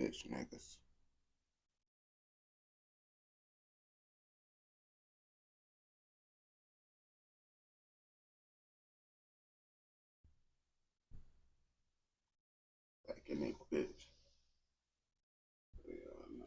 bitch niggas. Back in that bitch. Yeah, no.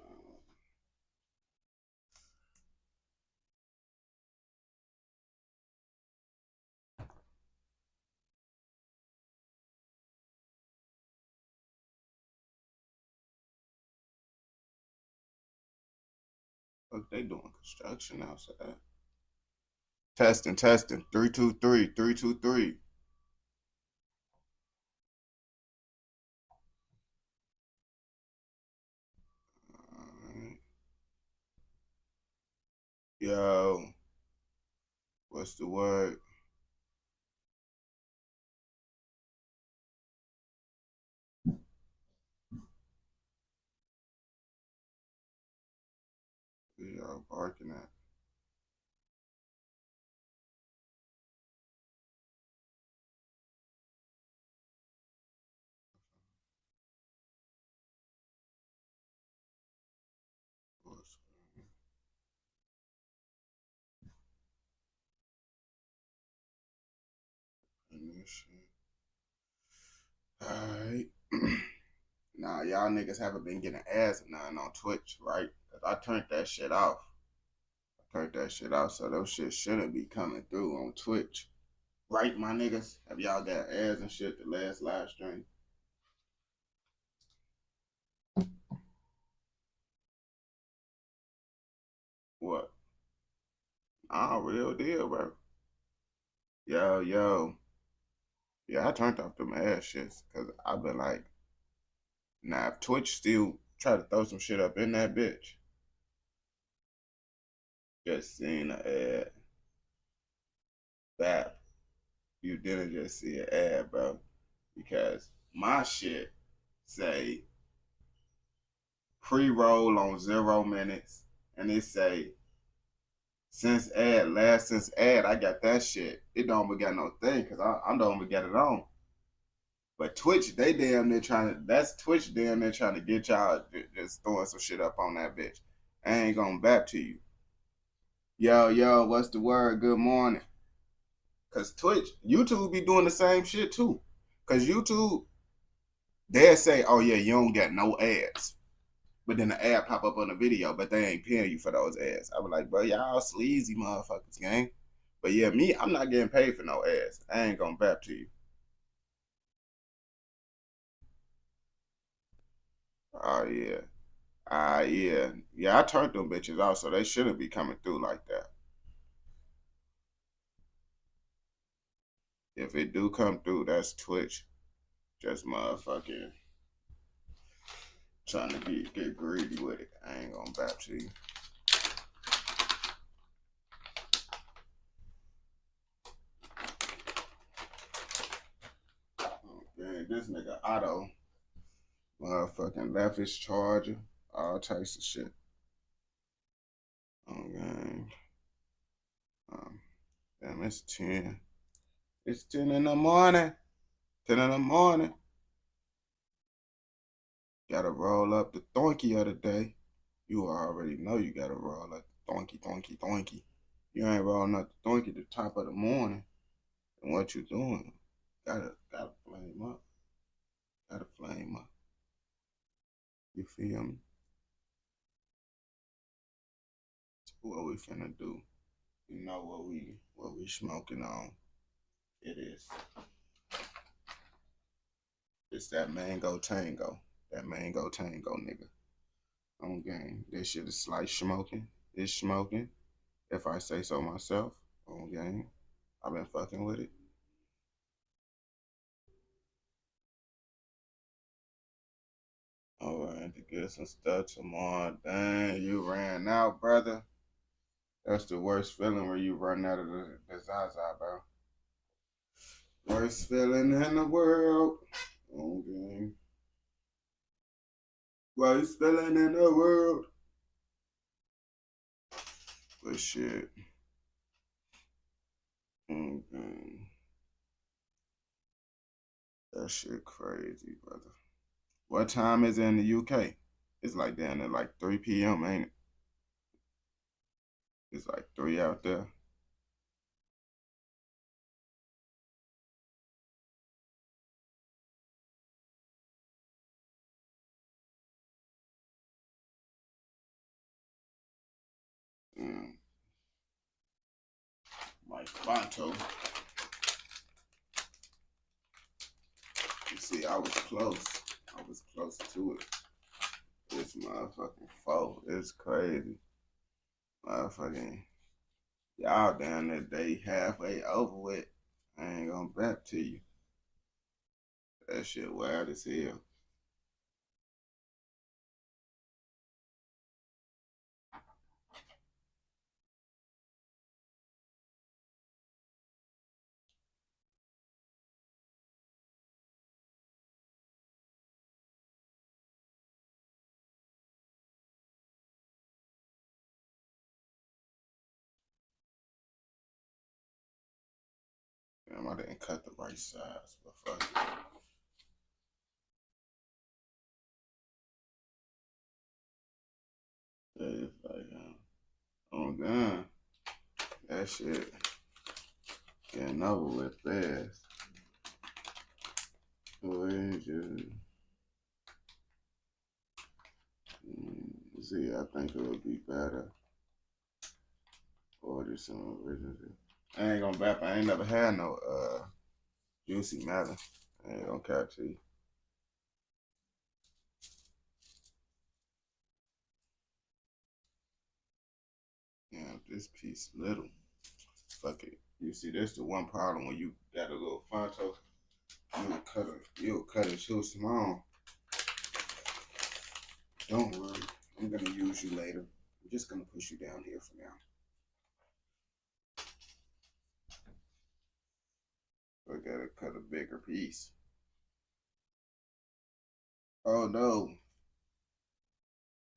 Look, they doing construction outside. Testing, testing. 323, 323. Alright. Yo, what's the word? Y'all barking at? What's in this shit? Alright. Nah, y'all niggas haven't been getting ads or nothing on Twitch, right? Cause I turned that shit off. So those shit shouldn't be coming through on Twitch. Right, my niggas? Have y'all got ads and shit the last live stream? What? Ah, real deal, bro. Yo. Yeah, I turned off them ass shits because I've been like, nah, if Twitch still try to throw some shit up in that bitch, just seen an ad. That you didn't just see an ad, bro. Because my shit say pre-roll on 0 minutes, and it say since ad, I got that shit. It don't even got no thing because I don't even get it on. But Twitch, they damn near trying to. That's Twitch damn near trying to get y'all just throwing some shit up on that bitch. I ain't gonna back to you. Yo, what's the word? Good morning. Cause Twitch, YouTube be doing the same shit too. Cause YouTube, they'll say, "Oh yeah, you don't get no ads," but then the ad pop up on the video, but they ain't paying you for those ads. I was like, bro, y'all sleazy motherfuckers, gang. But yeah, me, I'm not getting paid for no ads. I ain't gonna back to you. Oh yeah. Yeah, I turned them bitches off, so they shouldn't be coming through like that. If it do come through, that's Twitch. Just motherfucking trying to get greedy with it. I ain't gonna back to you. Man, this nigga Otto, motherfucking left his charger, all types of shit. Okay. Um, damn, it's 10. It's 10 in the morning. 10 in the morning. Gotta roll up the donkey of the day. You already know you gotta roll up the donkey. You ain't rolling up the donkey at the top of the morning. And what you doing? Gotta flame up. Gotta flame up. You feel me? So what we finna do? You know what we smoking on. It is. It's that mango tango. That mango tango, nigga. On game. This shit is slight smoking. It's smoking. If I say so myself. On game. I've been fucking with it. Alright, to get some stuff tomorrow. Dang, you ran out, brother. That's the worst feeling when you run out of the Zaza, bro. Worst feeling in the world. Okay. Worst feeling in the world. But shit. Okay. That shit crazy, brother. What time is it in the UK? It's like down at like 3 p.m., ain't it? It's like 3 out there. Mm, like Fonto. You see, I was close. I was close to it. This motherfucking foe. It's crazy. Motherfucking y'all down that day halfway over with. I ain't gonna back to you. That shit wild as hell. Damn, I didn't cut the right size, but fuck it. Yeah, it's like, oh god, that shit getting over with fast. So it's just, see, I think it would be better order some original. I ain't gonna bap. I ain't never had no juicy matter. I ain't gonna catch you. Yeah, this piece little. Fuck it. You see, that's the one problem when you got a little Fonto. You'll cut it too small. Don't worry. I'm gonna use you later. I'm just gonna push you down here for now. I gotta cut a bigger piece. Oh no.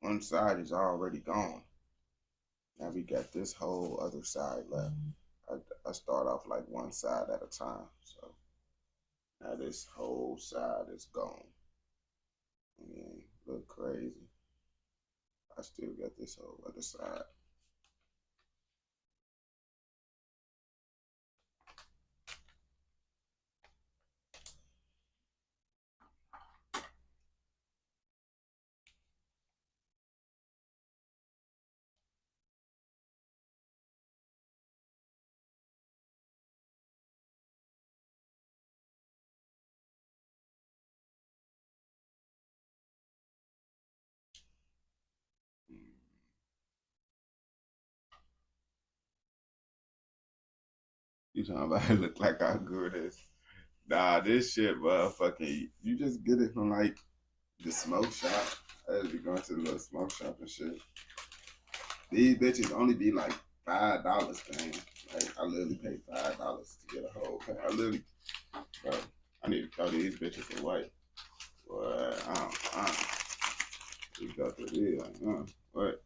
One side is already gone. Now we got this whole other side left. I start off like one side at a time. So now this whole side is gone. Yeah, look crazy. I still got this whole other side. You talking about it look like I grew this. Nah, this shit, motherfucking, you just get it from like the smoke shop. I just be going to the little smoke shop and shit. These bitches only be like $5, man. Like I literally paid $5 to get a whole pack. I literally, bro, I need to throw these bitches away. Boy, we got the deal. Like, what?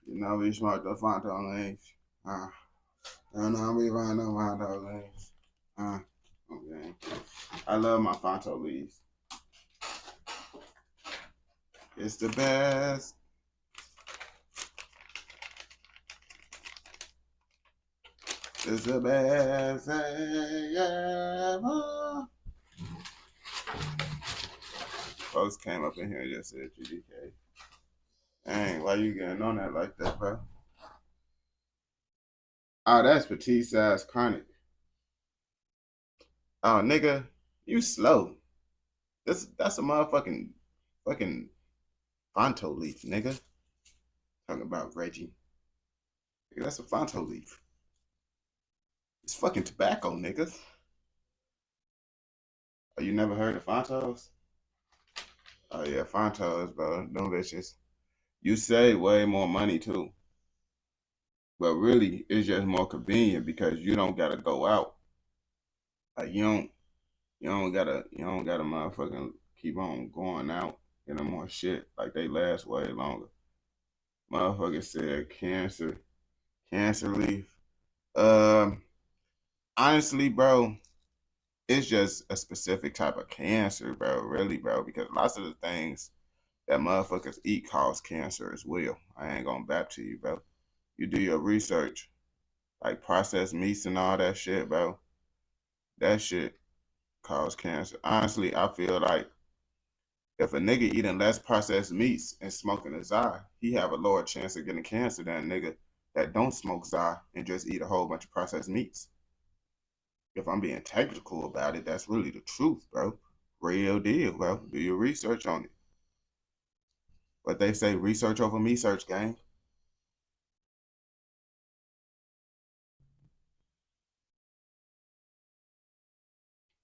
You know, we smoked the Fonto leaves. You know, we find no Fonto leaves. Okay. I love my Fonto leaves. It's the best. It's the best thing ever. Folks came up in here and just said GDK. Dang, why you getting on that like that, bro? Oh, that's petite size chronic. Oh, nigga, you slow. That's a motherfucking fucking Fonto leaf, nigga. Talking about Reggie. Nigga, that's a Fonto leaf. It's fucking tobacco, nigga. Oh, you never heard of Fontos? Oh yeah, Fontos, bro. Them bitches. You save way more money too. But really, it's just more convenient because you don't gotta go out. Like you don't gotta motherfucking keep on going out getting more shit. Like they last way longer. Motherfucker said cancer leaf. Um, honestly, bro, it's just a specific type of cancer, bro. Really, bro, because lots of the things that motherfuckers eat cause cancer as well. I ain't gonna back to you, bro. You do your research, like processed meats and all that shit, bro. That shit cause cancer. Honestly, I feel like if a nigga eating less processed meats and smoking a Zai, he have a lower chance of getting cancer than a nigga that don't smoke Zai and just eat a whole bunch of processed meats. If I'm being technical about it, that's really the truth, bro. Real deal, bro. Do your research on it. But they say research over me search, gang.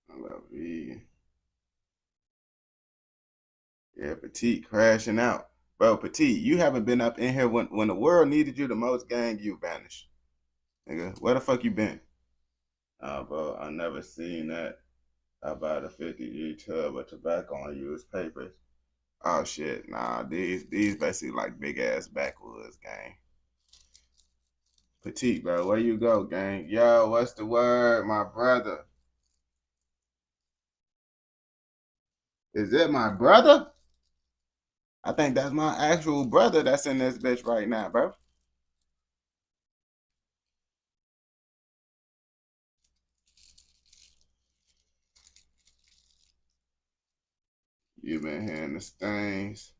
I love vegan. Yeah, Petite crashing out. Bro, Petite, you haven't been up in here when the world needed you the most, gang, you vanished. Nigga, where the fuck you been? Bro, I never seen that. I bought a 50G tub of tobacco on used papers. Oh shit, nah, these basically like big ass backwoods, gang. Petite, bro, where you go, gang? Yo, what's the word, my brother? Is it my brother? I think that's my actual brother that's in this bitch right now, bro. You been hearing the stains.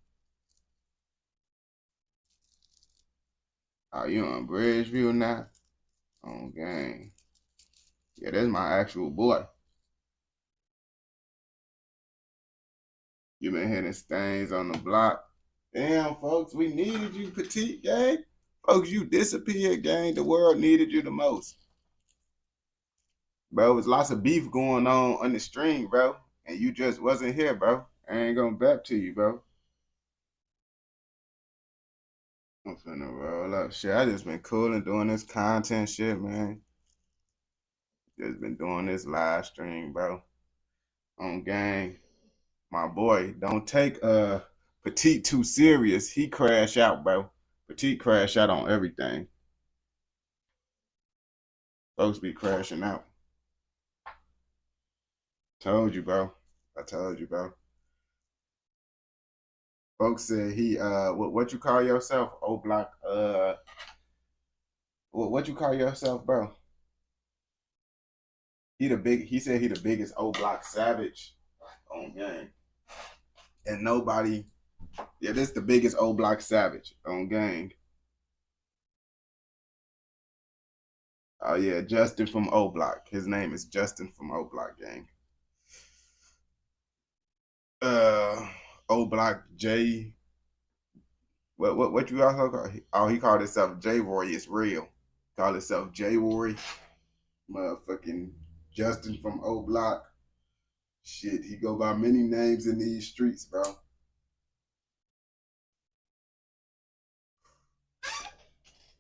Oh, you on Bridgeview now? Oh, gang. Yeah, that's my actual boy. You been hearing the stains on the block. Damn, folks, we needed you, Petite, gang. Folks, you disappeared, gang. The world needed you the most. Bro, there's lots of beef going on the stream, bro. And you just wasn't here, bro. I ain't gonna back to you, bro. I'm finna roll up. Shit, I just been cool and doing this content shit, man. Just been doing this live stream, bro. On gang. My boy, don't take Petite too serious. He crash out, bro. Petite crash out on everything. Folks be crashing out. Told you, bro. I told you, bro. Folks said he what you call yourself? O block what you call yourself, bro? He said he the biggest O block savage on game. And nobody yeah, this the biggest O block savage on gang. Oh yeah, Justin from O Block. His name is Justin from O Block gang. Uh O Block J what you also call? Oh, he called himself J Rory. It's real. Called himself J Rory. Motherfucking Justin from O Block. Shit, he go by many names in these streets, bro.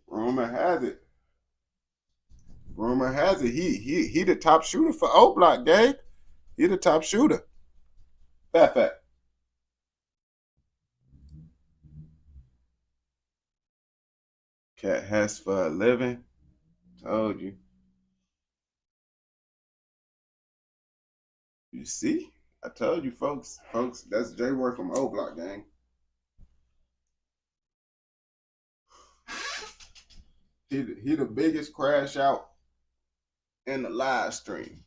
Rumor has it. Rumor has it. He the top shooter for O Block, gang. He the top shooter. Fat. Cat has for a living. Told you. You see? I told you, folks. Folks, that's J Roy from O Block, gang. He the biggest crash out in the live stream.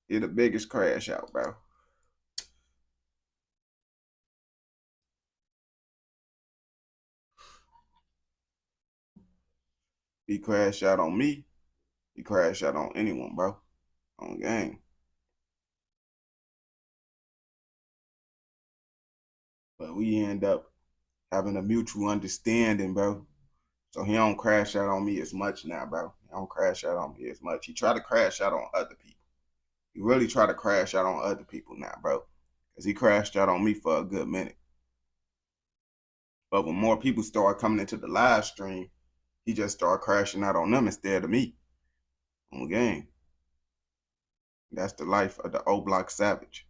He the biggest crash out, bro. He crashed out on me. He crashed out on anyone, bro. On gang. But we end up having a mutual understanding, bro. So he don't crash out on me as much now, bro. He don't crash out on me as much. He try to crash out on other people. He really try to crash out on other people now, bro. Because he crashed out on me for a good minute. But when more people start coming into the live stream, He just started crashing out on them instead of me on the game. That's the life of the O Block Savage.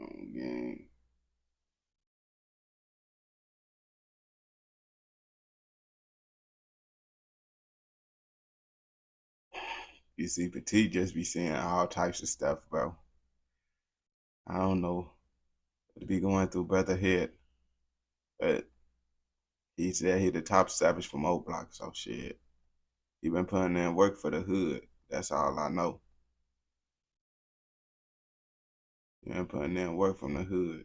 On the game. You see, Petit just be saying all types of stuff, bro. I don't know what to be going through brother head, but he said he the top savage from O Block, so shit. He been putting in work for the hood. That's all I know. He been putting in work from the hood.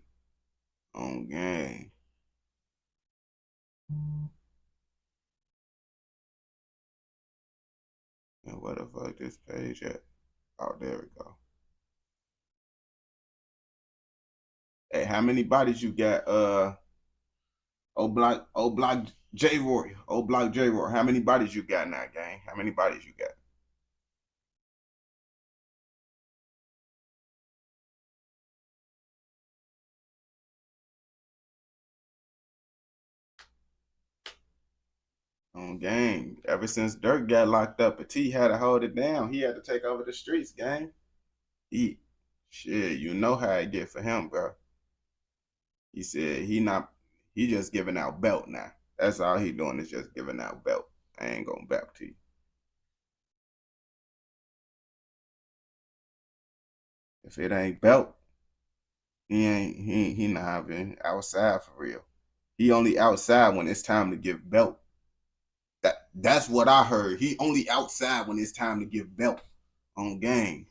On game. And where the fuck this page at? Oh, there we go. Hey, how many bodies you got? O Block J Roy. O Block J Roy. How many bodies you got now, gang? How many bodies you got? On game. Ever since Dirk got locked up, Petit had to hold it down. He had to take over the streets, gang. He shit, you know how it get for him, bro. He said he just giving out belt now. That's all he doing is just giving out belt. I ain't gonna back to you. If it ain't belt, he not been outside for real. He only outside when it's time to give belt. That's what I heard. He only outside when it's time to give belt on game.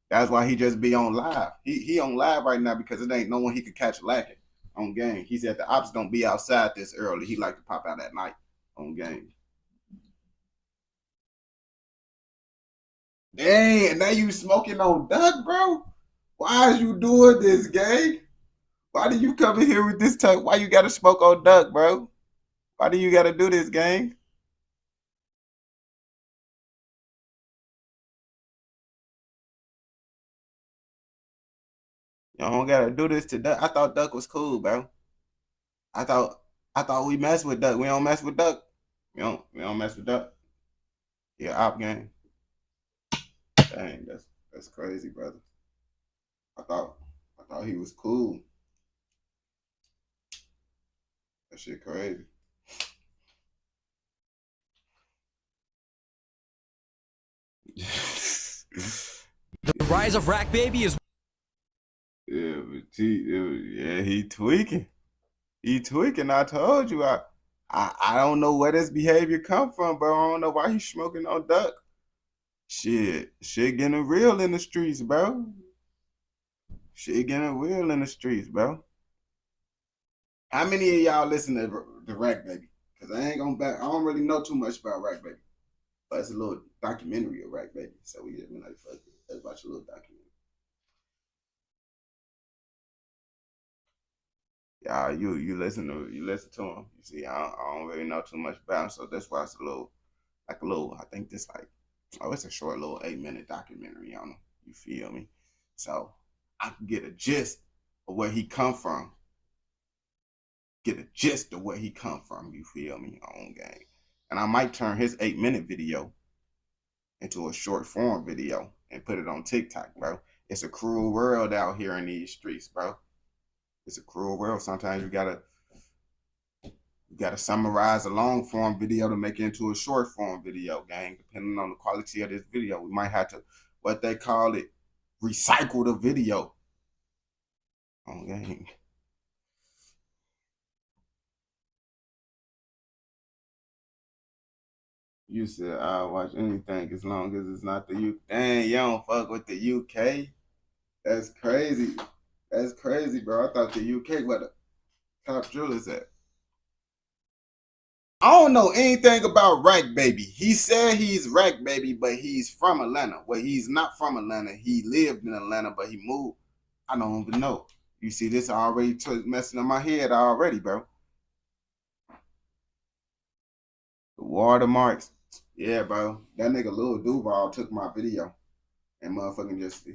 That's why he just be on live. He on live right now because it ain't no one he could catch lacking on game. He said the ops don't be outside this early. He like to pop out at night on game. Dang, and now you smoking on Doug, bro? Why is you doing this, gang? Why do you come in here with this type? Why you gotta smoke on Doug, bro? Why do you gotta do this, gang? You don't gotta do this to Duck. I thought Duck was cool, bro. I thought I thought we mess with Duck. We don't mess with Duck. We don't mess with Duck. Yeah, op gang. Dang, that's crazy, brother. I thought I thought he was cool. That shit crazy. The rise of Rack Baby is Yeah, but yeah, he tweaking. He tweaking. I told you. I don't know where this behavior come from, bro. I don't know why he's smoking on Duck. Shit getting real in the streets, bro. Shit getting real in the streets, bro. How many of y'all listen to Rack Baby? Cause I ain't gonna back. I don't really know too much about Rack Baby, but it's a little documentary of Rack Baby. So we just been like, fuck it, let's watch a little documentary. Yeah, you listen to him. You see, I don't really know too much about him, so that's why it's a little like a little. I think this like it's a short little 8 minute documentary on him. You feel me? So I can get a gist of where he come from. Get a gist of where he come from. You feel me? On game, and I might turn his 8 minute video into a short form video and put it on TikTok, bro. It's a cruel world out here in these streets, bro. It's a cruel world. Sometimes you gotta summarize a long form video to make it into a short form video, gang. Depending on the quality of this video, we might have to what they call it, recycle the video. Oh, gang. You said I'll watch anything as long as it's not the UK. Dang, you don't fuck with the UK. That's crazy. That's crazy, bro. I thought the UK where the top drillers at. I don't know anything about Rack Baby. He said he's Rack Baby, but he's from Atlanta. Well, he's not from Atlanta. He lived in Atlanta, but he moved. I don't even know. You see, this already messing up my head already, bro. Watermarks. Yeah, bro. That nigga Lil Duval took my video and motherfucking just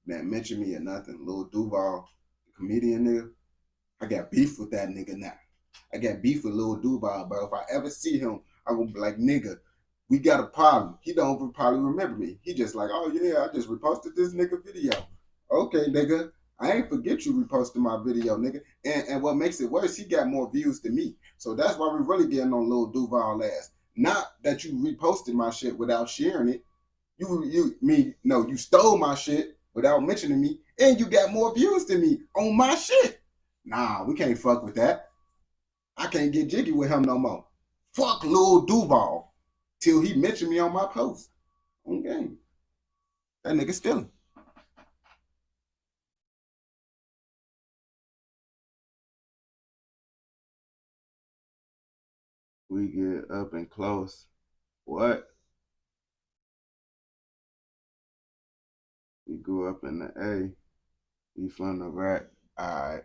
didn't mention me or nothing. Lil Duval, the comedian nigga. I got beef with that nigga now. I got beef with Lil Duval, bro. If I ever see him, I will be like, nigga, we got a problem. He don't probably remember me. He just like, oh yeah, I just reposted this nigga video. Okay, nigga. I ain't forget you reposted my video, nigga. And what makes it worse, he got more views than me. So that's why we really getting on Lil Duval ass. Not that you reposted my shit without sharing it. You stole my shit without mentioning me, and you got more views than me on my shit. Nah, we can't fuck with that. I can't get jiggy with him no more. Fuck Lil Duval till he mentioned me on my post. Okay. That nigga stealing. We get up and close. What? We grew up in the A. We from the rack. Alright.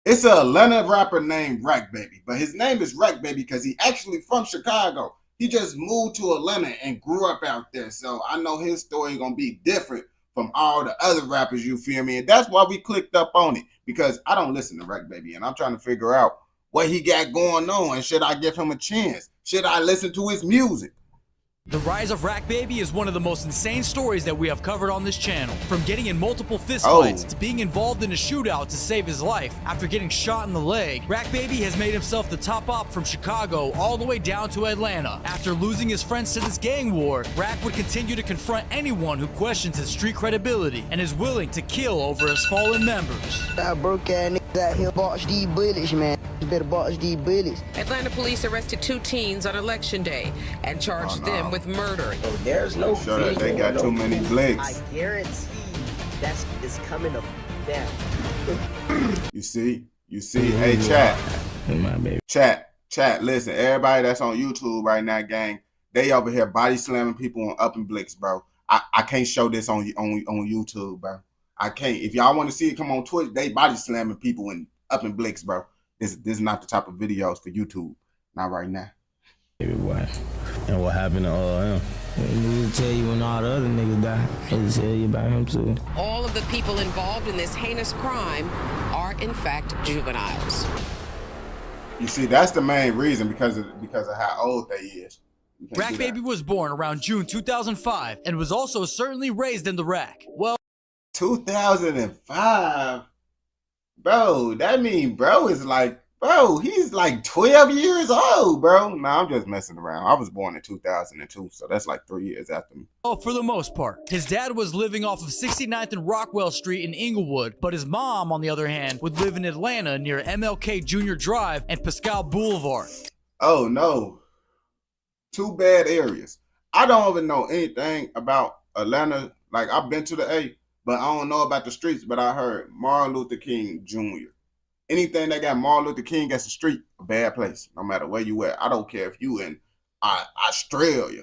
It's a Atlanta rapper named Rack Baby, but his name is Rack Baby because he actually from Chicago. He just moved to Atlanta and grew up out there. So I know his story gonna be different from all the other rappers, you feel me? And that's why we clicked up on it, because I don't listen to Rack Baby and I'm trying to figure out what he got going on and should I give him a chance? Should I listen to his music? The rise of Rack Baby is one of the most insane stories that we have covered on this channel. From getting in multiple fistfights to being involved in a shootout to save his life after getting shot in the leg, Rack Baby has made himself the top op from Chicago all the way down to Atlanta. After losing his friends to this gang war, Rack would continue to confront anyone who questions his street credibility and is willing to kill over his fallen members. That broke ass niggas out here box these bullets, man. You better box these bullets. Atlanta police arrested 2 teens on Election Day and charged them with murder. Oh, there's no sure that they got too many blinks. I guarantee that's it's coming up down. You see? Hey, chat. My baby. Chat, listen, everybody that's on YouTube right now, gang, they over here body slamming people on Up and Blicks, bro. I can't show this on YouTube, bro. I can't. If y'all want to see it come on Twitch, they body slamming people in Up and Blicks, bro. This is not the type of videos for YouTube. Not right now. Baby boy. And what happened to him? We'll tell you when all the other niggas die. We'll tell you about him too. All of the people involved in this heinous crime are in fact juveniles. You see, that's the main reason, because of how old they is. Rack Baby was born around June 2005 and was also certainly raised in the rack. Well, 2005? Bro, that mean bro is like, bro, he's like 12 years old, bro. Nah, I'm just messing around. I was born in 2002, so that's like 3 years after me. well, for the most part. His dad was living off of 69th and Rockwell Street in Inglewood, but his mom, on the other hand, would live in Atlanta near MLK Jr. Drive and Pascal Boulevard. Oh, no. 2 bad areas. I don't even know anything about Atlanta. Like, I've been to the A, but I don't know about the streets, but I heard Martin Luther King Jr. Anything that got Martin Luther King as a street, a bad place, no matter where you at. I don't care if you in Australia.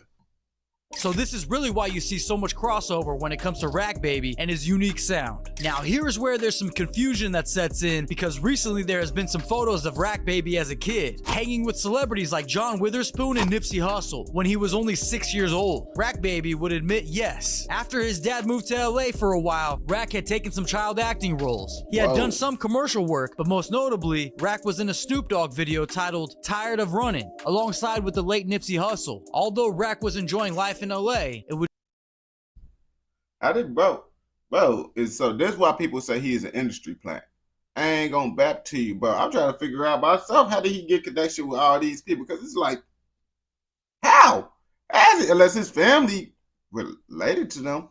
So this is really why you see so much crossover when it comes to Rack Baby and his unique sound. Now here is where there's some confusion that sets in, because recently there has been some photos of Rack Baby as a kid, hanging with celebrities like John Witherspoon and Nipsey Hussle when he was only 6 years old. Rack Baby would admit yes. After his dad moved to LA for a while, Rack had taken some child acting roles. He had done some commercial work, but most notably, Rack was in a Snoop Dogg video titled Tired of Running, alongside with the late Nipsey Hussle. Although Rack was enjoying life in LA, it would. How did bro? So this is why people say he is an industry plant. I ain't gonna back to you, bro. I'm trying to figure out myself, how did he get connection with all these people? Because it's like, how? Unless his family related to them.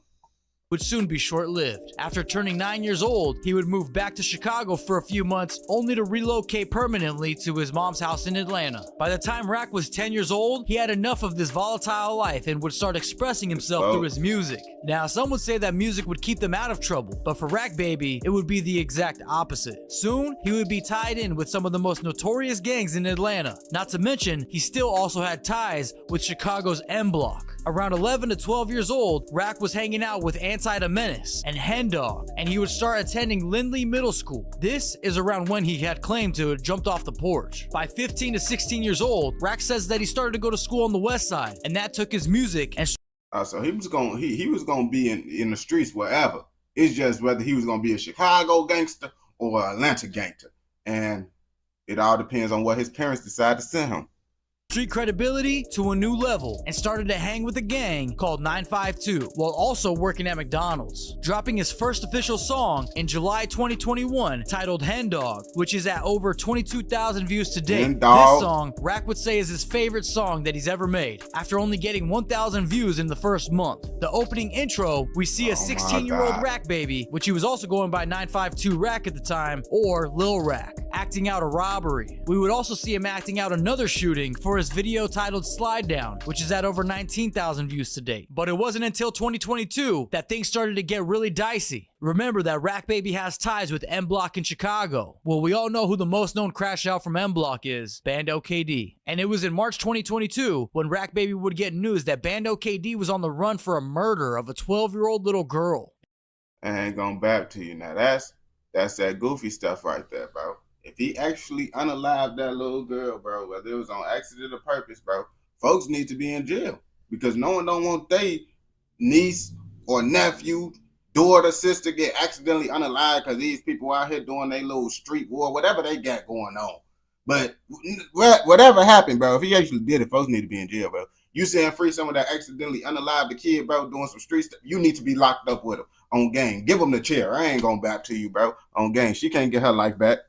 Would soon be short-lived. After turning 9 years old, he would move back to Chicago for a few months, only to relocate permanently to his mom's house in Atlanta. By the time Rack was 10 years old, he had enough of this volatile life and would start expressing himself through his music. Now, some would say that music would keep them out of trouble, but for Rack Baby, it would be the exact opposite. Soon, he would be tied in with some of the most notorious gangs in Atlanta. Not to mention, he still also had ties with Chicago's M Block. Around 11 to 12 years old, Rack was hanging out with Anti-Menace and Hen Dog, and he would start attending Lindley Middle School. This is around when he had claimed to have jumped off the porch. By 15 to 16 years old, Rack says that he started to go to school on the west side, and that took his music and so he was gonna be in the streets wherever. It's just whether he was gonna be a Chicago gangster or an Atlanta gangster, and it all depends on what his parents decide to send him. street credibility to a new level and started to hang with a gang called 952 while also working at McDonald's, dropping his first official song in July 2021 titled Hen Dog, which is at over 22,000 views to date. This song, Rack would say, is his favorite song that he's ever made, after only getting 1,000 views in the first month. The opening intro, we see a 16-year-old Rack Baby, which he was also going by 952 Rack at the time, or Lil Rack, acting out a robbery. We would also see him acting out another shooting for his video titled Slide Down, which is at over 19,000 views to date. But it wasn't until 2022 that things started to get really dicey. Remember that Rack Baby has ties with M Block in Chicago. Well, we all know who the most known crash out from M Block is, Bando KD. And it was in March 2022 when Rack Baby would get news that Bando KD was on the run for a murder of a 12-year-old little girl. I ain't going back to you now. That's that goofy stuff right there, bro. If he actually unalived that little girl, bro, whether it was on accident or purpose, bro, folks need to be in jail, because no one don't want their niece or nephew, daughter, sister get accidentally unalived because these people out here doing their little street war, whatever they got going on. But whatever happened, bro, if he actually did it, folks need to be in jail, bro. You saying free someone that accidentally unalived the kid, bro, doing some street stuff, you need to be locked up with him on gang. Give him the chair. I ain't going back to you, bro, on gang. She can't get her life back.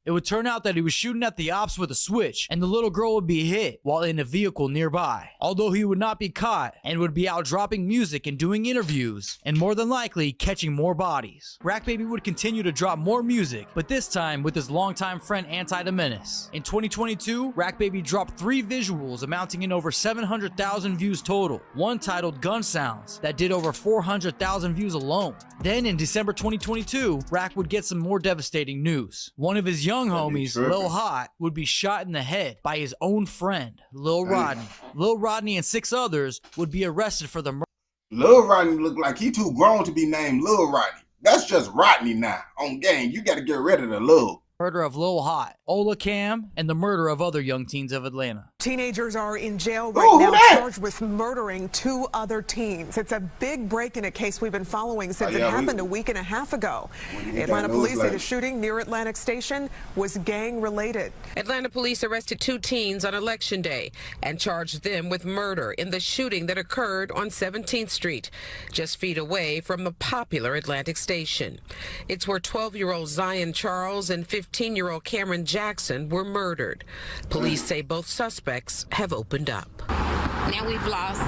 It would turn out that he was shooting at the ops with a switch, and the little girl would be hit while in a vehicle nearby. Although he would not be caught and would be out dropping music and doing interviews, and more than likely catching more bodies. Rack Baby would continue to drop more music, but this time with his longtime friend Anti-Menace. In 2022, Rack Baby dropped 3 visuals amounting in over 700,000 views total. One titled Gun Sounds that did over 400,000 views alone. Then in December 2022, Rack would get some more devastating news. One of his young homies, Lil Hot, would be shot in the head by his own friend, Lil Rodney. Lil Rodney and 6 others would be arrested for the murder. Lil Rodney looked like he too grown to be named Lil Rodney. That's just Rodney now. On gang, you got to get rid of the Lil. Murder of Lil Hot, Ola Cam, and the murder of other young teens of Atlanta. Teenagers are in jail right now charged with murdering 2 other teens. It's a big break in a case we've been following since it happened a week and a half ago. Atlanta police say the shooting near Atlantic Station was gang-related. Atlanta police arrested 2 teens on Election Day and charged them with murder in the shooting that occurred on 17th Street, just feet away from the popular Atlantic Station. It's where 12-year-old Zion Charles and 15-year-old Cameron Jackson were murdered. Police say both suspects have opened up. Now we've lost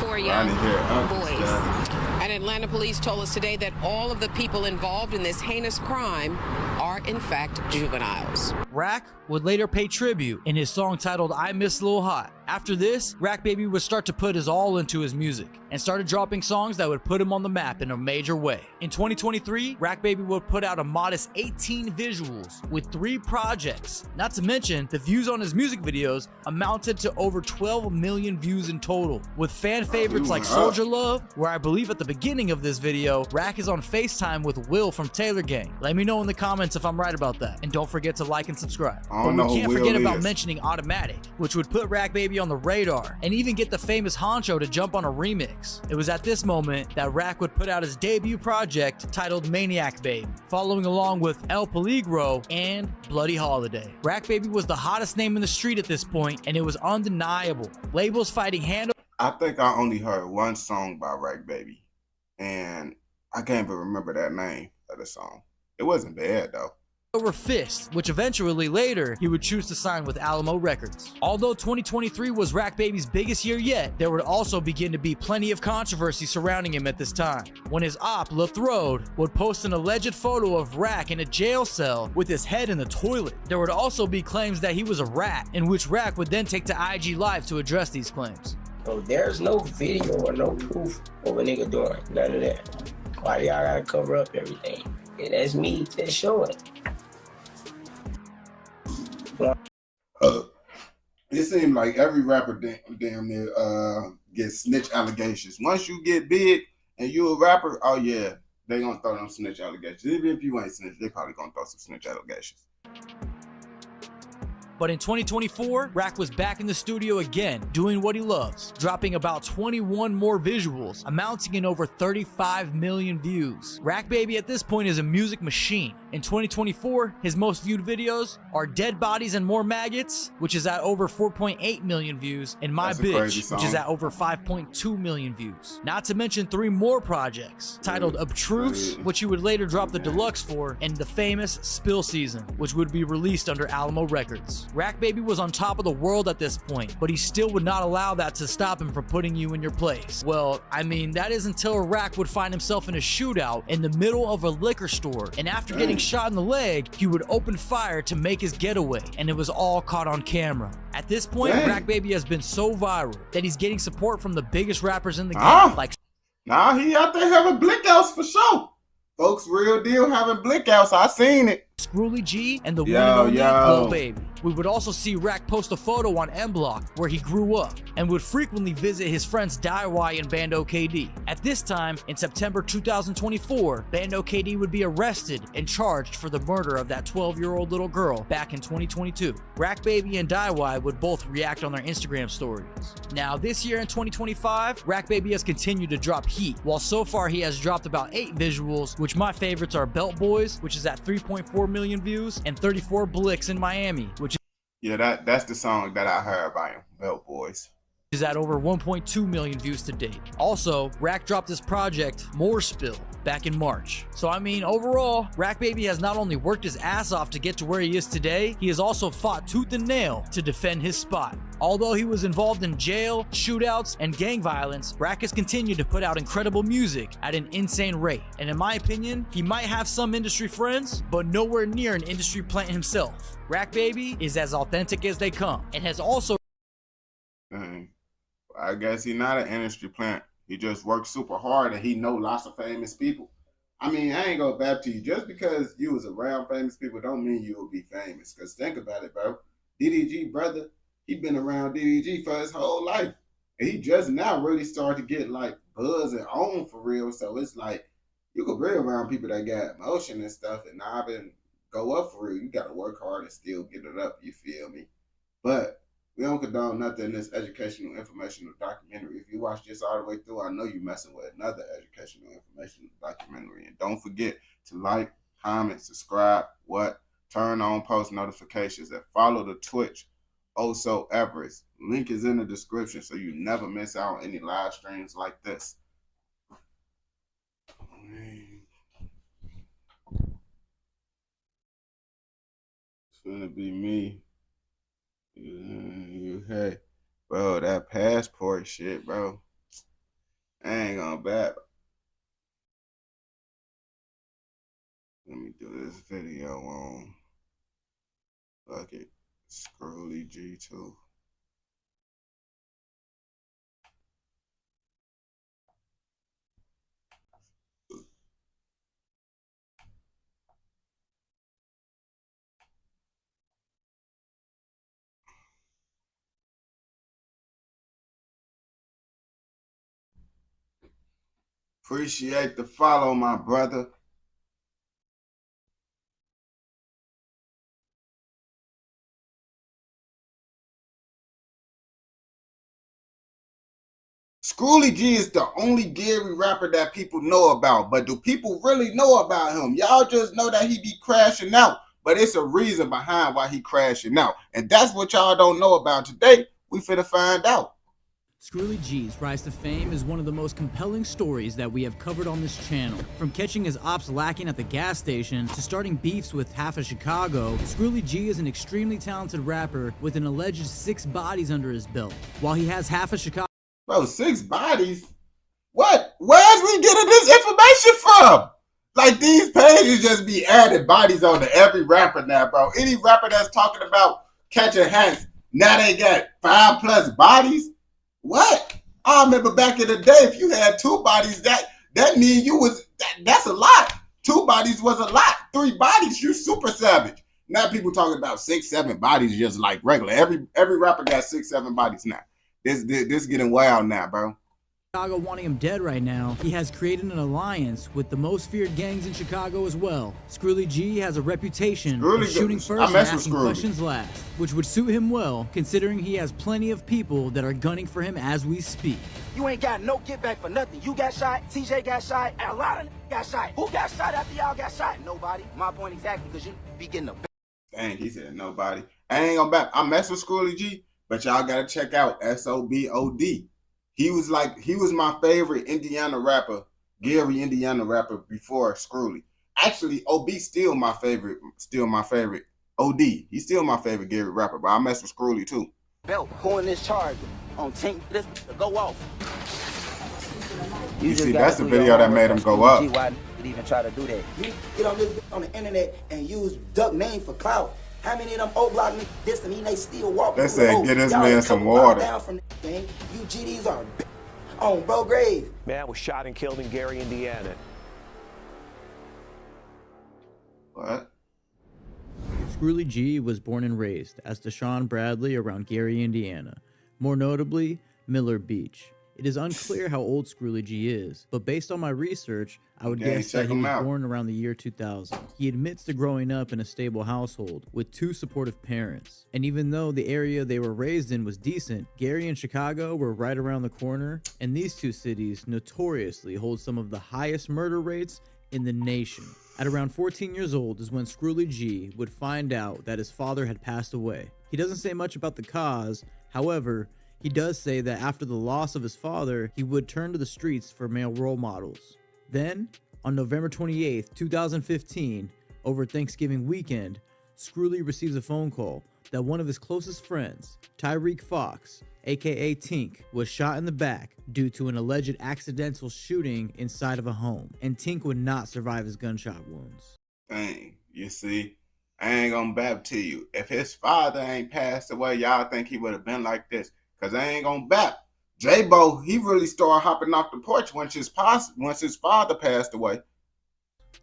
4 young boys. And Atlanta police told us today that all of the people involved in this heinous crime are in fact juveniles. Rack would later pay tribute in his song titled I Miss Lil Hot. After this, Rack Baby would start to put his all into his music and started dropping songs that would put him on the map in a major way. In 2023, Rack Baby would put out a modest 18 visuals with 3 projects. Not to mention, the views on his music videos amounted to over 12 million views in total, with fan favorites like Soldier Love, where I believe at the beginning of this video, Rack is on FaceTime with Will from Taylor Gang. Let me know in the comments if I'm right about that. And don't forget to like and subscribe. But we can't forget about mentioning Automatic, which would put Rack Baby on the radar and even get the famous Honcho to jump on a remix. It was at this moment that Rack would put out his debut project titled Maniac Babe, following along with El Peligro and Bloody Holiday. Rack Baby was the hottest name in the street at this point, and it was undeniable. Labels fighting hand. I think I only heard one song by Rack Baby, and I can't even remember that name of the song. It wasn't bad though. Over fist, which eventually later he would choose to sign with Alamo Records. Although 2023 was Rack Baby's biggest year yet, there would also begin to be plenty of controversy surrounding him at this time, when his op, Lil Throde, would post an alleged photo of Rack in a jail cell with his head in the toilet. There would also be claims that he was a rat, in which Rack would then take to IG Live to address these claims. So there's no video or no proof of a nigga doing none of that. Why do y'all gotta cover up everything? Yeah, that's me just showing. it seemed like every rapper damn near gets snitch allegations. Once you get big and you a rapper, oh yeah, they gonna throw them snitch allegations. Even if you ain't snitch, they probably gonna throw some snitch allegations. But in 2024, Rack was back in the studio again, doing what he loves, dropping about 21 more visuals, amounting in over 35 million views. Rack Baby at this point is a music machine. In 2024, his most viewed videos are Dead Bodies and More Maggots, which is at over 4.8 million views, and My Bitch, which is at over 5.2 million views. Not to mention 3 more projects, titled Obtruse, which he would later drop the deluxe for, and the famous Spill Season, which would be released under Alamo Records. Rack Baby was on top of the world at this point, but he still would not allow that to stop him from putting you in your place. Well, I mean, that is until Rack would find himself in a shootout in the middle of a liquor store, and after getting shot in the leg, he would open fire to make his getaway, and it was all caught on camera. At this point, Rack Baby has been so viral that he's getting support from the biggest rappers in the game, like he out there having blickouts for sure. Folks, real deal having blickouts. I seen it. Scrooly G and the one and only Lil Baby. We would also see Rack post a photo on M Block where he grew up and would frequently visit his friends DIY and Bando KD. At this time, in September 2024, Bando KD would be arrested and charged for the murder of that 12-year-old little girl back in 2022. Rack Baby and DIY would both react on their Instagram stories. Now, this year in 2025, Rack Baby has continued to drop heat, while so far he has dropped about 8 visuals, which my favorites are Belt Boys, which is at 3.4 million views, and 34 Blicks in Miami, which that's the song that I heard by him, Belt Boys. Is at over 1.2 million views to date. Also, Rack dropped this project, More Spill, back in March. So I mean, overall, Rack Baby has not only worked his ass off to get to where he is today, he has also fought tooth and nail to defend his spot. Although he was involved in jail, shootouts, and gang violence, Rack has continued to put out incredible music at an insane rate. And in my opinion, he might have some industry friends, but nowhere near an industry plant himself. Rack Baby is as authentic as they come, and has also I guess he's not an industry plant. He just works super hard and he know lots of famous people. I mean, I ain't gonna back to you. Just because you was around famous people don't mean you will be famous. Because think about it, bro. DDG, brother, he been around DDG for his whole life. And he just now really started to get like buzz and own for real. So it's like, you could be around people that got emotion and stuff and not even go up for real. You got to work hard and still get it up. You feel me? But we don't condone nothing in this educational, informational documentary. If you watch this all the way through, I know you're messing with another educational, informational documentary. And don't forget to like, comment, subscribe, turn on post notifications, and follow the Twitch, osoavarice. Link is in the description so you never miss out on any live streams like this. It's gonna be me. Hey, bro, that passport shit, bro. I ain't gonna back. Let me do this video on fuck it, Scrolly G2. Appreciate the follow, my brother. Scrooly G is the only Gary rapper that people know about, but do people really know about him? Y'all just know that he be crashing out, but it's a reason behind why he crashing out, and that's what y'all don't know about today. We finna find out. Scrooly G's rise to fame is one of the most compelling stories that we have covered on this channel. From catching his ops lacking at the gas station to starting beefs with half of Chicago, Scrooly G is an extremely talented rapper with an alleged 6 bodies under his belt. While he has half of Chicago... Bro, 6 bodies? What? Where's we getting this information from? Like, these pages just be adding bodies onto every rapper now, bro. Any rapper that's talking about catching hats, now they got 5+ bodies? What? I remember back in the day, if you had 2 bodies, that mean you was, that's a lot. 2 bodies was a lot. 3 bodies, you super savage. Now people talking about 6, 7 bodies just like regular. Every rapper got 6, 7 bodies now. This getting wild now, bro. Chicago wanting him dead right now, he has created an alliance with the most feared gangs in Chicago as well. Scrooly G has a reputation of shooting first and asking questions last, which would suit him well, considering he has plenty of people that are gunning for him as we speak. You ain't got no get back for nothing. You got shot, TJ got shot, and a lot of got shot. Who got shot after y'all got shot? Nobody. My point exactly, because you be getting a... Dang, he said nobody. I ain't gonna back. I mess with Scrooly G, but y'all gotta check out SOBOD. He was my favorite Indiana rapper, Gary Indiana rapper before Scrooly. Actually, OB still my favorite. OD. He's still my favorite Gary rapper, but I mess with Scrooly too. Belt pulling this charge on tank this to go off. You see, that's the video that made him go up. Why did even try to do that? You get on this on the internet and use duck name for clout. How many of them old block niggas this and they still walking? They say get this man some water. Down from the game. You GDs are on bro grave. Man was shot and killed in Gary, Indiana. What? Scrooly G was born and raised as Deshaun Bradley around Gary, Indiana. More notably, Miller Beach. It is unclear how old Scrooly G is, but based on my research, I would guess that he was born around the year 2000. He admits to growing up in a stable household with 2 supportive parents. And even though the area they were raised in was decent, Gary and Chicago were right around the corner, and these 2 cities notoriously hold some of the highest murder rates in the nation. At around 14 years old is when Scrooly G would find out that his father had passed away. He doesn't say much about the cause, however, he does say that after the loss of his father, he would turn to the streets for male role models. Then, on November 28th, 2015, over Thanksgiving weekend, Scrooly receives a phone call that one of his closest friends, Tyreek Fox, aka Tink, was shot in the back due to an alleged accidental shooting inside of a home, and Tink would not survive his gunshot wounds. Dang, you see, I ain't gonna bap to you. If his father ain't passed away, y'all think he would have been like this? Cause I ain't gonna bap. J-Bo, he really started hopping off the porch once his father passed away.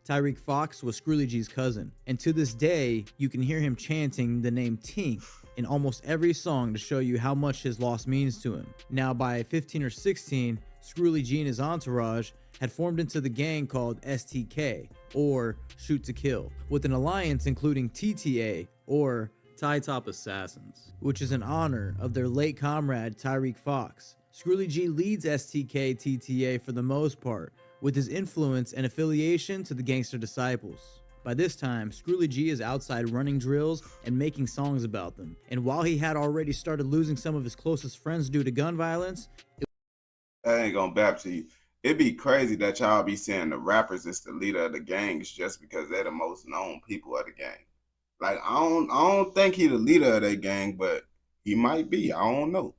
Tyreek Fox was Scrooly G's cousin, and to this day, you can hear him chanting the name Tink in almost every song to show you how much his loss means to him. Now, by 15 or 16, Scrooly G and his entourage had formed into the gang called STK, or Shoot to Kill, with an alliance including TTA, or Tie Top Assassins, which is in honor of their late comrade Tyreek Fox. Scrooly G leads STK TTA for the most part, with his influence and affiliation to the Gangster Disciples. By this time, Scrooly G is outside running drills and making songs about them, and while he had already started losing some of his closest friends due to gun violence, I ain't gonna bap to you. It'd be crazy that y'all be saying the rappers is the leader of the gangs just because they're the most known people of the gang. Like, I don't think he the leader of that gang, but he might be. I don't know.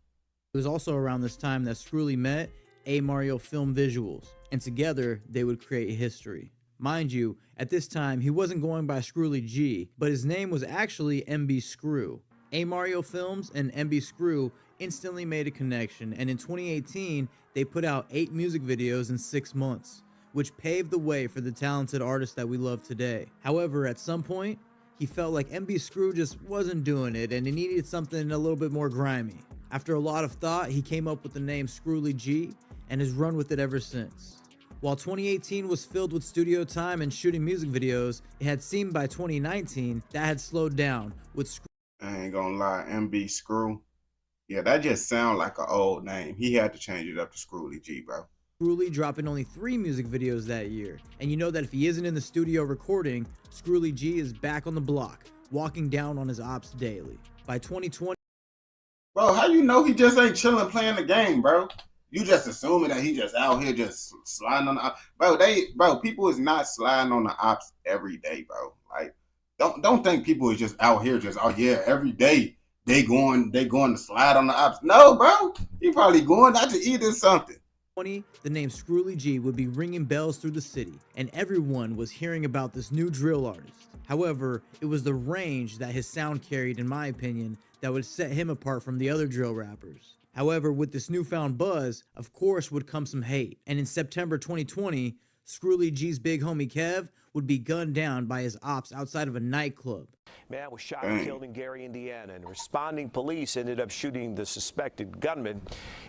It was also around this time that Scrooly met A. Mario Film Visuals, and together they would create history. Mind you, at this time he wasn't going by Scrooly G, but his name was actually MB Screw. A. Mario Films and MB Screw instantly made a connection, and in 2018 they put out 8 music videos in 6 months, which paved the way for the talented artist that we love today. However, at some point, he felt like MB Screw just wasn't doing it and he needed something a little bit more grimy. After a lot of thought, he came up with the name Scrooly G and has run with it ever since. While 2018 was filled with studio time and shooting music videos, it had seemed by 2019 that had slowed down with I ain't gonna lie, MB Screw. Yeah, that just sounds like an old name. He had to change it up to Scrooly G, bro. Scrooly dropping only 3 music videos that year. And you know that if he isn't in the studio recording, Scrooly G is back on the block, walking down on his ops daily. By 2020... Bro, how you know he just ain't chilling playing the game, bro? You just assuming that he just out here just sliding on the ops. Bro, people is not sliding on the ops every day, bro. Like, don't think people is just out here just, oh yeah, every day they going to slide on the ops. No, bro. He probably going out to eat or something. The name Scrooly G would be ringing bells through the city, and everyone was hearing about this new drill artist. However, it was the range that his sound carried, in my opinion, that would set him apart from the other drill rappers. However, with this newfound buzz, of course would come some hate, and in September 2020, Scrooly G's big homie Kev would be gunned down by his ops outside of a nightclub. Man was shot and killed in Gary, Indiana, and responding police ended up shooting the suspected gunman.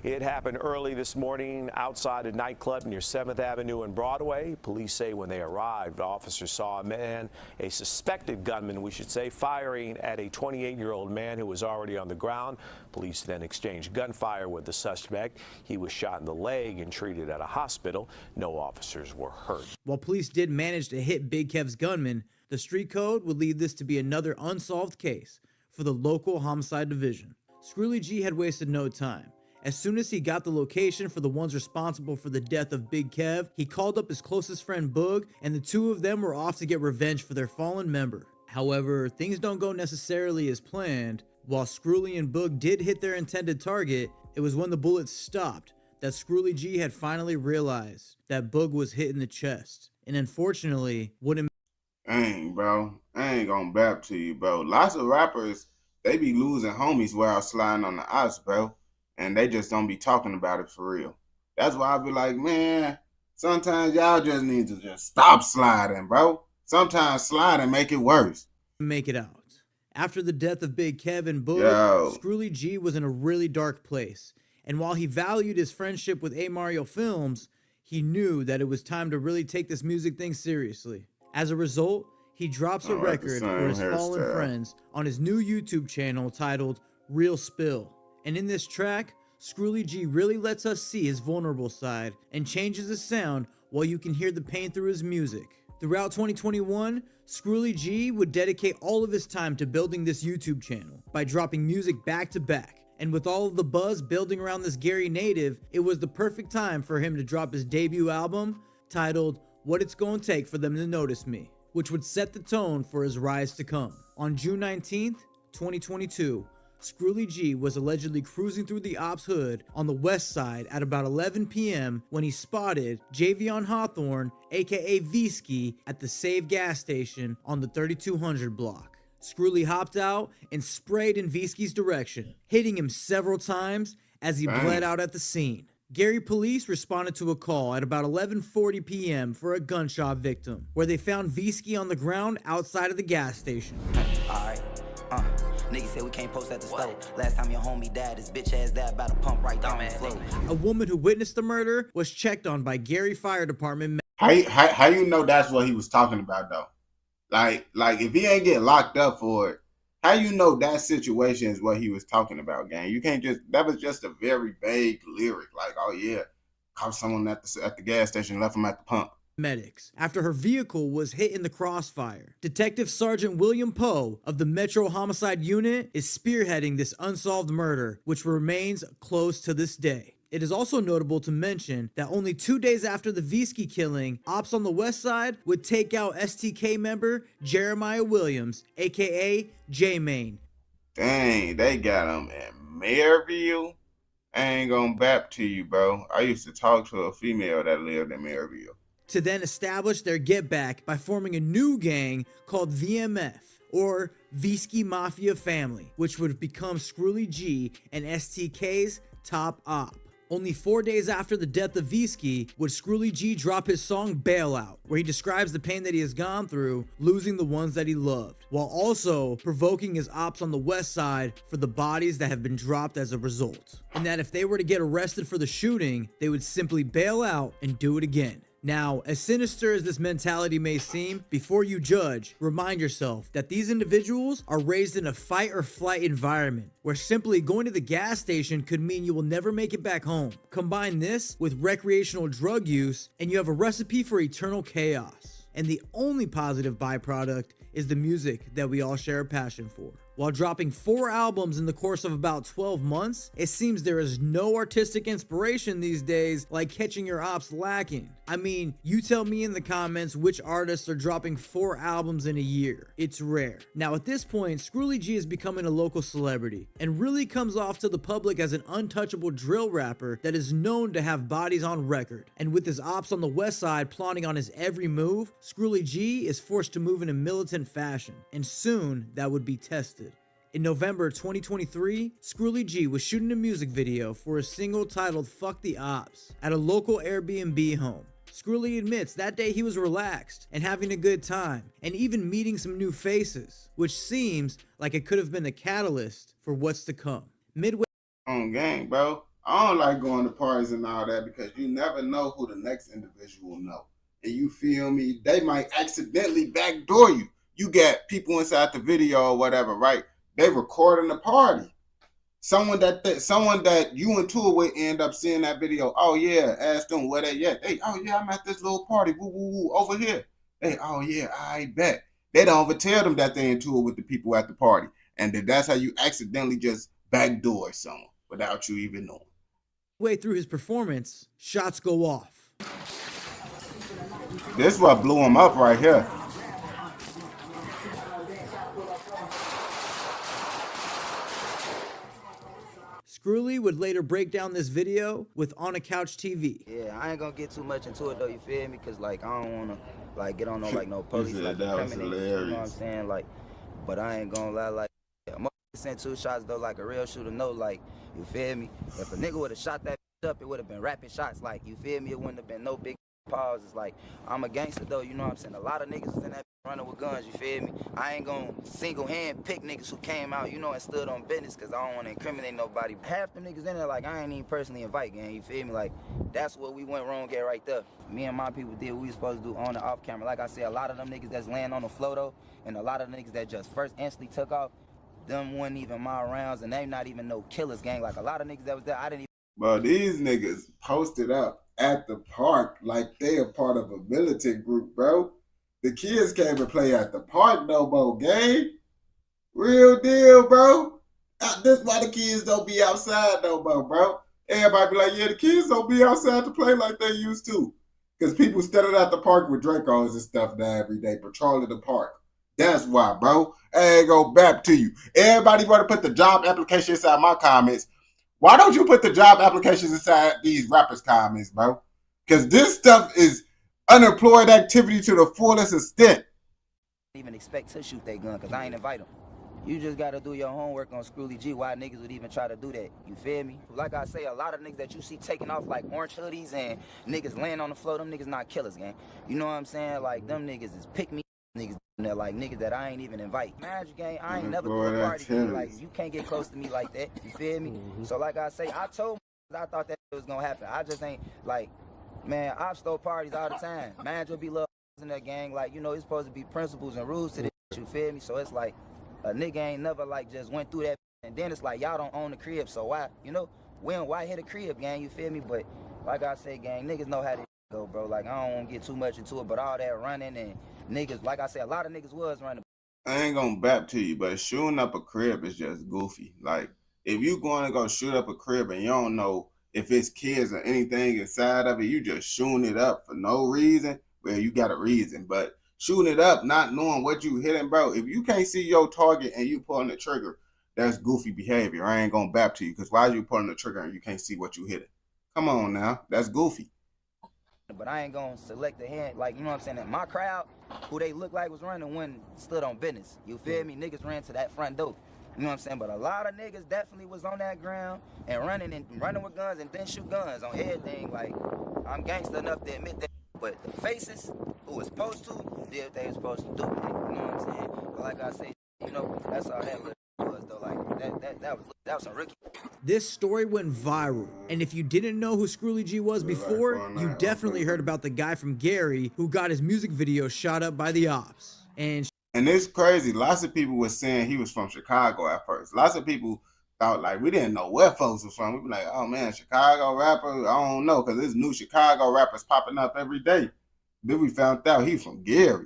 It happened early this morning outside a nightclub near 7th Avenue and Broadway. Police say when they arrived, officers saw a man, a suspected gunman, we should say, firing at a 28-year-old man who was already on the ground. Police then exchanged gunfire with the suspect. He was shot in the leg and treated at a hospital. No officers were hurt. While police did manage to hit Big Kev's gunman, the street code would lead this to be another unsolved case for the local homicide division. Scrooly G had wasted no time. As soon as he got the location for the ones responsible for the death of Big Kev, he called up his closest friend Boog, and the two of them were off to get revenge for their fallen member. However, things don't go necessarily as planned. While Scrooly and Boog did hit their intended target, it was when the bullets stopped that Scrooly G had finally realized that Boog was hit in the chest, and unfortunately wouldn't. Dang, bro. I ain't gonna bap to you, bro. Lots of rappers, they be losing homies while sliding on the ice, bro. And they just don't be talking about it for real. That's why I be like, man, sometimes y'all just need to just stop sliding, bro. Sometimes sliding make it worse. Make it out. After the death of Big Kev and Boog, Scrooly G was in a really dark place. And while he valued his friendship with A. Mario Films, he knew that it was time to really take this music thing seriously. As a result, he drops a record for his fallen friends on his new YouTube channel titled Real Spill. And in this track, Scrooly G really lets us see his vulnerable side and changes his sound while you can hear the pain through his music. Throughout 2021, Scrooly G would dedicate all of his time to building this YouTube channel by dropping music back to back. And with all of the buzz building around this Gary native, it was the perfect time for him to drop his debut album titled What It's Gonna Take for Them to Notice Me, which would set the tone for his rise to come. On June 19th, 2022, Scrooly G was allegedly cruising through the Ops hood on the west side at about 11 p.m. when he spotted Javion Hawthorne, aka V-Ski, at the Save gas station on the 3200 block. Scrooly hopped out and sprayed in V-Ski's direction, hitting him several times as he bled out at the scene. Gary police responded to a call at about 11:40 p.m. for a gunshot victim, where they found V-Ski on the ground outside of the gas station. Alright, niggas say we can't post at the store. Last time your homie died, his bitch ass died about to pump right down the floor. A woman who witnessed the murder was checked on by Gary Fire Department. How you know that's what he was talking about though? Like if he ain't get locked up for it, how you know that situation is what he was talking about, gang? You can't just, that was just a very vague lyric. Like, oh yeah, caught someone at the gas station, left him at the pump. Medics after her vehicle was hit in the crossfire. Detective Sergeant William Poe of the Metro Homicide Unit is spearheading this unsolved murder, which remains closed to this day. It is also notable to mention that only 2 days after the V-Ski killing, Ops on the West Side would take out STK member Jeremiah Williams, aka J-Main. Dang, they got him in Maryville? I ain't gonna bap to you, bro. I used to talk to a female that lived in Maryville. To then establish their get back by forming a new gang called VMF, or V-Ski Mafia Family, which would become Scrooly G and STK's top op. Only 4 days after the death of V-Ski would Scrooly G drop his song Bailout, where he describes the pain that he has gone through losing the ones that he loved, while also provoking his ops on the west side for the bodies that have been dropped as a result. And that if they were to get arrested for the shooting, they would simply bail out and do it again. Now, as sinister as this mentality may seem, before you judge, remind yourself that these individuals are raised in a fight or flight environment, where simply going to the gas station could mean you will never make it back home. Combine this with recreational drug use, and you have a recipe for eternal chaos. And the only positive byproduct is the music that we all share a passion for. While dropping 4 albums in the course of about 12 months, it seems there is no artistic inspiration these days like catching your ops lacking. I mean, you tell me in the comments which artists are dropping 4 albums in a year. It's rare. Now at this point, Scrooly G is becoming a local celebrity and really comes off to the public as an untouchable drill rapper that is known to have bodies on record. And with his ops on the west side plotting on his every move, Scrooly G is forced to move in a militant fashion, and soon that would be tested. In November 2023, Scrooly G was shooting a music video for a single titled Fuck the Ops at a local Airbnb home. Scrully admits that day he was relaxed and having a good time, and even meeting some new faces, which seems like it could have been the catalyst for what's to come. Midway on gang, bro. I don't like going to parties and all that because you never know who the next individual know. And you feel me? They might accidentally backdoor you. You got people inside the video or whatever, right? They recording the party. Someone that you into it with end up seeing that video. Oh yeah, ask them where they at. Hey, oh yeah, I'm at this little party. Woo woo woo over here. Hey, oh yeah, I bet. They don't ever tell them that they into it with the people at the party, and that's how you accidentally just backdoor someone without you even knowing. Way through his performance, shots go off. This is what blew him up right here. Scrully would later break down this video with On a Couch TV. Yeah, I ain't gonna get too much into it though, you feel me? Cause like I don't wanna like get on no police like that was hilarious. You know what I'm saying? Like, but I ain't gonna lie, like I'm sent 2 shots though, like a real shooter know, like, you feel me? If a nigga would've shot that up, it would've been rapid shots, like, you feel me? It wouldn't have been no big pause. It's like I'm a gangster though, you know what I'm saying? A lot of niggas is in that running with guns, you feel me? I ain't gonna single hand pick niggas who came out, you know, and stood on business, cause I don't wanna incriminate nobody. Half them niggas in there, like, I ain't even personally invite, gang, you feel me? Like, that's what we went wrong at right there. Me and my people did what we was supposed to do on and off camera. Like I said, a lot of them niggas that's laying on the floor though, and a lot of niggas that just first instantly took off, them wasn't even my rounds, and they not even no killers, gang. Like, a lot of niggas that was there, I didn't even. Bro, these niggas posted up at the park like they a part of a militant group, bro. The kids came to play at the park, no more game. Real deal, bro. That's why the kids don't be outside no more, bro. Everybody be like, yeah, the kids don't be outside to play like they used to. Because people standing at the park with Dracos and stuff now every day, patrolling the park. That's why, bro. I ain't go back to you. Everybody want to put the job application inside my comments. Why don't you put the job applications inside these rappers' comments, bro? Because this stuff is unemployed activity to the fullest extent. Even expect to shoot that gun, because I ain't invite them. You just got to do your homework on Scrully G, why niggas would even try to do that. You feel me? Like I say, a lot of niggas that you see taking off like orange hoodies and niggas laying on the floor, them niggas not killers, gang. You know what I'm saying? Like, them niggas is pick me niggas. They're like niggas that I ain't even invite. Imagine, gang, I ain't never do a party, gang. Like, you can't get close to me like that. You feel me? So like I say, I told I thought that was gonna happen. I just ain't like, man, I've stole parties all the time. Man, you'll be little in that gang. Like, you know, it's supposed to be principles and rules to this. You feel me? So it's like a nigga ain't never like just went through that. And then it's like y'all don't own the crib, so why, you know, why hit a crib, gang? You feel me? But like I say, gang, niggas know how to go, bro. Like, I don't want to get too much into it, but all that running and niggas, like I said, a lot of niggas was running. I ain't gonna bap to you, but shooting up a crib is just goofy. Like, if you going to go shoot up a crib and you don't know if it's kids or anything inside of it, you just shooting it up for no reason. Well, you got a reason, but shooting it up, not knowing what you hitting, bro. If you can't see your target and you pulling the trigger, that's goofy behavior. I ain't gonna bap to you, because why are you pulling the trigger and you can't see what you hitting? Come on now, that's goofy. But I ain't gonna select the hand, like, you know what I'm saying? In my crowd, who they look like was running when stood on business. You feel me? Niggas ran to that front door. You know what I'm saying? But a lot of niggas definitely was on that ground and running with guns and then shoot guns on everything. Like, I'm gangster enough to admit that. But the faces who was supposed to did what they was supposed to do. You know what I'm saying? But like I say, you know, that's all that was though. Like, that was some rookie. This story went viral, and if you didn't know who Scrully G was before, you definitely heard about the guy from Gary who got his music video shot up by the ops. And it's crazy. Lots of people were saying he was from Chicago at first. Lots of people thought, like, we didn't know where folks was from. We were like, oh man, Chicago rapper, I don't know, because there's new Chicago rappers popping up every day. Then we found out he's from Gary.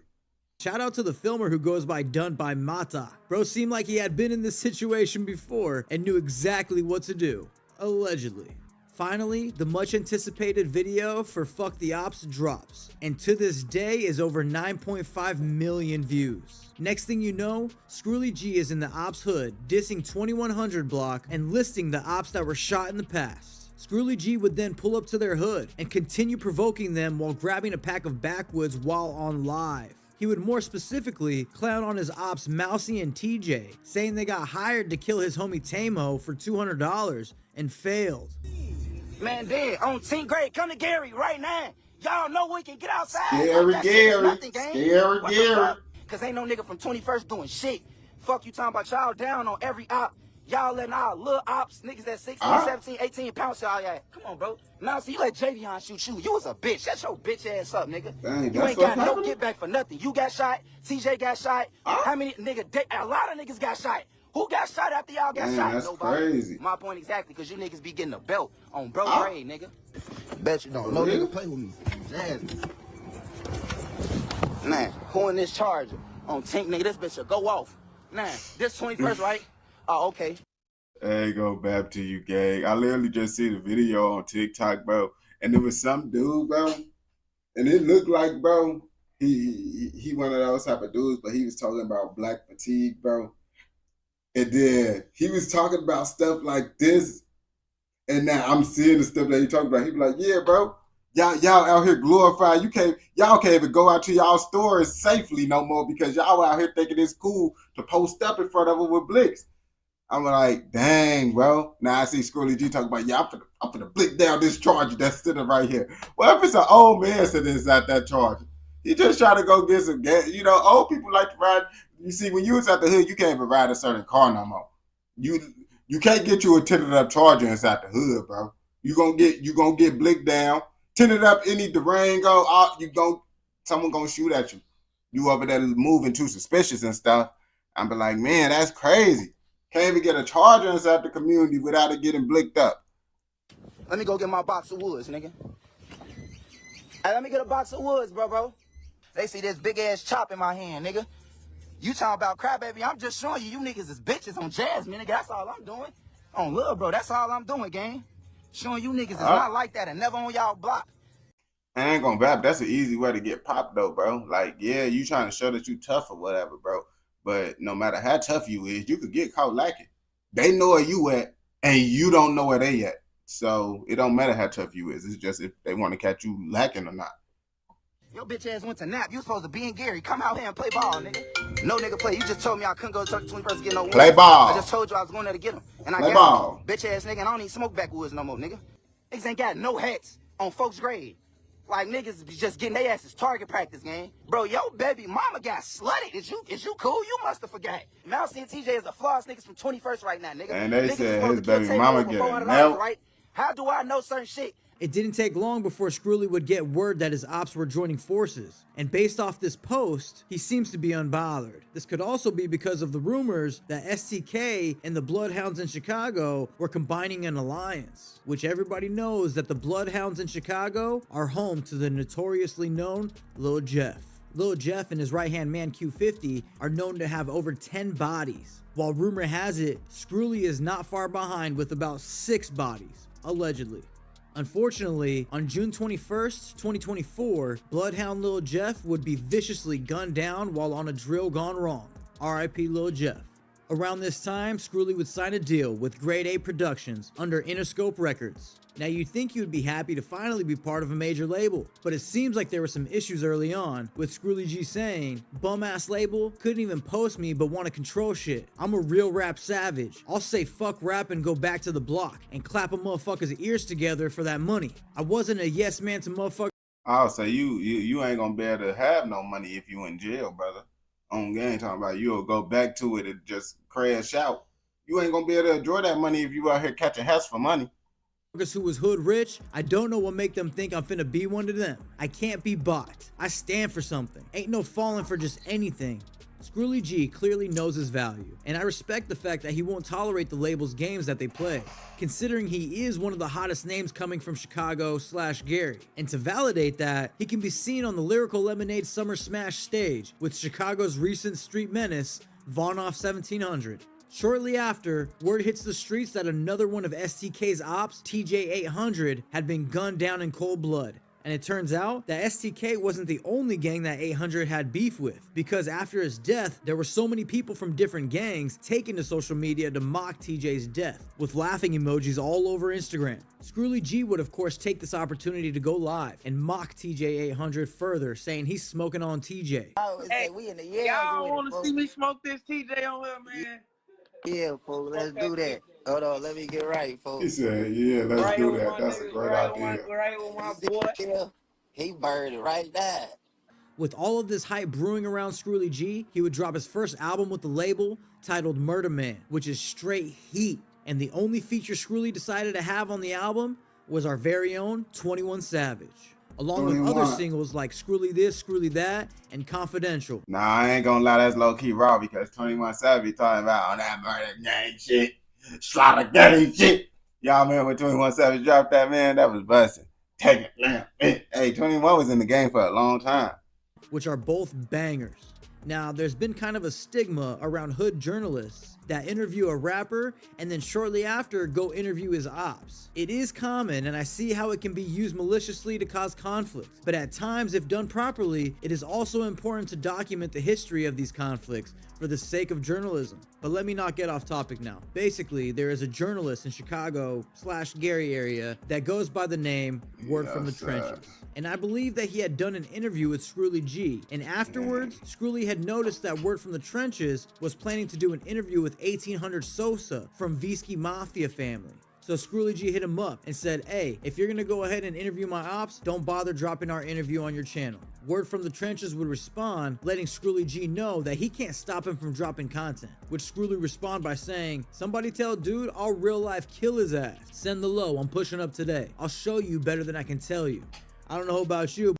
Shout out to the filmer who goes by Done by Mata. Bro seemed like he had been in this situation before and knew exactly what to do. Allegedly. Finally, the much anticipated video for Fuck the Ops drops, and to this day is over 9.5 million views. Next thing you know, Scrully G is in the ops hood, dissing 2100 block and listing the ops that were shot in the past. Scrully G would then pull up to their hood and continue provoking them while grabbing a pack of backwoods while on live. He would more specifically clown on his ops Mousy and TJ, saying they got hired to kill his homie Tamo for $200 and failed. Man, Dan, on 10th grade, come to Gary right now. Y'all know we can get outside. Scary like Gary. Scary Gary. Cause ain't no nigga from 21st doing shit. Fuck you talking about y'all down on every op. Y'all letting our little ops, niggas that 16, 17, 18 pounds y'all at. Come on, bro. Now, so you let Javion shoot you. You was a bitch. Shut your bitch ass up, nigga. Dang, you ain't got no get back for nothing. You got shot. TJ got shot. How many nigga? A lot of niggas got shot. Who got shot after y'all got shot? That's Nobody. crazy. My point exactly, cause you niggas be getting a belt on bro grade, nigga. Bet you don't. No nigga play with me. Jasmine. Nah, who in this charger? On Tink, nigga, this bitch will go off. Nah, this 21st, right? Oh, okay. Hey, go back to you, gang. I literally just see the video on TikTok, bro. And there was some dude, bro. And it looked like, bro, he one of those type of dudes, but he was talking about black fatigue, bro. And then he was talking about stuff like this. And now I'm seeing the stuff that he talking about. He be like, yeah, bro. Y'all out here glorifying. Y'all can't even go out to y'all stores safely no more because y'all out here thinking it's cool to post up in front of them with blicks. I'm like, dang, bro. Now I see Scrolly G talking about, yeah, I'm finna blick down this charger that's sitting right here. Well, if it's an old man sitting inside that charger, he just trying to go get some gas. You know, old people like to ride. You see, when you was at the hood, you can't even ride a certain car no more. You can't get you a tinted up charger inside the hood, bro. You gonna get blicked down. Tinted up any Durango, someone gonna shoot at you. You over there moving too suspicious and stuff. I'm be like, man, that's crazy. Can't even get a charger inside the community without it getting blicked up. Let me go get my box of woods, nigga. Hey, let me get a box of woods, bro. They see this big ass chop in my hand, nigga. You talking about crap, baby? I'm just showing you niggas is bitches on Jasmine, nigga. That's all I'm doing. On Lil, bro, that's all I'm doing, gang. Showing you niggas is not like that and never on y'all block. I ain't gonna rap. That's an easy way to get popped, though, bro. Like, yeah, you trying to show that you tough or whatever, bro. But no matter how tough you is, you could get caught lacking. They know where you at, and you don't know where they at. So it don't matter how tough you is. It's just if they want to catch you lacking or not. Your bitch ass went to nap. You supposed to be in Gary. Come out here and play ball, nigga. No nigga play. You just told me I couldn't go to 21st to get no woods. Play ball. I just told you I was going there to get them. And I play got ball. Them. Bitch ass nigga, and I don't even smoke backwoods no more, nigga. Niggas ain't got no hats on folks' grade. Like niggas be just getting their asses target practice, gang. Bro, yo baby mama got slutted. Is you cool? You must have forgot. Mousy and TJ is the floss niggas from 21st right now, nigga. And they niggas said his baby mama getting nailed. Right? How do I know certain shit? It didn't take long before Screwly would get word that his ops were joining forces, and based off this post, he seems to be unbothered. This could also be because of the rumors that STK and the Bloodhounds in Chicago were combining an alliance, which everybody knows that the Bloodhounds in Chicago are home to the notoriously known Lil Jeff. Lil Jeff and his right-hand man Q50 are known to have over 10 bodies, while rumor has it, Screwly is not far behind with about 6 bodies, allegedly. Unfortunately, on June 21st, 2024, Bloodhound Lil Jeff would be viciously gunned down while on a drill gone wrong. RIP Lil Jeff. Around this time, Screwly would sign a deal with Grade A Productions under Interscope Records. Now you'd think you'd be happy to finally be part of a major label, but it seems like there were some issues early on, with Screwly G saying, bum ass label, couldn't even post me but want to control shit. I'm a real rap savage. I'll say fuck rap and go back to the block and clap a motherfucker's ears together for that money. I wasn't a yes man to motherfucker. Oh, so you ain't gonna be able to have no money if you in jail, brother. On game talking about you'll go back to it and just crash out. You ain't gonna be able to enjoy that money if you out here catching hats for money. Who was hood rich, I don't know what make them think I'm finna be one to them. I can't be bought. I stand for something. Ain't no falling for just anything. Screwly G clearly knows his value, and I respect the fact that he won't tolerate the label's games that they play, considering he is one of the hottest names coming from Chicago/Gary. And to validate that, he can be seen on the Lyrical Lemonade Summer Smash stage with Chicago's recent street menace, Vaughnoff 1700. Shortly after, word hits the streets that another one of STK's ops, TJ800, had been gunned down in cold blood. And it turns out that STK wasn't the only gang that 800 had beef with, because after his death, there were so many people from different gangs taking to social media to mock TJ's death, with laughing emojis all over Instagram. Screwly G would of course take this opportunity to go live and mock TJ800 further, saying he's smoking on TJ. Hey, we in the y'all want to see me smoke this TJ on here, man? Yeah, folks, let's do that. Hold on, let me get right, folks. He said, yeah, let's do that. That's a great idea. Right with my boy. He buried it right there. With all of this hype brewing around Scrooly G, he would drop his first album with the label titled Murder Man, which is straight heat. And the only feature Scrooly decided to have on the album was our very own 21 Savage, along with other singles like Scrooly This, Scrooly That, and Confidential. Nah, I ain't gonna lie, that's low-key raw because 21 Savage talking about on that murder gang shit, slaughter gang shit. Y'all remember when 21 Savage dropped that, man? That was busting. Take it, man. Hey, 21 was in the game for a long time. Which are both bangers. Now, there's been kind of a stigma around hood journalists that interview a rapper and then shortly after go interview his ops. It is common, and I see how it can be used maliciously to cause conflict, but at times, if done properly, it is also important to document the history of these conflicts for the sake of journalism. But let me not get off topic now. Basically, there is a journalist in Chicago/Gary area that goes by the name Word from the Trenches. And I believe that he had done an interview with Scrooly G. And afterwards, Scrooly had noticed that Word from the Trenches was planning to do an interview with 1800 Sosa from Visky Mafia family. So Scrooly G hit him up and said, hey, if you're gonna go ahead and interview my ops, don't bother dropping our interview on your channel. Word from the Trenches would respond, letting Scrooly G know that he can't stop him from dropping content, which Scrooly respond by saying, somebody tell dude I'll real life kill his ass. Send the low, I'm pushing up today. I'll show you better than I can tell you. I don't know about you.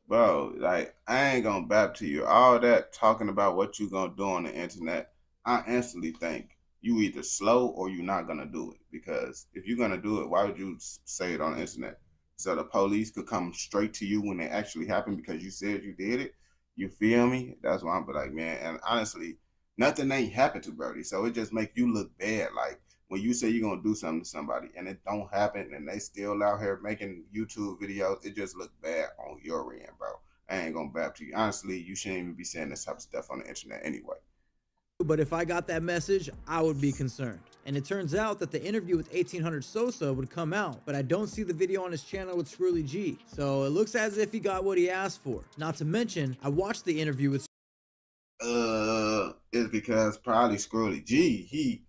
Bro, like, I ain't gonna bap to you. All that talking about what you gonna do on the internet, I instantly think you either slow or you're not gonna do it. Because if you're gonna do it, why would you say it on the internet? So the police could come straight to you when it actually happened because you said you did it. You feel me? That's why I'm like, man, and honestly, nothing ain't happened to Brody. So it just make you look bad. Like, when you say you're going to do something to somebody and it don't happen and they still out here making YouTube videos, it just look bad on your end, bro. I ain't going to bap to you. Honestly, you shouldn't even be saying this type of stuff on the internet anyway. But if I got that message, I would be concerned. And it turns out that the interview with 1800 Sosa would come out, but I don't see the video on his channel with Scrooly G. So it looks as if he got what he asked for. Not to mention, I watched the interview with it's because probably Scrooly G, he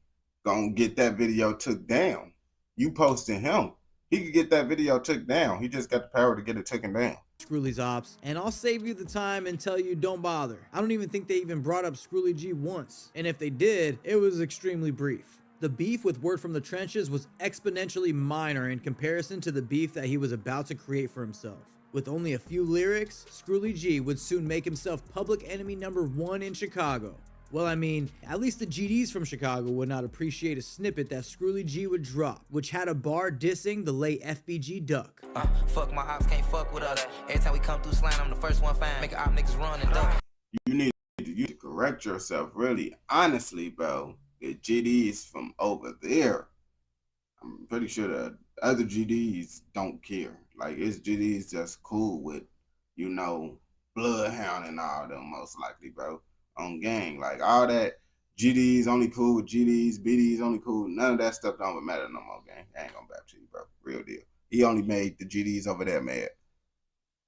gonna get that video took down. You posting him, he could get that video took down. He just got the power to get it taken down. Scrooly's ops, and I'll save you the time and tell you don't bother. I don't even think they even brought up Scrooly G once, and if they did, it was extremely brief. The beef with Word from the Trenches was exponentially minor in comparison to the beef that he was about to create for himself. With only a few lyrics, Scrooly G would soon make himself public enemy #1 in Chicago. Well, I mean, at least the GDs from Chicago would not appreciate a snippet that Scrooly G would drop, which had a bar dissing the late FBG Duck. Fuck my ops, can't fuck with us. Every time we come through slant, I'm the first one fine. Make op niggas run and duck. You need to correct yourself, really. Honestly, bro, the GDs from over there, I'm pretty sure the other GDs don't care. Like, it's GDs just cool with, you know, Bloodhound and all them, most likely, bro. On gang, like all that GDs only cool with GDs, BDs only cool. None of that stuff don't matter no more, gang. I ain't gonna back to you, bro. Real deal. He only made the GDs over there mad.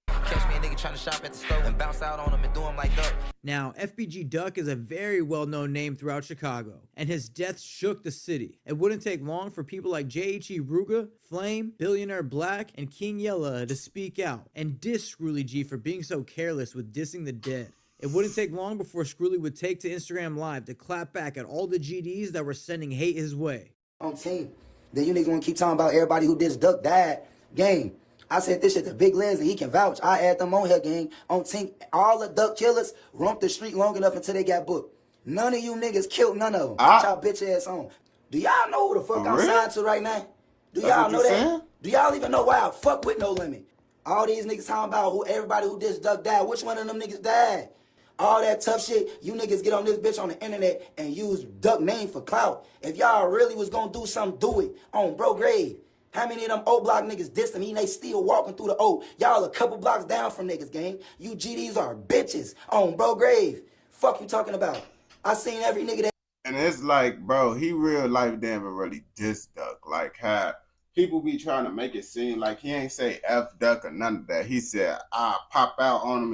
Catch me a nigga trying to shop at the store and bounce out on him and do him like Duck. Now, FBG Duck is a very well-known name throughout Chicago, and his death shook the city. It wouldn't take long for people like J.H.E. Ruga, Flame, Billionaire Black, and King Yella to speak out and diss Scrooly G for being so careless with dissing the dead. It wouldn't take long before Scrooly would take to Instagram Live to clap back at all the GDs that were sending hate his way. On team, then you niggas want to keep talking about everybody who did Duck died. Gang, I said this shit to Big Liz and he can vouch. I add them on here, gang. On team, all the Duck killers roamed the street long enough until they got booked. None of you niggas killed none of them. Put y'all bitch ass on. Do y'all know who the fuck I'm signed to right now? Do y'all know that? Do y'all even know why I fuck with No Limit? All these niggas talking about everybody who did Duck died. Which one of them niggas died? All that tough shit, you niggas get on this bitch on the internet and use Duck name for clout. If y'all really was gonna do something, do it on bro grave. How many of them O block niggas dissed me and they still walking through the O? Y'all a couple blocks down from niggas, gang. You GDs are bitches on bro grave. Fuck you talking about? I seen every nigga that. And it's like, bro, he real life never really diss Duck. Like how people be trying to make it seem like he ain't say F Duck or none of that. He said, I pop out on him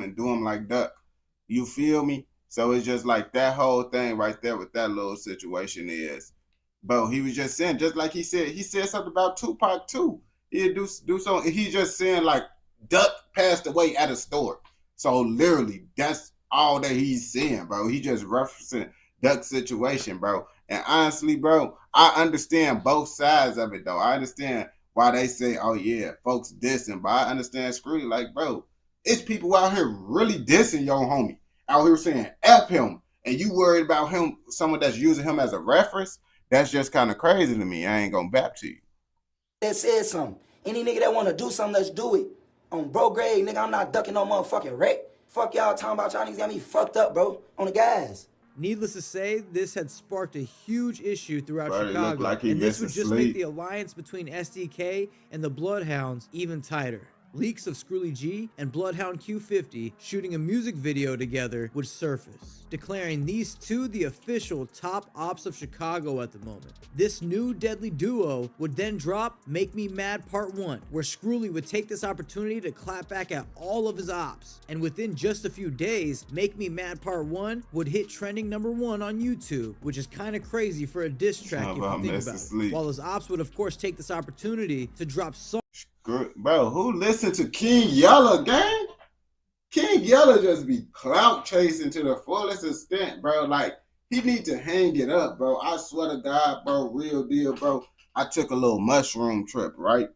and do him like Duck. You feel me? So it's just like that whole thing right there with that little situation is, bro, he was just saying, just like he said something about Tupac too. He'd do something. He's just saying like Duck passed away at a store. So literally, that's all that he's saying, bro. He just referencing Duck's situation, bro. And honestly, bro, I understand both sides of it, though. I understand why they say, oh, yeah, folks dissing. But I understand Screwly, like, bro, it's people out here really dissing your homie. Out here saying F him. And you worried about him, someone that's using him as a reference? That's just kind of crazy to me. I ain't gonna back to you. That said something. Any nigga that want to do something, let's do it. On bro grade, nigga, I'm not ducking no motherfucking wreck. Fuck y'all talking about y'all niggas got me fucked up, bro. On the guys. Needless to say, this had sparked a huge issue throughout Bro, Chicago, like and this would just make the alliance between SDK and the Bloodhounds even tighter. Leaks of Screwly G and Bloodhound Q50 shooting a music video together would surface, declaring these two the official top ops of Chicago at the moment. This new deadly duo would then drop Make Me Mad Part 1, where Screwly would take this opportunity to clap back at all of his ops. And within just a few days, Make Me Mad Part 1 would hit trending #1 on YouTube, which is kind of crazy for a diss track if you think about it. While his ops would of course take this opportunity to drop songs. Bro, who listened to King Yella, gang? King Yella just be clout chasing to the fullest extent, bro. Like, he need to hang it up, bro. I swear to God, bro, real deal, bro. I took a little mushroom trip, right?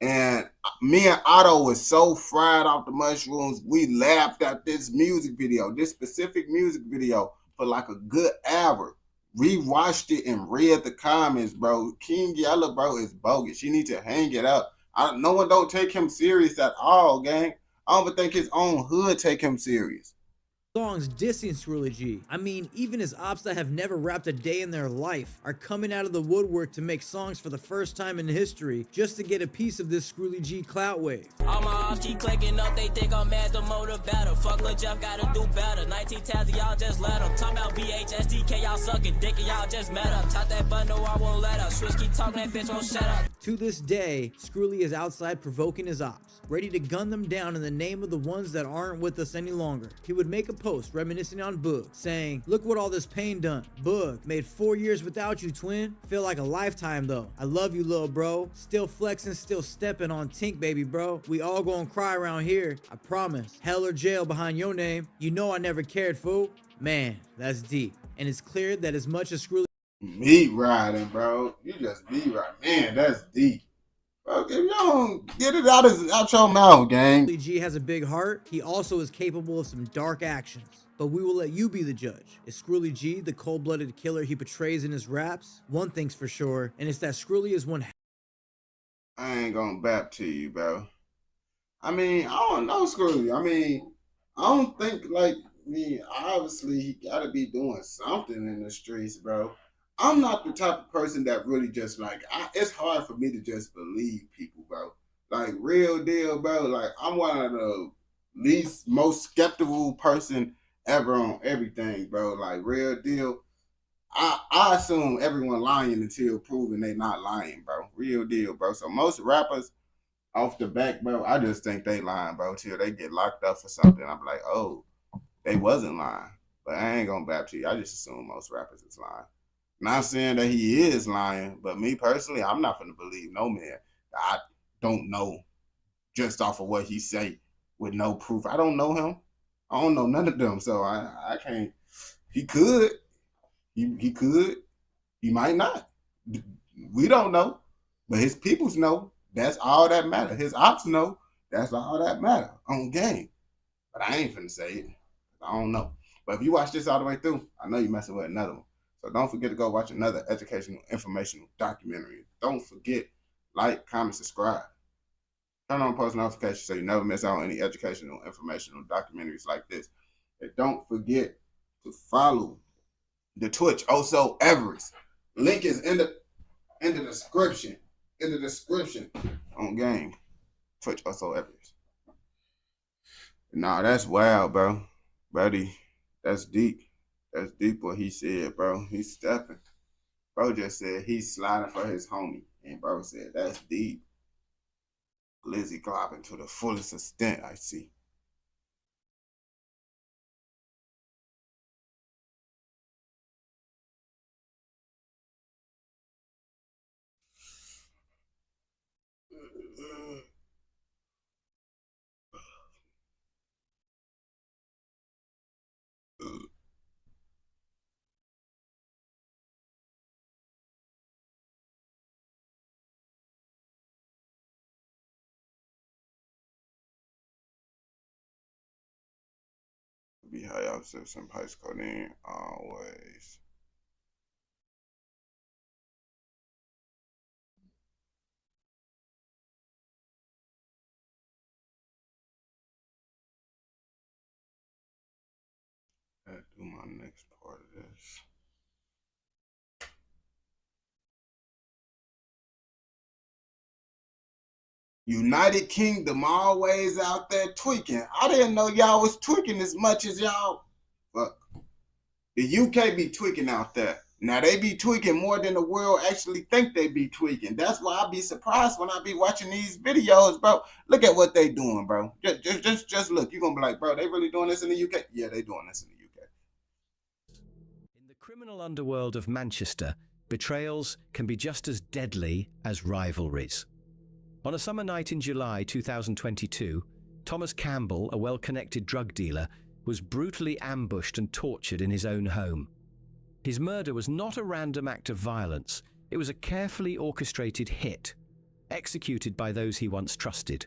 And me and Otto was so fried off the mushrooms, we laughed at this music video, this specific music video, for like a good hour. Rewatched it and read the comments, bro. King Yella, bro, is bogus. You need to hang it up. No one don't take him serious at all, gang. I don't even think his own hood take him serious. Songs dissing Screwly G. I mean, even his ops that have never rapped a day in their life are coming out of the woodwork to make songs for the first time in history just to get a piece of this Screwly G clout wave. All my ops keep clicking up, they think I'm mad, the motive better. Fuck Lil Jeff, gotta do better. 19 tabs, y'all just let them. Talk about VHSDK, y'all sucking dick, and y'all just met up. Top that bundle, I won't let up. Switch keep talking, that bitch won't shut up. To this day, Screwly is outside provoking his ops, ready to gun them down in the name of the ones that aren't with us any longer. He would make a post reminiscing on Boog, saying, look what all this pain done. Boog, made 4 years without you, twin. Feel like a lifetime though. I love you, little bro. Still flexing, still stepping on Tink, baby bro. We all gonna cry around here, I promise. Hell or jail behind your name. You know I never cared, fool. Man, that's deep. And it's clear that as much as Screwly meat riding, bro. You just be right. Man, that's deep. Bro, if you don't get it out your mouth, gang. G has a big heart. He also is capable of some dark actions. But we will let you be the judge. Is Screwly G the cold-blooded killer he portrays in his raps? One thing's for sure, and it's that Screwly is one. I ain't gonna bap to you, bro. I mean, I don't know Screwly. I mean, I don't think obviously he gotta be doing something in the streets, bro. I'm not the type of person that really just it's hard for me to just believe people, bro. Like, real deal, bro. Like, I'm one of the most skeptical person ever on everything, bro. Like, real deal. I assume everyone lying until proven they not lying, bro. Real deal, bro. So most rappers off the back, bro, I just think they lying, bro, till they get locked up for something. I'm like, oh, they wasn't lying. But I ain't gonna bap to you. I just assume most rappers is lying. Not saying that he is lying, but me personally, I'm not gonna believe no man. I don't know just off of what he say with no proof. I don't know him. I don't know none of them, so I can't. He could. He could. He might not. We don't know, but his peoples know. That's all that matter. His ops know. That's all that matter on game. But I ain't finna say it. I don't know. But if you watch this all the way through, I know you're messing with another one. So don't forget to go watch another educational, informational documentary. Don't forget, like, comment, subscribe. Turn on post notifications so you never miss out on any educational, informational documentaries like this. And don't forget to follow the Twitch, osoavarice. Link is in the description. In the description on game. Twitch, osoavarice. Nah, that's wild, bro. Buddy, that's deep. That's deep what he said, bro. He's stepping. Bro just said he's sliding for his homie. And bro said, that's deep. Lizzie globbing to the fullest extent, I see. be high off some price codeine always. I'll do my next part of this. United Kingdom always out there tweaking. I didn't know y'all was tweaking as much as y'all. Fuck. The UK be tweaking out there. Now they be tweaking more than the world actually think they be tweaking. That's why I be surprised when I be watching these videos, bro. Look at what they doing, bro. Just look. You're gonna be like, bro, they really doing this in the UK? Yeah, they doing this in the UK. In the criminal underworld of Manchester, betrayals can be just as deadly as rivalries. On a summer night in July 2022, Thomas Campbell, a well-connected drug dealer, was brutally ambushed and tortured in his own home. His murder was not a random act of violence. It was a carefully orchestrated hit, executed by those he once trusted.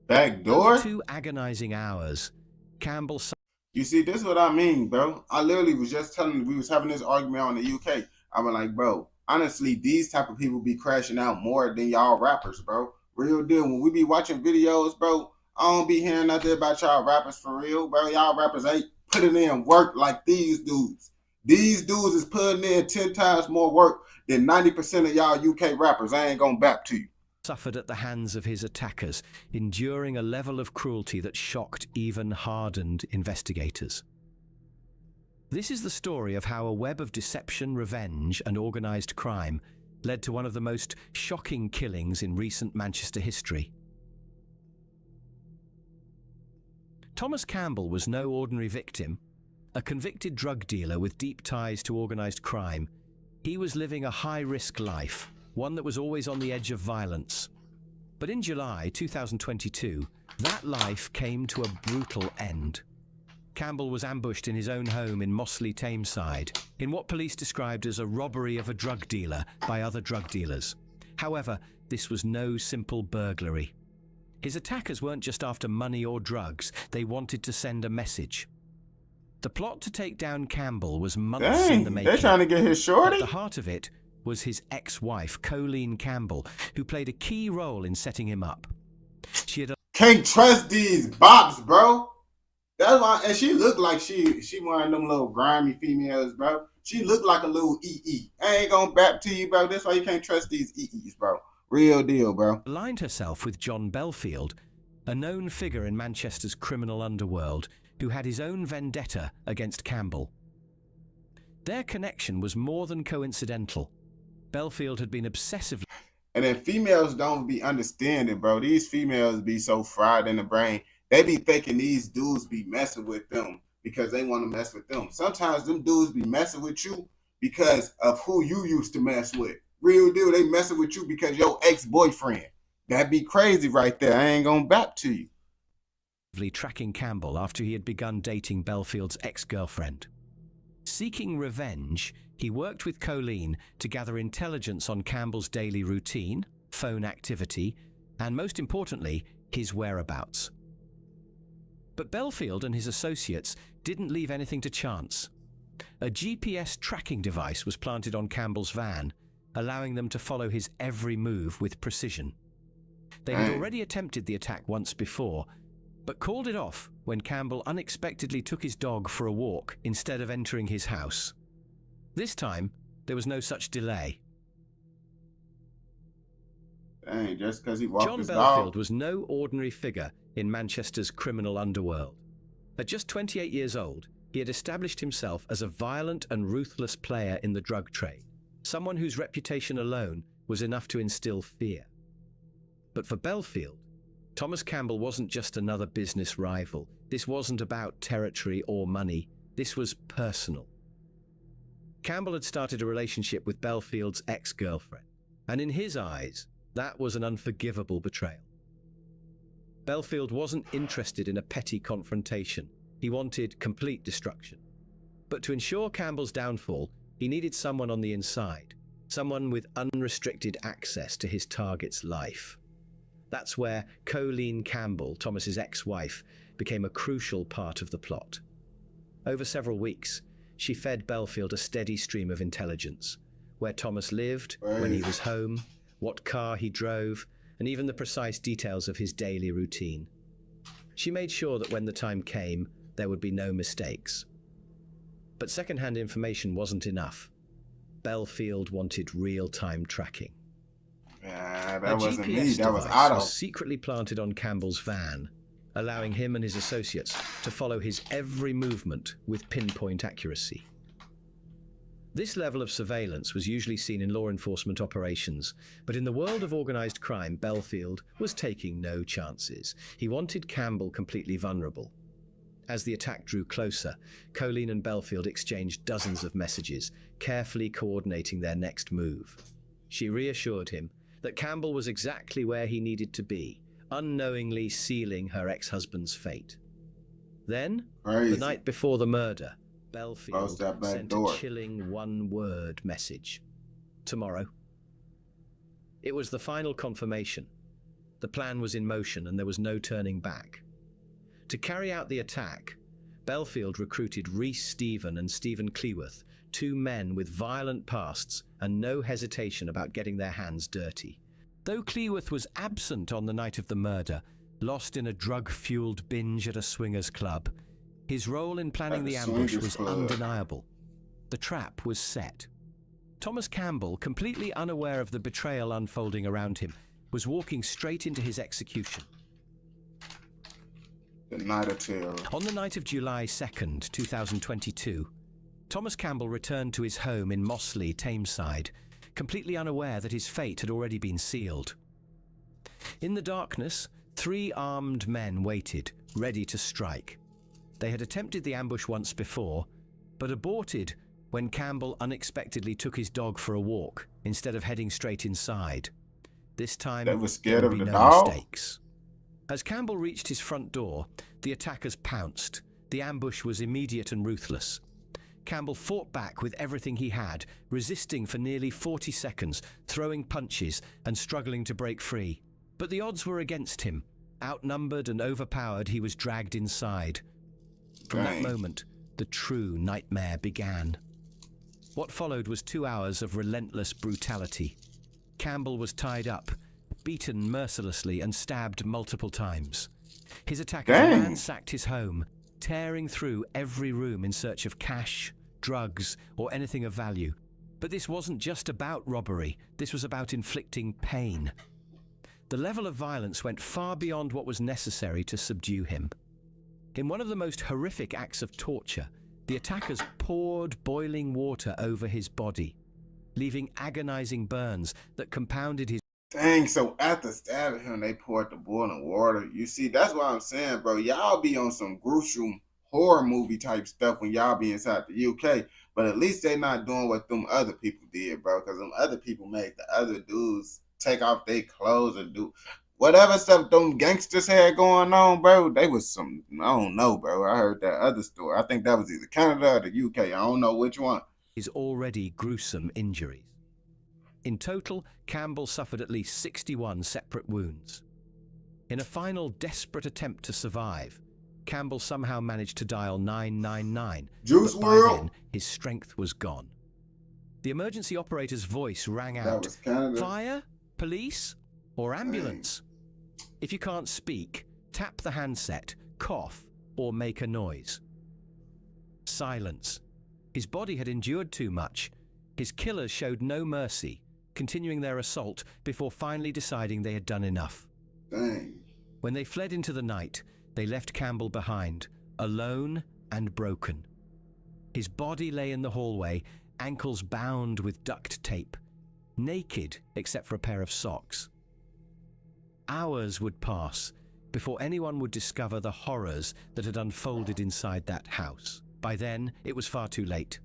Backdoor? Over 2 agonizing hours, Campbell... You see, this is what I mean, bro. I literally was just telling you, we was having this argument on the UK. I was like, bro, honestly, these type of people be crashing out more than y'all rappers, bro. Real deal. When we be watching videos, bro, I don't be hearing nothing about y'all rappers for real, bro. Y'all rappers ain't putting in work like these dudes. These dudes is putting in 10 times more work than 90% of y'all UK rappers. I ain't gonna back to you. Suffered at the hands of his attackers, enduring a level of cruelty that shocked even hardened investigators. This is the story of how a web of deception, revenge, and organized crime led to one of the most shocking killings in recent Manchester history. Thomas Campbell was no ordinary victim. A convicted drug dealer with deep ties to organized crime, he was living a high-risk life, one that was always on the edge of violence. But in July 2022, that life came to a brutal end. Campbell was ambushed in his own home in Mossley, Tameside, in what police described as a robbery of a drug dealer by other drug dealers. However, this was no simple burglary. His attackers weren't just after money or drugs, they wanted to send a message. The plot to take down Campbell was months in the making. They're trying to get his shorty? At the heart of it was his ex-wife, Colleen Campbell, who played a key role in setting him up. She had Can't trust these bops, bro. That's why, and she looked like she one of them little grimy females, bro. She looked like a little EE. I ain't gonna back to you, bro. That's why you can't trust these EEs, bro. Real deal, bro. Aligned herself with John Belfield, a known figure in Manchester's criminal underworld, who had his own vendetta against Campbell. Their connection was more than coincidental. Belfield had been obsessively... And then females don't be understanding, bro. These females be so fried in the brain. They be thinking these dudes be messing with them because they want to mess with them. Sometimes them dudes be messing with you because of who you used to mess with. Real deal, they messing with you because your ex-boyfriend. That'd be crazy right there. I ain't gonna back to you. Tracking Campbell after he had begun dating Belfield's ex-girlfriend. Seeking revenge, he worked with Colleen to gather intelligence on Campbell's daily routine, phone activity, and most importantly, his whereabouts. But Belfield and his associates didn't leave anything to chance. A GPS tracking device was planted on Campbell's van, allowing them to follow his every move with precision. They had already attempted the attack once before, but called it off when Campbell unexpectedly took his dog for a walk instead of entering his house. This time, there was no such delay. Dang, just because he walked John his Belfield dog. was no ordinary figure in Manchester's criminal underworld. At just 28 years old, he had established himself as a violent and ruthless player in the drug trade, someone whose reputation alone was enough to instill fear. But for Belfield, Thomas Campbell wasn't just another business rival. This wasn't about territory or money. This was personal. Campbell had started a relationship with Belfield's ex-girlfriend, and in his eyes, that was an unforgivable betrayal. Belfield wasn't interested in a petty confrontation. He wanted complete destruction. But to ensure Campbell's downfall, he needed someone on the inside, someone with unrestricted access to his target's life. That's where Colleen Campbell, Thomas's ex-wife, became a crucial part of the plot. Over several weeks, she fed Belfield a steady stream of intelligence. Where Thomas lived, when he was home, what car he drove, and even the precise details of his daily routine. She made sure that when the time came, there would be no mistakes. But second-hand information wasn't enough. Belfield wanted real-time tracking. Yeah, A that wasn't GPS me. That was device Otto. was secretly planted on Campbell's van, allowing him and his associates to follow his every movement with pinpoint accuracy. This level of surveillance was usually seen in law enforcement operations, but in the world of organized crime, Belfield was taking no chances. He wanted Campbell completely vulnerable. As the attack drew closer, Colleen and Belfield exchanged dozens of messages, carefully coordinating their next move. She reassured him that Campbell was exactly where he needed to be, unknowingly sealing her ex-husband's fate. Then, the night before the murder, Belfield sent a chilling one-word message. Tomorrow. It was the final confirmation. The plan was in motion and there was no turning back. To carry out the attack, Belfield recruited Reese Stephen and Stephen Cleworth, two men with violent pasts and no hesitation about getting their hands dirty. Though Cleworth was absent on the night of the murder, lost in a drug-fueled binge at a swingers club, his role in planning the ambush was undeniable. The trap was set. Thomas Campbell, completely unaware of the betrayal unfolding around him, was walking straight into his execution. The night of terror. On the night of July 2nd, 2022, Thomas Campbell returned to his home in Mossley, Tameside, completely unaware that his fate had already been sealed. In the darkness, 3 armed men waited, ready to strike. They had attempted the ambush once before, but aborted when Campbell unexpectedly took his dog for a walk instead of heading straight inside. This time, they were scared there of would be the no dog? mistakes. As Campbell reached his front door, the attackers pounced. The ambush was immediate and ruthless. Campbell fought back with everything he had, resisting for nearly 40 seconds, throwing punches and struggling to break free. But the odds were against him. Outnumbered and overpowered, he was dragged inside. From that moment, the true nightmare began. What followed was 2 hours of relentless brutality. Campbell was tied up, beaten mercilessly and stabbed multiple times. His attackers ransacked his home, tearing through every room in search of cash, drugs, or anything of value. But this wasn't just about robbery. This was about inflicting pain. The level of violence went far beyond what was necessary to subdue him. In one of the most horrific acts of torture, the attackers poured boiling water over his body, leaving agonizing burns that compounded his... Dang, so after stabbing him, they poured the boiling water. You see, that's what I'm saying, bro. Y'all be on some gruesome horror movie type stuff when y'all be inside the UK. But at least they not doing what them other people did, bro. Because them other people made the other dudes take off their clothes and do whatever stuff them gangsters had going on, bro. They was some, I don't know, bro. I heard that other story. I think that was either Canada or the UK. I don't know which one. His already gruesome injuries. In total, Campbell suffered at least 61 separate wounds. In a final desperate attempt to survive, Campbell somehow managed to dial 999, Juice but by WRLD. then his strength was gone. The emergency operator's voice rang That out, was Canada. "Fire? Police? Or ambulance?" If you can't speak, tap the handset, cough, or make a noise. Silence. His body had endured too much. His killers showed no mercy, continuing their assault before finally deciding they had done enough. Dang. When they fled into the night, they left Campbell behind, alone and broken. His body lay in the hallway, ankles bound with duct tape, naked except for a pair of socks. Hours would pass before anyone would discover the horrors that had unfolded inside that house. By then, it was far too late.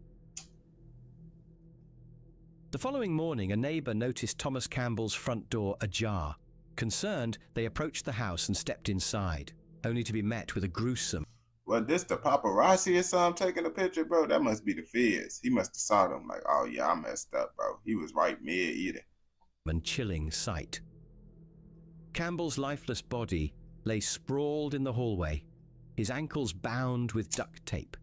The following morning, a neighbor noticed Thomas Campbell's front door ajar. Concerned, they approached the house and stepped inside, only to be met with a gruesome... Well, this the paparazzi or something taking a picture, bro? That must be the feds. He must have saw them like, oh yeah, I messed up, bro. He was right mid-eating. ...and chilling sight. Campbell's lifeless body lay sprawled in the hallway, his ankles bound with duct tape.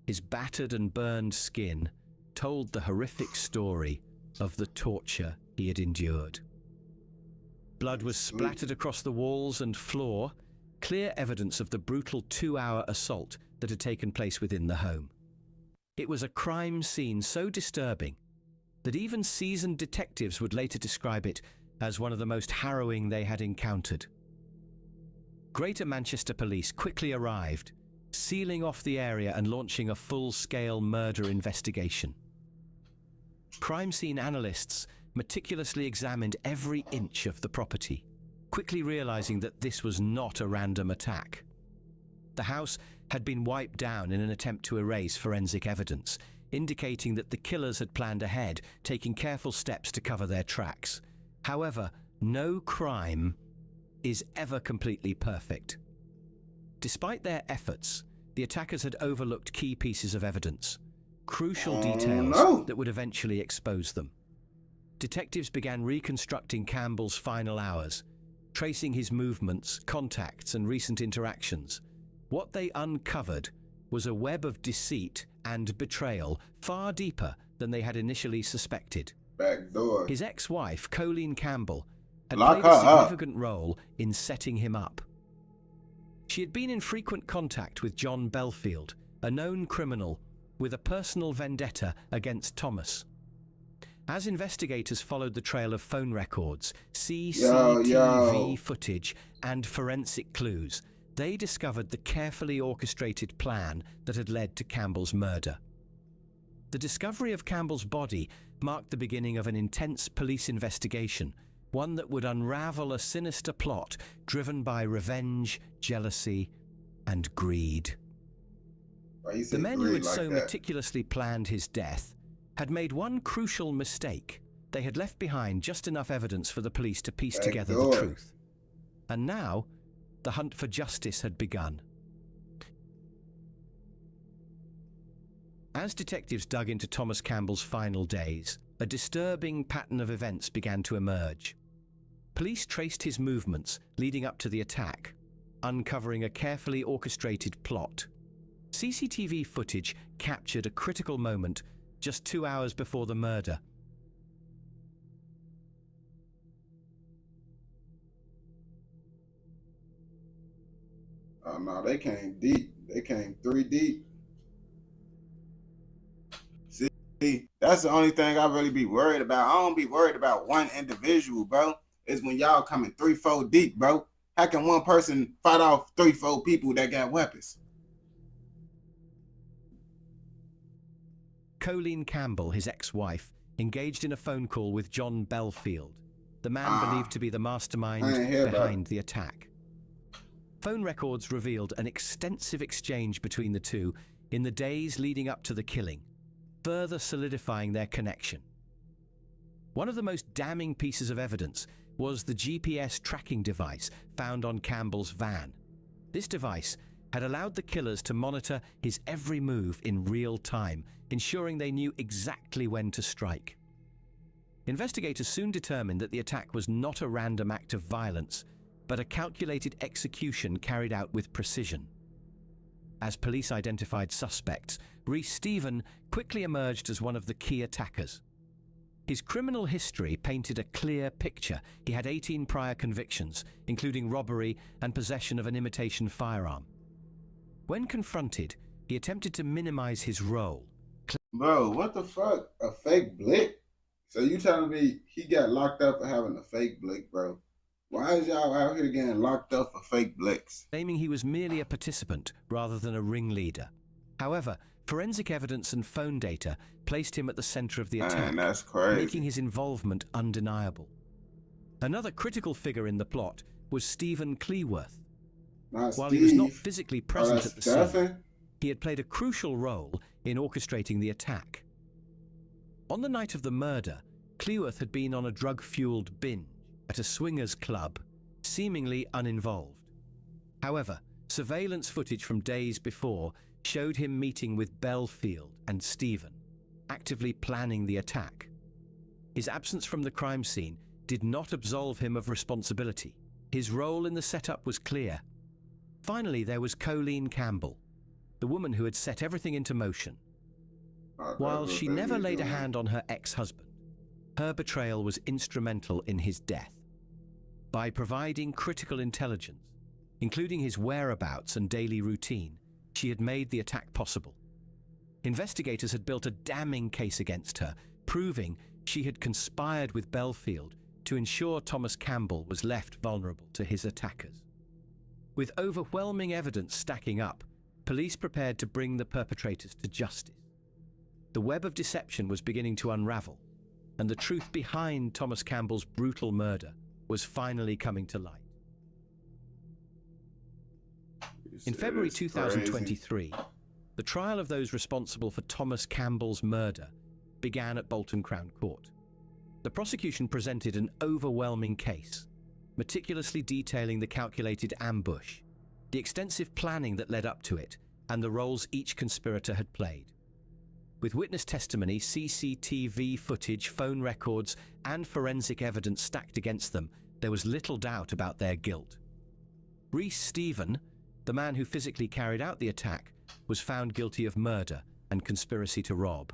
His battered and burned skin told the horrific story of the torture he had endured. Blood was splattered across the walls and floor, clear evidence of the brutal 2-hour assault that had taken place within the home. It was a crime scene so disturbing that even seasoned detectives would later describe it as one of the most harrowing they had encountered. Greater Manchester Police quickly arrived, sealing off the area and launching a full-scale murder investigation. Crime scene analysts meticulously examined every inch of the property, quickly realizing that this was not a random attack. The house had been wiped down in an attempt to erase forensic evidence, indicating that the killers had planned ahead, taking careful steps to cover their tracks. However, no crime is ever completely perfect. Despite their efforts, the attackers had overlooked key pieces of evidence, crucial details that would eventually expose them. Detectives began reconstructing Campbell's final hours, tracing his movements, contacts, and recent interactions. What they uncovered was a web of deceit and betrayal far deeper than they had initially suspected. Backdoor. His ex-wife, Colleen Campbell, had played a significant role in setting him up. She had been in frequent contact with John Belfield, a known criminal with a personal vendetta against Thomas. As investigators followed the trail of phone records, CCTV footage, and forensic clues, they discovered the carefully orchestrated plan that had led to Campbell's murder. The discovery of Campbell's body marked the beginning of an intense police investigation, one that would unravel a sinister plot driven by revenge, jealousy, and greed. The men who had so meticulously planned his death had made one crucial mistake. They had left behind just enough evidence for the police to piece together the truth. And now, the hunt for justice had begun. As detectives dug into Thomas Campbell's final days, a disturbing pattern of events began to emerge. Police traced his movements leading up to the attack, uncovering a carefully orchestrated plot. CCTV footage captured a critical moment just 2 hours before the murder. Oh no, they came deep. They came 3 deep. See, that's the only thing I really be worried about. I don't be worried about one individual, bro. It's when y'all coming 3-4 deep, bro. How can one person fight off 3-4 people that got weapons? Colleen Campbell, his ex-wife, engaged in a phone call with John Belfield, the man believed to be the mastermind behind the attack. Phone records revealed an extensive exchange between the two in the days leading up to the killing, further solidifying their connection. One of the most damning pieces of evidence was the GPS tracking device found on Campbell's van. This device had allowed the killers to monitor his every move in real time, ensuring they knew exactly when to strike. Investigators soon determined that the attack was not a random act of violence, but a calculated execution carried out with precision. As police identified suspects, Reece Stephen quickly emerged as one of the key attackers. His criminal history painted a clear picture. He had 18 prior convictions, including robbery and possession of an imitation firearm. When confronted, he attempted to minimize his role. Bro, what the fuck? A fake blick? So you telling me he got locked up for having a fake blick, bro? Why is y'all out here getting locked up for fake blicks? Claiming he was merely a participant rather than a ringleader. However, forensic evidence and phone data placed him at the center of the attack, that's crazy, making his involvement undeniable. Another critical figure in the plot was Stephen Cleworth. While he was not physically present at the scene, he had played a crucial role in orchestrating the attack. On the night of the murder, Cleworth had been on a drug-fueled binge at a swingers club, seemingly uninvolved. However, surveillance footage from days before showed him meeting with Belfield and Stephen, actively planning the attack. His absence from the crime scene did not absolve him of responsibility. His role in the setup was clear. Finally, there was Colleen Campbell. the woman who had set everything into motion. While she never laid a hand on her ex-husband, her betrayal was instrumental in his death. By providing critical intelligence, including his whereabouts and daily routine, she had made the attack possible. Investigators had built a damning case against her, proving she had conspired with Belfield to ensure Thomas Campbell was left vulnerable to his attackers. With overwhelming evidence stacking up, police prepared to bring the perpetrators to justice. The web of deception was beginning to unravel, and the truth behind Thomas Campbell's brutal murder was finally coming to light. In February 2023, the trial of those responsible for Thomas Campbell's murder began at Bolton Crown Court. The prosecution presented an overwhelming case, meticulously detailing the calculated ambush, the extensive planning that led up to it, and the roles each conspirator had played. With witness testimony, CCTV footage, phone records, and forensic evidence stacked against them, there was little doubt about their guilt. Reese Stephen, the man who physically carried out the attack, was found guilty of murder and conspiracy to rob.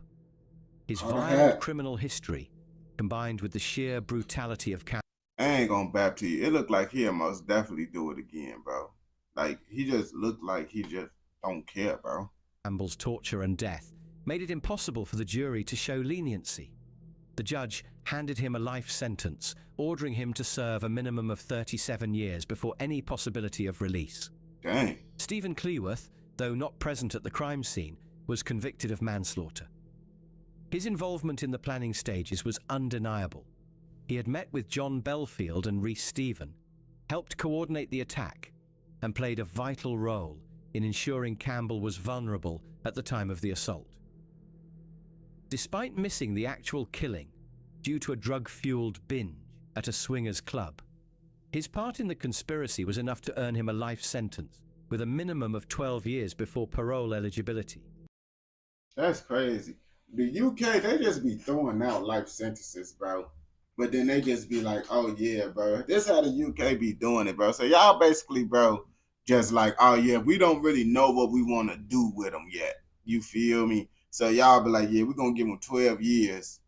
His violent criminal history, combined with the sheer brutality of Campbell. I ain't gonna bap to you. It looked like he'll most definitely do it again, bro. Like, he just looked like he just don't care, bro. Campbell's torture and death made it impossible for the jury to show leniency. The judge handed him a life sentence, ordering him to serve a minimum of 37 years before any possibility of release. Dang. Stephen Cleworth, though not present at the crime scene, was convicted of manslaughter. His involvement in the planning stages was undeniable. He had met with John Belfield and Reese Stephen, helped coordinate the attack, and played a vital role in ensuring Campbell was vulnerable at the time of the assault. Despite missing the actual killing due to a drug-fueled binge at a swingers club, his part in the conspiracy was enough to earn him a life sentence with a minimum of 12 years before parole eligibility. That's crazy. The UK, they just be throwing out life sentences, bro. But then they just be like, oh yeah, bro. This how the UK be doing it, bro. So y'all basically, bro, just like, oh yeah, we don't really know what we want to do with them yet. You feel me? So y'all be like, yeah, we're going to give him 12 years.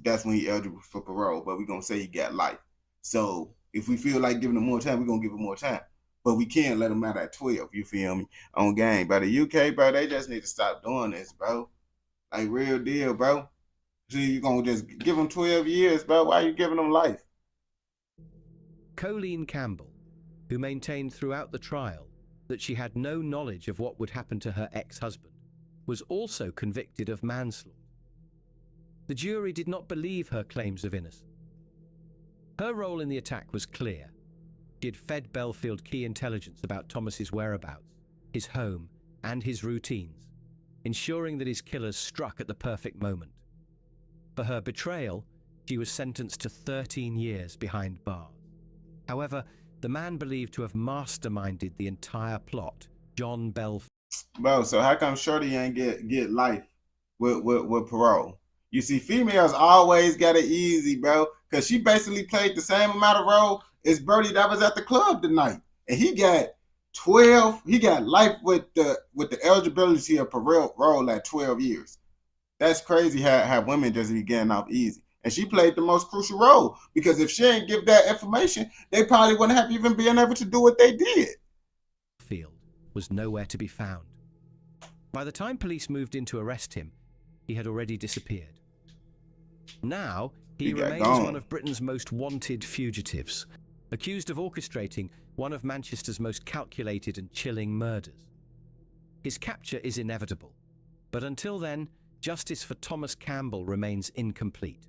That's when he eligible for parole. But we're going to say he got life. So if we feel like giving him more time, we're going to give him more time. But we can't let him out at 12, you feel me, on game. But the UK, bro, they just need to stop doing this, bro. Like, real deal, bro. See, you going to just give him 12 years, bro. Why are you giving him life? Colleen Campbell, who maintained throughout the trial that she had no knowledge of what would happen to her ex-husband, was also convicted of manslaughter. The jury did not believe her claims of innocence. Her role in the attack was clear. She had fed Belfield key intelligence about Thomas's whereabouts, his home, and his routines, ensuring that his killers struck at the perfect moment. For her betrayal, she was sentenced to 13 years behind bars. However, the man believed to have masterminded the entire plot, John Belfield. Bro, so how come Shorty ain't get life with parole? You see, females always got it easy, bro, because she basically played the same amount of role as Birdie that was at the club tonight. And he got 12, he got life with the eligibility of parole at 12 years. That's crazy how women just be getting off easy. And she played the most crucial role, because if she ain't give that information, they probably wouldn't have even been able to do what they did. Field was nowhere to be found. By the time police moved in to arrest him, he had already disappeared. Now, he remains one of Britain's most wanted fugitives, accused of orchestrating one of Manchester's most calculated and chilling murders. His capture is inevitable, but until then, justice for Thomas Campbell remains incomplete.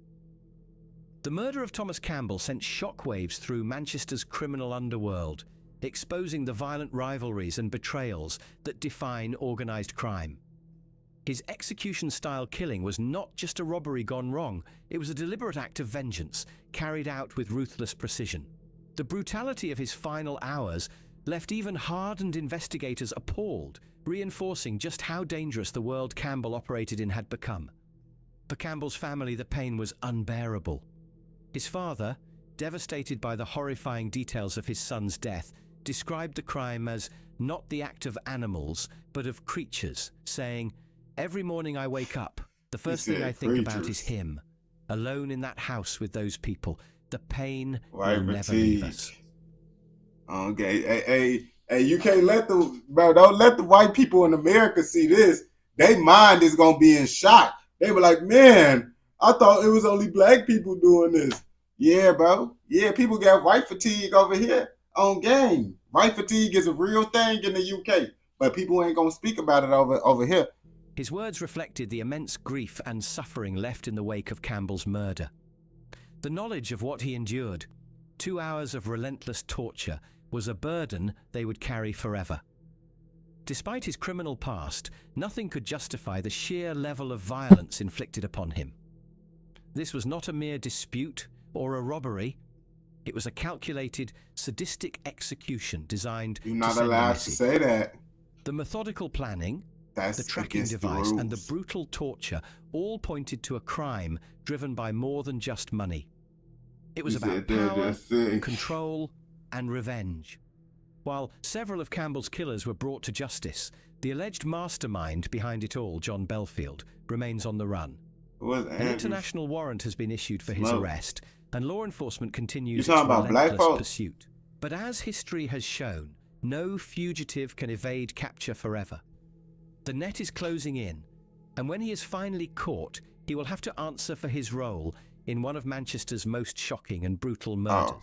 The murder of Thomas Campbell sent shockwaves through Manchester's criminal underworld, exposing the violent rivalries and betrayals that define organised crime. His execution-style killing was not just a robbery gone wrong, it was a deliberate act of vengeance, carried out with ruthless precision. The brutality of his final hours left even hardened investigators appalled, reinforcing just how dangerous the world Campbell operated in had become. For Campbell's family, the pain was unbearable. His father, devastated by the horrifying details of his son's death, described the crime as not the act of animals, but of creatures, saying, "Every morning I wake up, the first thing I think about is him, alone in that house with those people. The pain will never leave us." Okay, hey, you can't let don't let the white people in America see this. Their mind is gonna be in shock. They were like, man, I thought it was only black people doing this. Yeah, bro. Yeah, people got white fatigue over here on game. White fatigue is a real thing in the UK, but people ain't gonna speak about it over here. His words reflected the immense grief and suffering left in the wake of Campbell's murder. The knowledge of what he endured, 2 hours of relentless torture, was a burden they would carry forever. Despite his criminal past, nothing could justify the sheer level of violence inflicted upon him. This was not a mere dispute or a robbery. It was a calculated, sadistic execution designed You're not allowed to say that. The methodical planning, That's the tracking device, and the brutal torture all pointed to a crime driven by more than just money. It was about power, control, and revenge. While several of Campbell's killers were brought to justice, the alleged mastermind behind it all, John Belfield, remains on the run. An international warrant has been issued for his arrest, and law enforcement continues its relentless pursuit. But as history has shown, no fugitive can evade capture forever. The net is closing in, and when he is finally caught, he will have to answer for his role in one of Manchester's most shocking and brutal murders.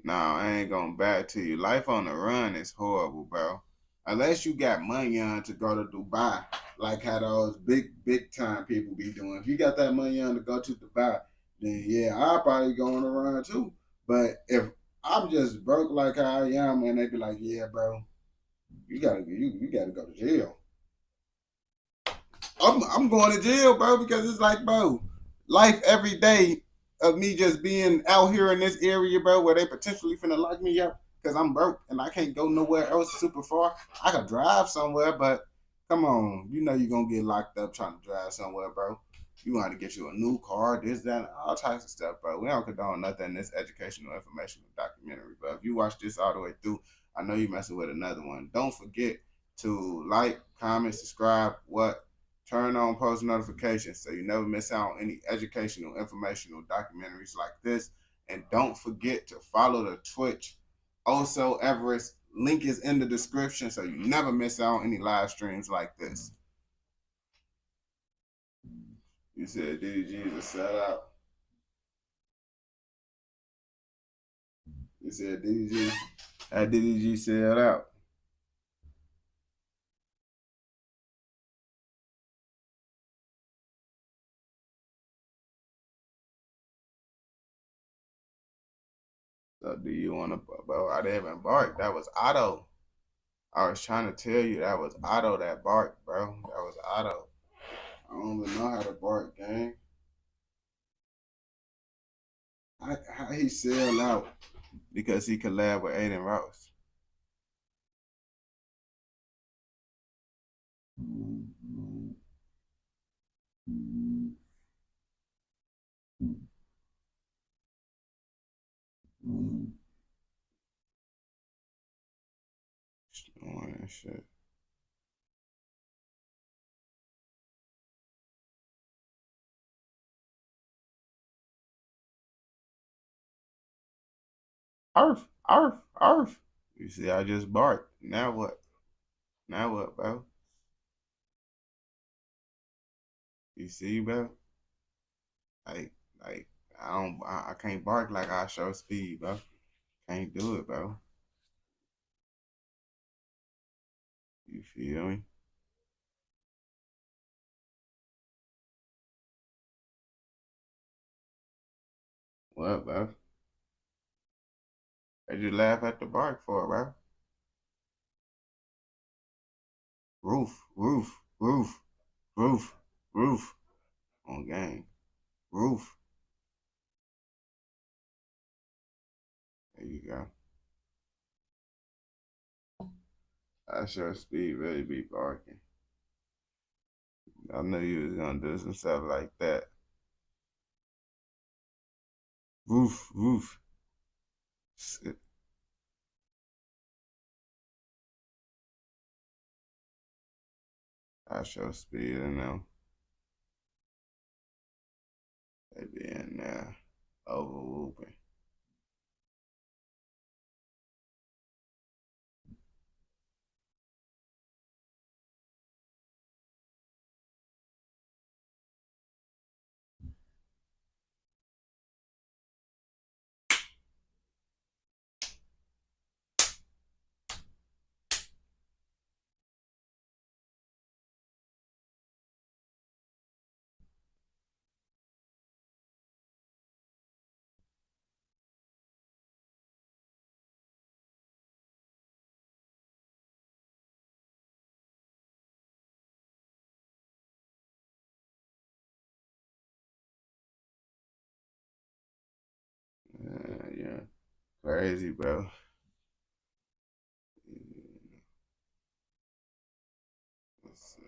No, I ain't gonna back to you. Life on the run is horrible, bro. Unless you got money on to go to Dubai, like how those big time people be doing. If you got that money on to go to Dubai, then yeah, I'll probably go on the run too. But if I'm just broke like how I am, and they be like, yeah, bro, you gotta go to jail. I'm going to jail, bro, because it's like, bro, life every day of me just being out here in this area, bro, where they potentially finna lock me up because I'm broke and I can't go nowhere else super far. I could drive somewhere, but come on, you know you're going to get locked up trying to drive somewhere, bro. You want to get you a new car, this, that, all types of stuff, bro. We don't condone nothing in this educational, informational documentary, but if you watch this all the way through, I know you're messing with another one. Don't forget to like, comment, subscribe, turn on post notifications so you never miss out on any educational, informational documentaries like this. And don't forget to follow the Twitch osoavarice. Link is in the description so you never miss out on any live streams like this. You said DDG is a sellout. You said DDG sell out. So do you want to, bro? I didn't bark. That was Otto. I was trying to tell you that was Otto that barked, bro. That was Otto. I don't even know how to bark, gang. How he sell out? Because he collabed with Aiden Ross. Doing that shit. Arf, arf, arf. You see, I just barked. Now what? Now what, bro? You see, bro? Like, I can't bark like I show speed, bro. Can't do it, bro. You feel me? What, bro? I just laugh at the bark for it, bro. Roof, roof, roof, roof, roof. On game. Roof. There you go. I sure speed really be barking. I knew you was gonna do some stuff like that. Roof, roof. I show speed in them. They be in there over whooping. Yeah, crazy, bro. Let's see.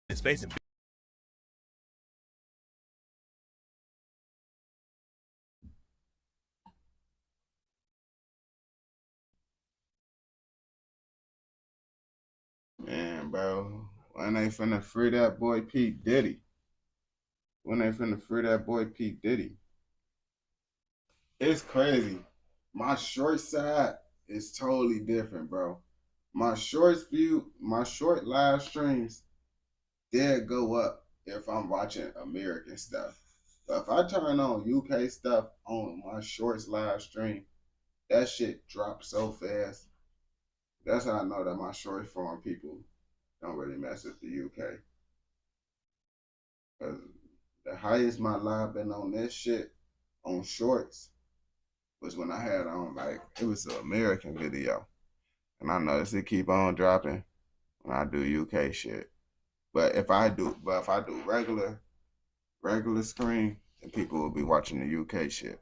His face and Man, bro, when they finna free that boy Pete Diddy? When they finna free that boy Pete Diddy? It's crazy. My short side is totally different, bro. My short live streams, they'll go up if I'm watching American stuff. But if I turn on UK stuff on my shorts live stream, that shit drops so fast. That's how I know that my short form people don't really mess with the UK. Cause the highest my live been on this shit on shorts was when I had on like it was an American video. And I noticed it keep on dropping when I do UK shit. But if I do regular screen, then people will be watching the UK shit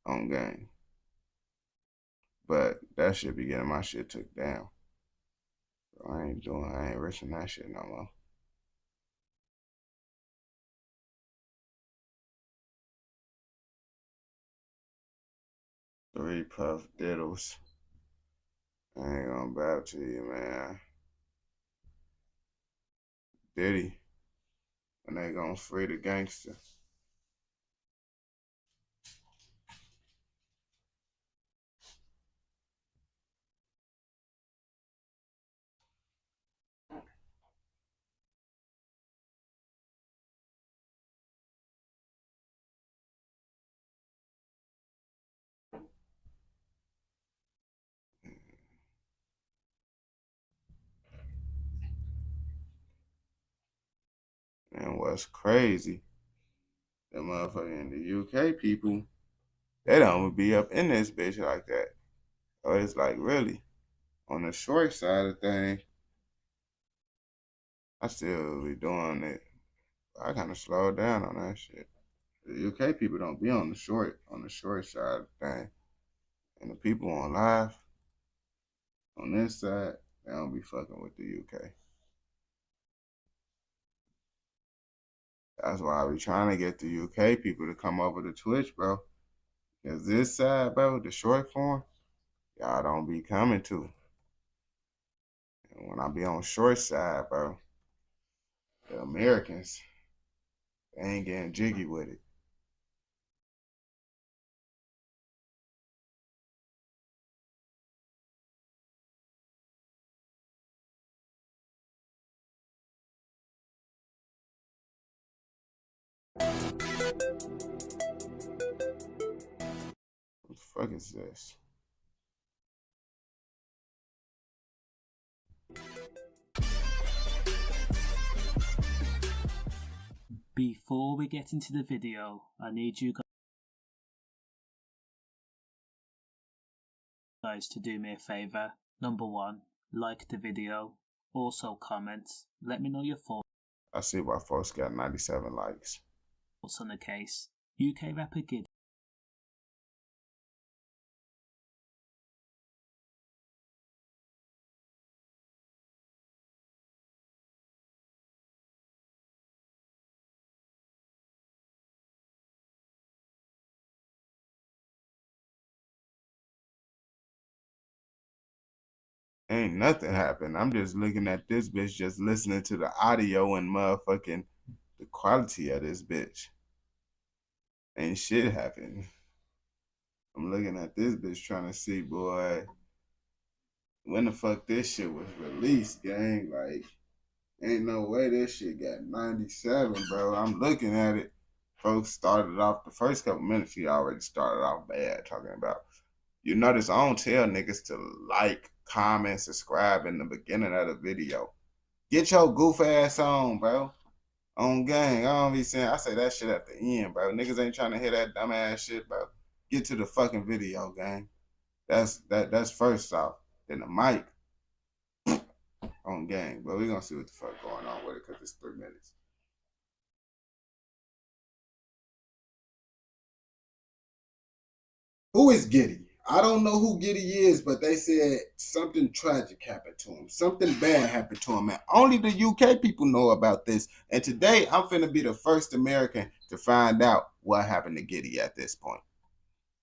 on game. But that shit be getting my shit took down. So I ain't rushing that shit no more. 3 puff diddles. I ain't gonna bow to you, man. Diddy, when they gonna free the gangster? And what's crazy, the motherfucker in the UK people, they don't be up in this bitch like that. So it's like really, on the short side of things, I still be doing it. I kind of slowed down on that shit. The UK people don't be on the short side of things. And the people on live, on this side, they don't be fucking with the UK. That's why I be trying to get the UK people to come over to Twitch, bro. Because this side, bro, the short form, y'all don't be coming to. And when I be on short side, bro, the Americans, they ain't getting jiggy with it. What the fuck is this? Before we get into the video, I need you guys to do me a favour. Number 1, like the video. Also comment. Let me know your thoughts I see why folks got 97 likes. on the case. UK rapper Giddy Ain't nothing happened. I'm just looking at this bitch, just listening to the audio and motherfucking the quality of this bitch. Ain't shit happened. I'm looking at this bitch trying to see, boy, when the fuck this shit was released, gang. Like, ain't no way this shit got 97, bro. I'm looking at it. Folks started off the first couple minutes, he already started off bad, talking about, you notice I don't tell niggas to like, comment, subscribe in the beginning of the video. Get your goof ass on, bro. On gang. I don't be saying, I say that shit at the end, bro. Niggas ain't trying to hear that dumb ass shit, bro. Get to the fucking video, gang. That's first off. Then the mic on gang. But we gonna see what the fuck going on with it because it's 3 minutes. Who is Giddy? I don't know who Giddy is, but they said something tragic happened to him. Something bad happened to him. And only the UK people know about this. And today, I'm finna be the first American to find out what happened to Giddy at this point.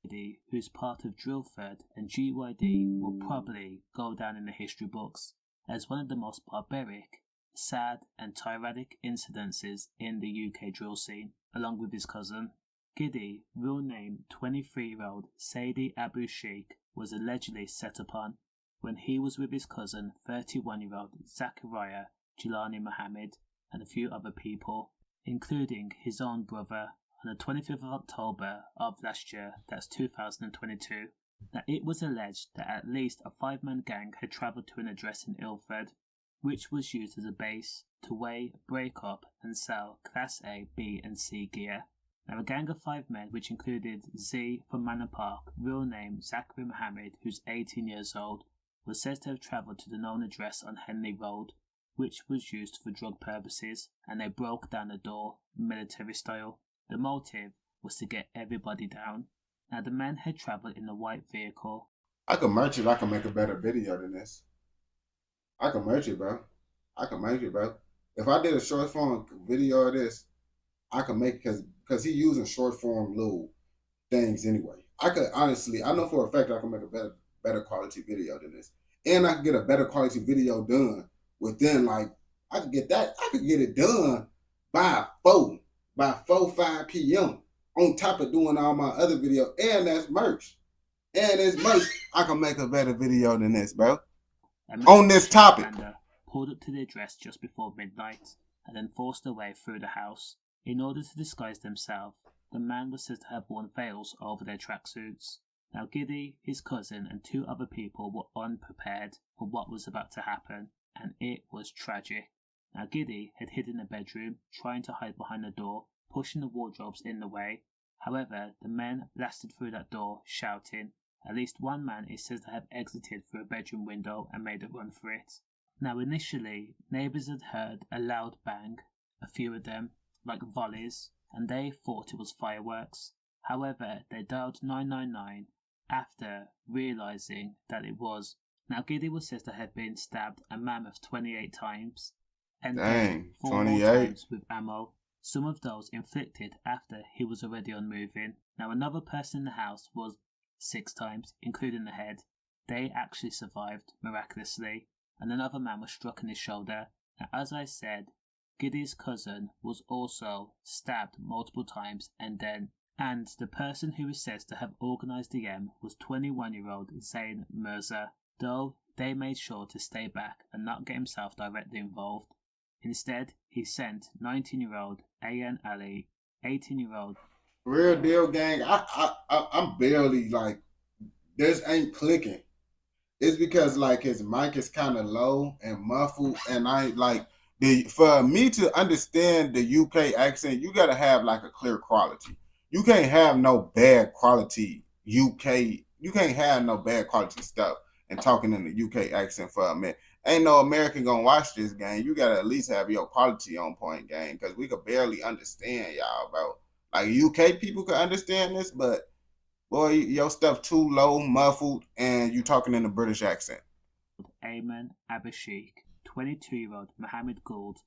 Giddy, who's part of Drillford and GYD, will probably go down in the history books as one of the most barbaric, sad and tyrannic incidences in the UK drill scene, along with his cousin. Giddy, real name 23-year-old Saidi Abu Sheikh, was allegedly set upon when he was with his cousin 31-year-old Zachariah Jilani Mohammed and a few other people, including his own brother, on the 25th of October of last year, that's 2022. Now, it was alleged that at least a 5-man gang had travelled to an address in Ilford, which was used as a base to weigh, break up and sell Class A, B and C gear. Now, a gang of 5 men, which included Z from Manor Park, real name Zachary Mohammed, who's 18 years old, was said to have travelled to the known address on Henley Road, which was used for drug purposes, and they broke down the door, military style. The motive was to get everybody down. Now, the men had travelled in a white vehicle. I can merch it. I can make a better video than this. I can merch it, bro. I can make it, bro. If I did a short form video of this, I can make it because he using short form little things anyway. I could honestly, I know for a fact I can make a better quality video than this. And I can get a better quality video done within I could get it done by 5 p.m. on top of doing all my other videos. And that's merch. And it's merch. I can make a better video than this, bro. On this topic. Pulled up to the address just before midnight and then forced their way through the house. In order to disguise themselves, the man was said to have worn veils over their tracksuits. Now, Giddy, his cousin, and 2 other people were unprepared for what was about to happen, and it was tragic. Now, Giddy had hid in a bedroom, trying to hide behind the door, pushing the wardrobes in the way. However, the men blasted through that door, shouting. At least 1 man is said to have exited through a bedroom window and made a run for it. Now, initially, neighbours had heard a loud bang, a few of them, like volleys, and they thought it was fireworks. However, they dialed 999 after realising that it was. Now, Giddy was said to have been stabbed a mammoth 28 times, and then 4 more times with ammo, some of those inflicted after he was already unmoving. Now, another person in the house was 6 times, including the head. They actually survived, miraculously, and another man was struck in his shoulder. Now, as I said, Giddy's cousin was also stabbed multiple times, and the person who is said to have organised the M was 21-year-old Zain Mirza, though they made sure to stay back and not get himself directly involved. Instead, he sent 19-year-old Ayan Ali, 18-year-old. Real deal, gang. I'm barely this ain't clicking. It's because his mic is kind of low and muffled, and for me to understand the UK accent, you gotta have a clear quality. You can't have no bad quality UK. You can't have no bad quality stuff and talking in the UK accent for a minute. Ain't no American gonna watch this game. You gotta at least have your quality on point, game, because we could barely understand y'all, bro. UK people could understand this, but boy, your stuff too low, muffled, and you talking in a British accent. Ayman Abashik, 22-year-old Mohammed Gould,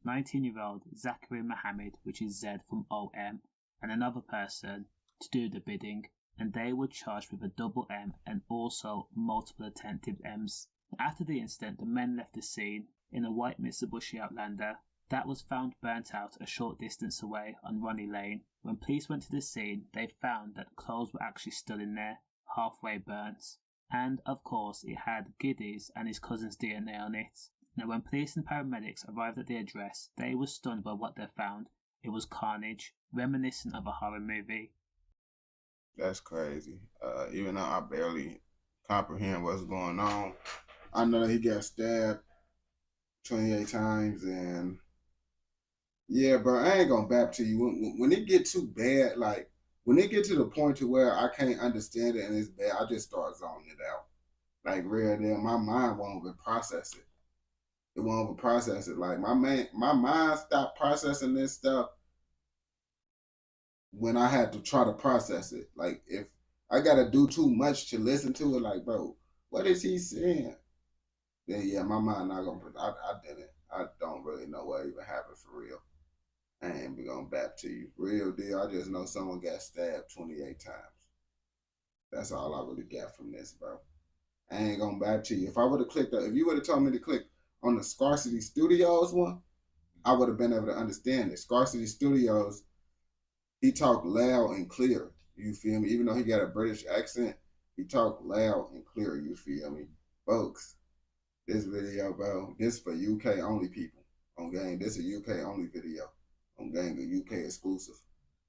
19-year-old Zachary Mohammed, which is Z from OM, and another person to do the bidding, and they were charged with a double M and also multiple attempted M's. After the incident, the men left the scene in a white Mitsubishi Outlander that was found burnt out a short distance away on Ronnie Lane. When police went to the scene, they found that clothes were actually still in there, halfway burnt. And, of course, it had Giddy's and his cousin's DNA on it. Now, when police and paramedics arrived at the address, they were stunned by what they found. It was carnage, reminiscent of a horror movie. That's crazy. Even though I barely comprehend what's going on, I know he got stabbed 28 times, and yeah, bro, I ain't gonna bap to you. When it get too bad, like when it get to the point to where I can't understand it and it's bad, I just start zoning it out. Like real deal, my mind won't even process it. It won't even process it. Like my mind stopped processing this stuff when I had to try to process it. Like if I gotta do too much to listen to it, like bro, what is he saying? Then yeah, my mind not gonna. I didn't. I don't really know what even happened for real. I ain't be gonna bap to you. Real deal. I just know someone got stabbed 28 times. That's all I really got from this, bro. I ain't gonna bap to you. If I would have clicked, if you would have told me to click on the Scarcity Studios one, I would have been able to understand it. Scarcity Studios, he talked loud and clear. You feel me? Even though he got a British accent, he talked loud and clear. You feel me, folks? This video, bro, this for UK only people. On game, this is a UK only video. On game, a UK exclusive.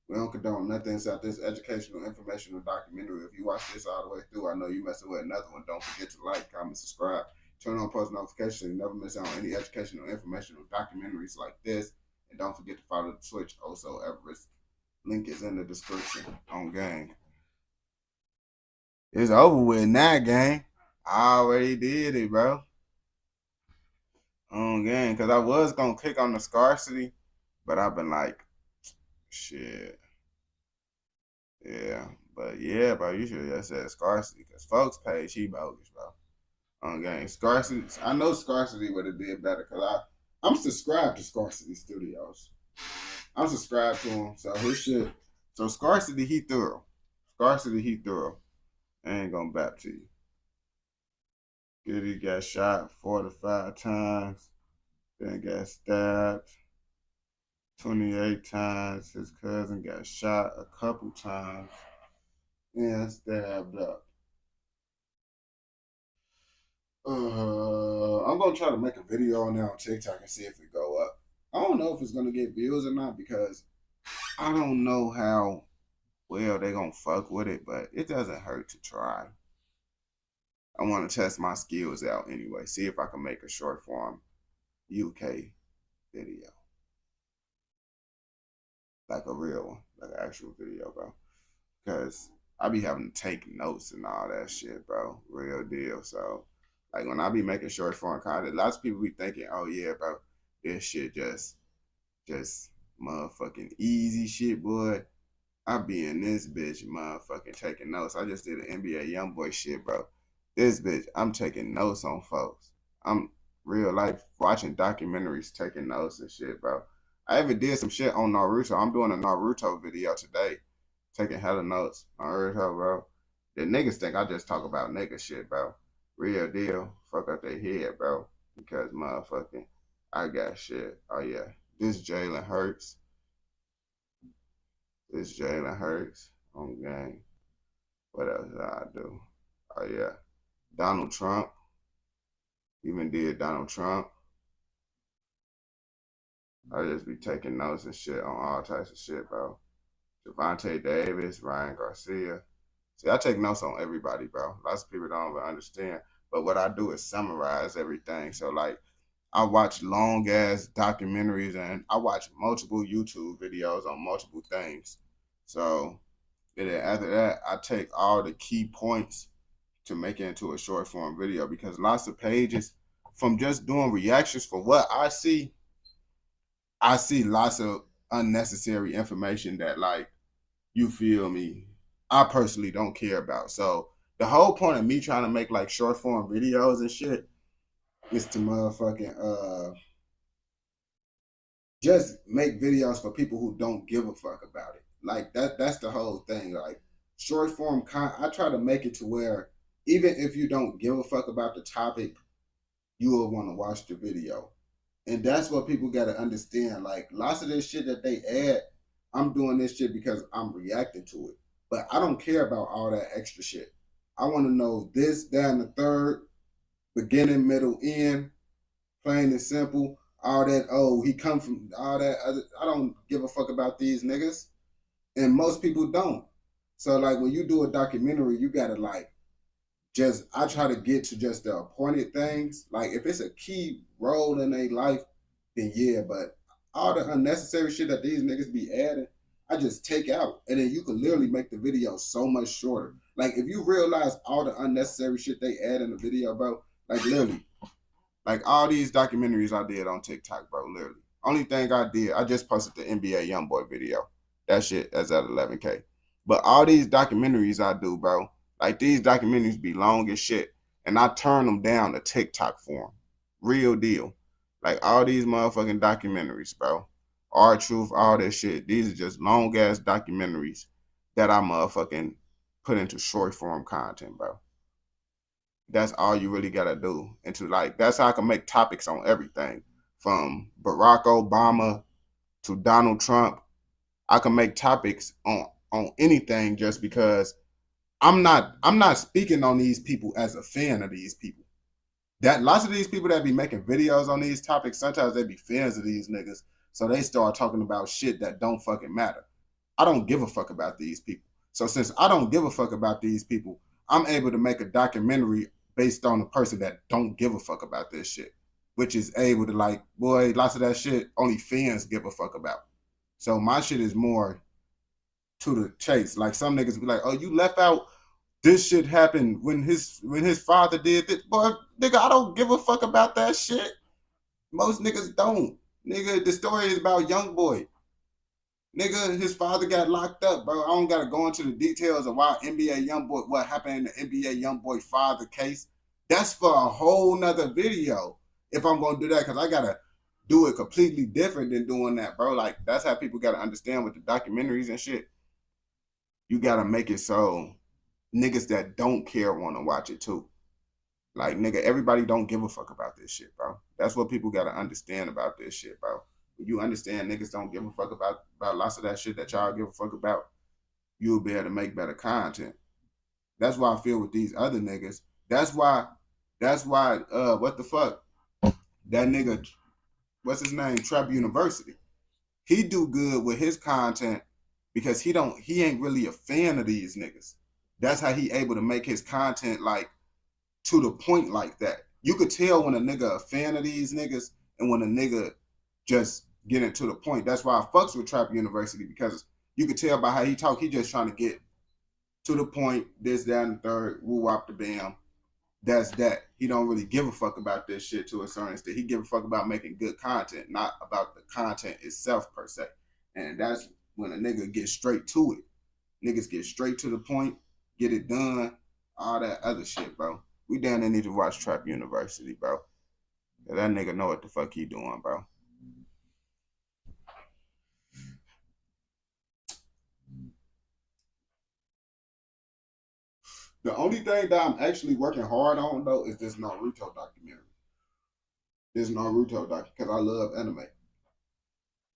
We don't condone nothing except this educational, informational documentary. If you watch this all the way through, I know you messing with another one. Don't forget to like, comment, subscribe, turn on post notifications so you never miss out on any educational, informational documentaries like this. And don't forget to follow the Twitch, osoavarice. Link is in the description. On game. It's over with now, gang. I already did it, bro. On game, because I was going to click on the Scarcity, but I've been like, shit. Yeah, but yeah, bro, you should have just said Scarcity, because folks page, he bogus, bro. On game. Scarcity, I know Scarcity would have did better, because I'm subscribed to Scarcity Studios. I'm subscribed to him, so his shit. So Scarcity, he thorough. Scarcity, he thorough. I ain't going to bap to you. Giddy got shot 45 times, then got stabbed 28 times. His cousin got shot a couple times and stabbed up. I'm going to try to make a video on that on TikTok and see if it go up. I don't know if it's going to get views or not because I don't know how well they going to fuck with it, but it doesn't hurt to try. I want to test my skills out anyway. See if I can make a short form UK video. Like a real one. Like an actual video, bro. Because I be having to take notes and all that shit, bro. Real deal. So, like when I be making short form content, lots of people be thinking, oh yeah, bro, this shit just motherfucking easy shit, boy. I be in this bitch motherfucking taking notes. I just did an NBA YoungBoy shit, bro. This bitch, I'm taking notes on folks. I'm real life watching documentaries, taking notes and shit, bro. I even did some shit on Naruto. I'm doing a Naruto video today. Taking hella notes on Naruto, bro. The niggas think I just talk about nigga shit, bro. Real deal. Fuck up their head, bro. Because motherfucking, I got shit. Oh yeah. This Jalen Hurts. This Jalen Hurts on game. What else did I do? Oh yeah. Donald Trump. Even did Donald Trump. I just be taking notes and shit on all types of shit, bro. Javante Davis, Ryan Garcia. See, I take notes on everybody, bro. Lots of people don't even understand. But what I do is summarize everything. So, like, I watch long-ass documentaries and I watch multiple YouTube videos on multiple things. So, and then after that, I take all the key points to make it into a short form video because lots of pages from just doing reactions for what I see lots of unnecessary information that, like, you feel me, I personally don't care about. So the whole point of me trying to make like short form videos and shit is to motherfucking just make videos for people who don't give a fuck about it. Like that's the whole thing. Like short form I try to make it to where even if you don't give a fuck about the topic you will want to watch the video. And that's what people got to understand. Like, lots of this shit that they add, I'm doing this shit because I'm reacting to it. But I don't care about all that extra shit. I want to know this, that, and the third, beginning, middle, end, plain and simple. All that, oh, he come from all that other. I don't give a fuck about these niggas. And most people don't. So, like, when you do a documentary, you got to, like, I try to get to just the appointed things. Like, if it's a key role in their life, then yeah, but all the unnecessary shit that these niggas be adding, I just take out. And then you can literally make the video so much shorter. Like, if you realize all the unnecessary shit they add in the video, bro, like, literally, like, all these documentaries I did on TikTok, bro, literally. Only thing I did, I just posted the NBA YoungBoy video. That shit is at 11K. But all these documentaries I do, bro, like, these documentaries be long as shit. And I turn them down to TikTok form. Real deal. Like, all these motherfucking documentaries, bro. R-Truth, all that shit. These are just long-ass documentaries that I motherfucking put into short form content, bro. That's all you really gotta do. And to, like, that's how I can make topics on everything. From Barack Obama to Donald Trump. I can make topics on anything just because I'm not speaking on these people as a fan of these people. That lots of these people that be making videos on these topics, sometimes they be fans of these niggas. So they start talking about shit that don't fucking matter. I don't give a fuck about these people. So since I don't give a fuck about these people, I'm able to make a documentary based on a person that don't give a fuck about this shit. Which is able to, like, boy, lots of that shit only fans give a fuck about. So my shit is more to the chase. Like, some niggas be like, oh, you left out this shit happened when his father did this. Boy, nigga, I don't give a fuck about that shit. Most niggas don't. Nigga, the story is about young boy. Nigga, his father got locked up, bro. I don't gotta go into the details of why NBA YoungBoy, what happened in the NBA YoungBoy father case. That's for a whole nother video if I'm gonna do that, because I gotta do it completely different than doing that, bro. Like, that's how people gotta understand with the documentaries and shit. You gotta make it so niggas that don't care want to watch it too. Like, nigga, everybody don't give a fuck about this shit, bro. That's what people got to understand about this shit, bro. When you understand niggas don't give a fuck about lots of that shit that y'all give a fuck about, you'll be able to make better content. That's why I feel with these other niggas. That's why, what the fuck? That nigga, what's his name? Trap University. He do good with his content because he ain't really a fan of these niggas. That's how he able to make his content, like, to the point like that. You could tell when a nigga a fan of these niggas and when a nigga just getting to the point. That's why I fucks with Trap University, because you could tell by how he talk, he just trying to get to the point, this, that, and the third, woo-wop the bam. That's that. He don't really give a fuck about this shit to a certain extent. He give a fuck about making good content, not about the content itself per se. And that's when a nigga gets straight to it. Niggas get straight to the point, get it done, all that other shit, bro. We down there need to watch Trap University, bro. That nigga know what the fuck he doing, bro. The only thing that I'm actually working hard on, though, is this Naruto documentary. This Naruto documentary, because I love anime.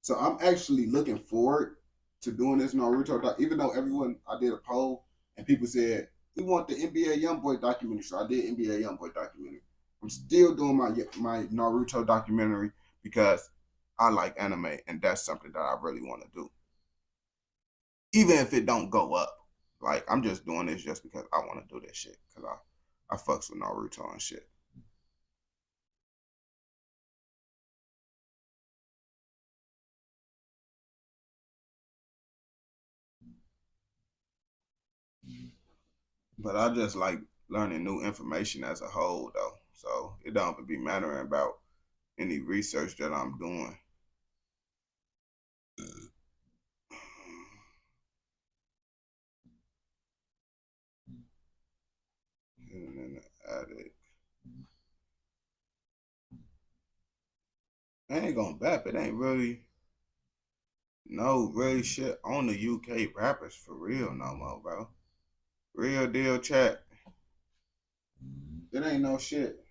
So I'm actually looking forward to doing this Naruto documentary, even though I did a poll, and people said, we want the NBA YoungBoy documentary, so I did NBA YoungBoy documentary. I'm still doing my Naruto documentary because I like anime, and that's something that I really want to do. Even if it don't go up. Like, I'm just doing this just because I want to do this shit. Because I fucks with Naruto and shit. But I just like learning new information as a whole, though. So it don't even be mattering about any research that I'm doing. And then the addict. I ain't gonna bap. It ain't really no really shit on the UK rappers for real no more, bro. Real deal chat. It ain't no shit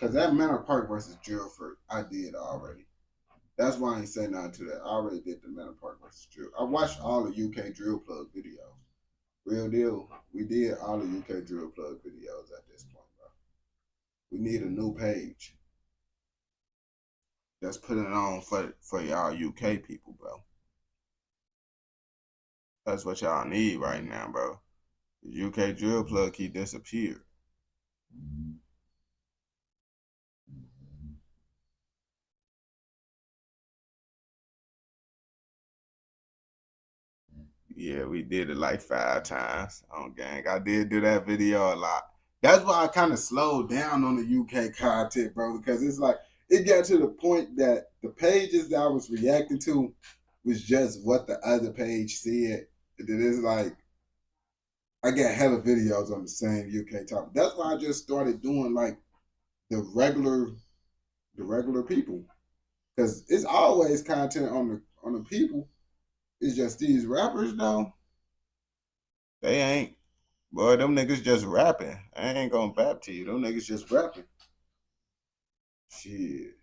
Cause that Manor Park versus Guilford, I did already. That's why I ain't say nothing to that. I already did the Manor Park versus Drill. I watched all the UK Drill Plug videos. Real deal. We did all the UK Drill Plug videos at this point, bro. We need a new page. That's putting it on for y'all UK people, bro. That's what y'all need right now, bro. The UK Drill Plug keep disappeared. Yeah, we did it like 5 times on gang. I did do that video a lot. That's why I kind of slowed down on the UK content, bro, because it's like, it got to the point that the pages that I was reacting to was just what the other page said. And then it's like, I got hella videos on the same UK topic. That's why I just started doing like the regular people. Because it's always content on the people. It's just these rappers though. They ain't. Boy, them niggas just rapping. I ain't gonna bap to you. Them niggas just rapping. Shit.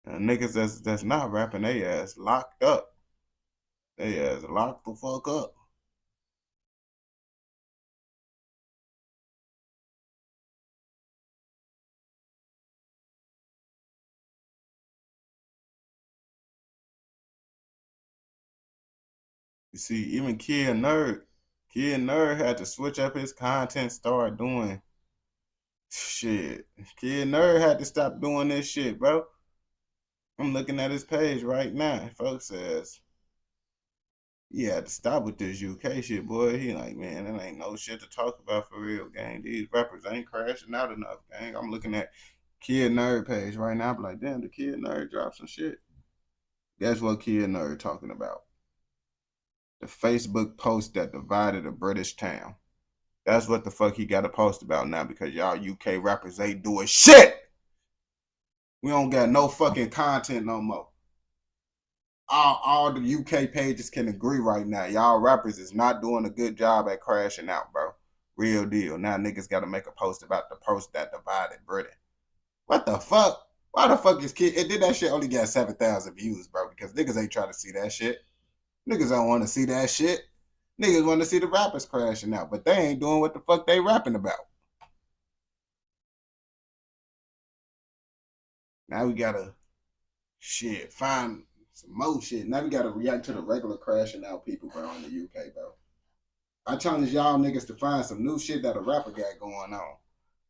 And niggas that's not rapping, they ass locked up. They ass locked the fuck up. You see, even Kid Nerd had to switch up his content, start doing shit. Kid Nerd had to stop doing this shit, bro. I'm looking at his page right now. Folks says he had to stop with this UK shit, boy. He like, man, that ain't no shit to talk about for real, gang. These rappers ain't crashing out enough, gang. I'm looking at Kid Nerd page right now. I'm like, damn, the Kid Nerd dropped some shit. That's what Kid Nerd talking about. The Facebook post that divided a British town. That's what the fuck he got to post about now because y'all UK rappers ain't doing shit. We don't got no fucking content no more. All the UK pages can agree right now. Y'all rappers is not doing a good job at crashing out, bro. Real deal. Now niggas got to make a post about the post that divided Britain. What the fuck? Why the fuck is Kid? It did that shit only got 7,000 views, bro, because niggas ain't trying to see that shit. Niggas don't want to see that shit. Niggas want to see the rappers crashing out, but they ain't doing what the fuck they rapping about. Now we gotta find some more shit. Now we gotta react to the regular crashing out people, bro, in the UK, bro. I challenge y'all niggas to find some new shit that a rapper got going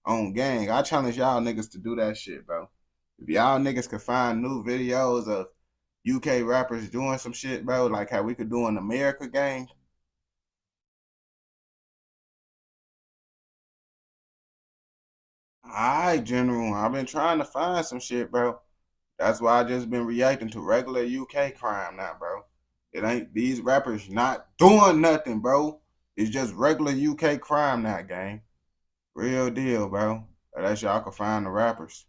on gang. I challenge y'all niggas to do that shit, bro. If y'all niggas could find new videos of UK rappers doing some shit, bro, like how we could do in America, gang. Alright, General. I've been trying to find some shit, bro. That's why I just been reacting to regular UK crime now, bro. It ain't these rappers not doing nothing, bro. It's just regular UK crime now, gang. Real deal, bro. Unless y'all can find the rappers.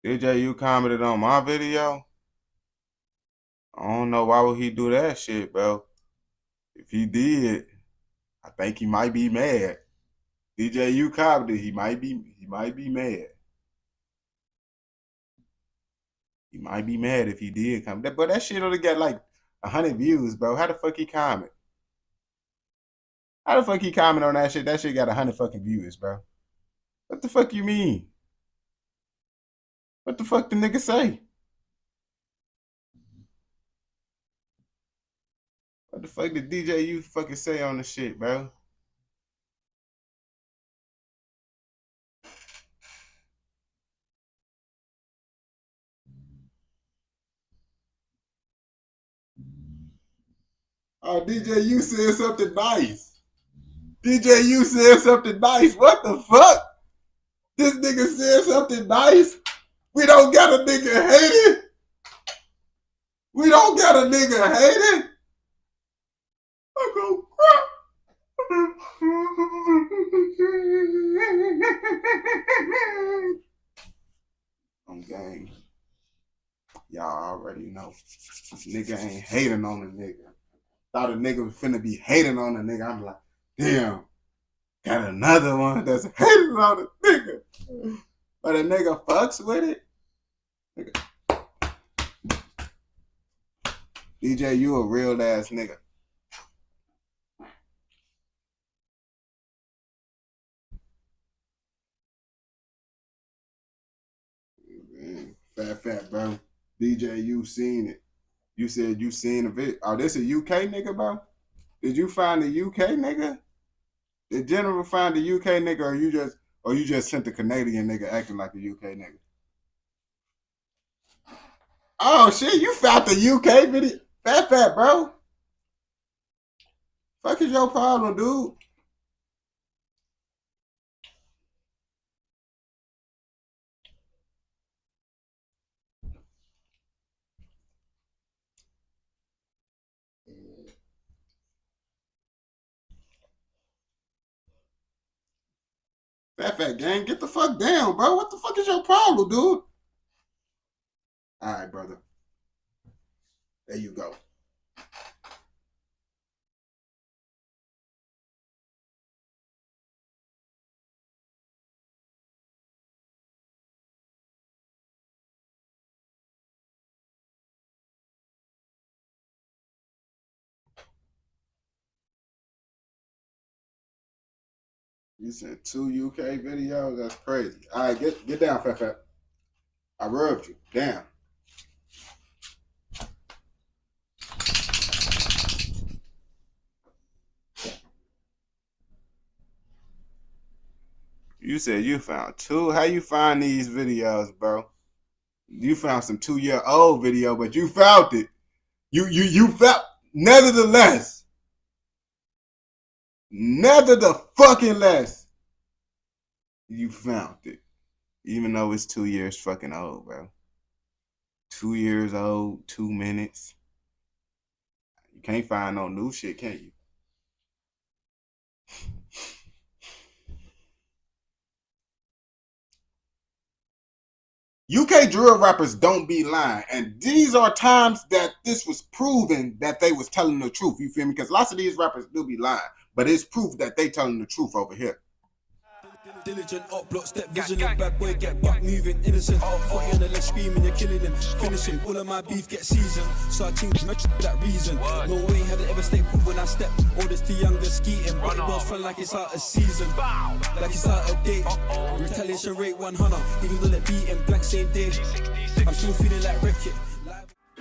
DJ, you commented on my video? I don't know why would he do that shit, bro. If he did, I think he might be mad. DJ, you commented, he might be mad. He might be mad if he did comment. But that shit only got like 100 views, bro. How the fuck he comment? How the fuck he comment on that shit? That shit got 100 fucking views, bro. What the fuck you mean? What the fuck the nigga say? What the fuck did DJ you fucking say on the shit, bro? Oh, DJ you said something nice. DJ you said something nice. What the fuck? This nigga said something nice? We don't got a nigga hating? We don't got a nigga hating? I'm gonna cry. On game. Y'all already know. know. This nigga ain't hating on the nigga. Thought a nigga was finna be hating on the nigga. I'm like, damn, got another one that's hating on the nigga. But a nigga fucks with it. Nigga. DJ, you a real ass nigga. Fat, bro. DJ, you seen it. You said you seen a video. Oh, this a UK nigga, bro? Did you find a UK nigga? Did General find a UK nigga, or you just sent the Canadian nigga acting like a UK nigga? Oh shit, you found the UK video. Fat, bro. Fuck is your problem, dude? Fat gang, get the fuck down, bro. What the fuck is your problem, dude? All right, brother. There you go. You sent 2 UK videos? That's crazy. All right, get down, Fat. I rubbed you. Damn. You said you found 2. How you find these videos, bro? You found some 2-year-old video, but you found it. You found, nevertheless, you found it. Even though it's 2 years fucking old, bro. 2 years old, 2 minutes. You can't find no new shit, can you? UK drill rappers don't be lying. And these are times that this was proven that they was telling the truth. You feel me? Because lots of these rappers do be lying. But it's proof that they telling the truth over here. Diligent, up block, step vigilant, bad boy, get buck moving, innocent. 40 on the left screaming, you're killing him, finishing. All of my beef get seasoned, so I change much for that reason. No way have I ever stayed put when I step. Oldest to younger skeeting, but it goes fun like it's out of season, like it's out of date. Retaliation rate 100, even though they're beating black same day. I'm still feeling like Wreck-It.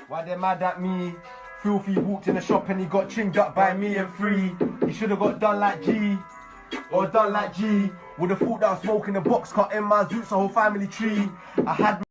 Why they mad at me? Filthy walked in the shop and he got trimmed up by me and 3. He should have got done like G, or done like G. Would have thought that I was smoking a box cut in my Zoots, a whole family tree. I had.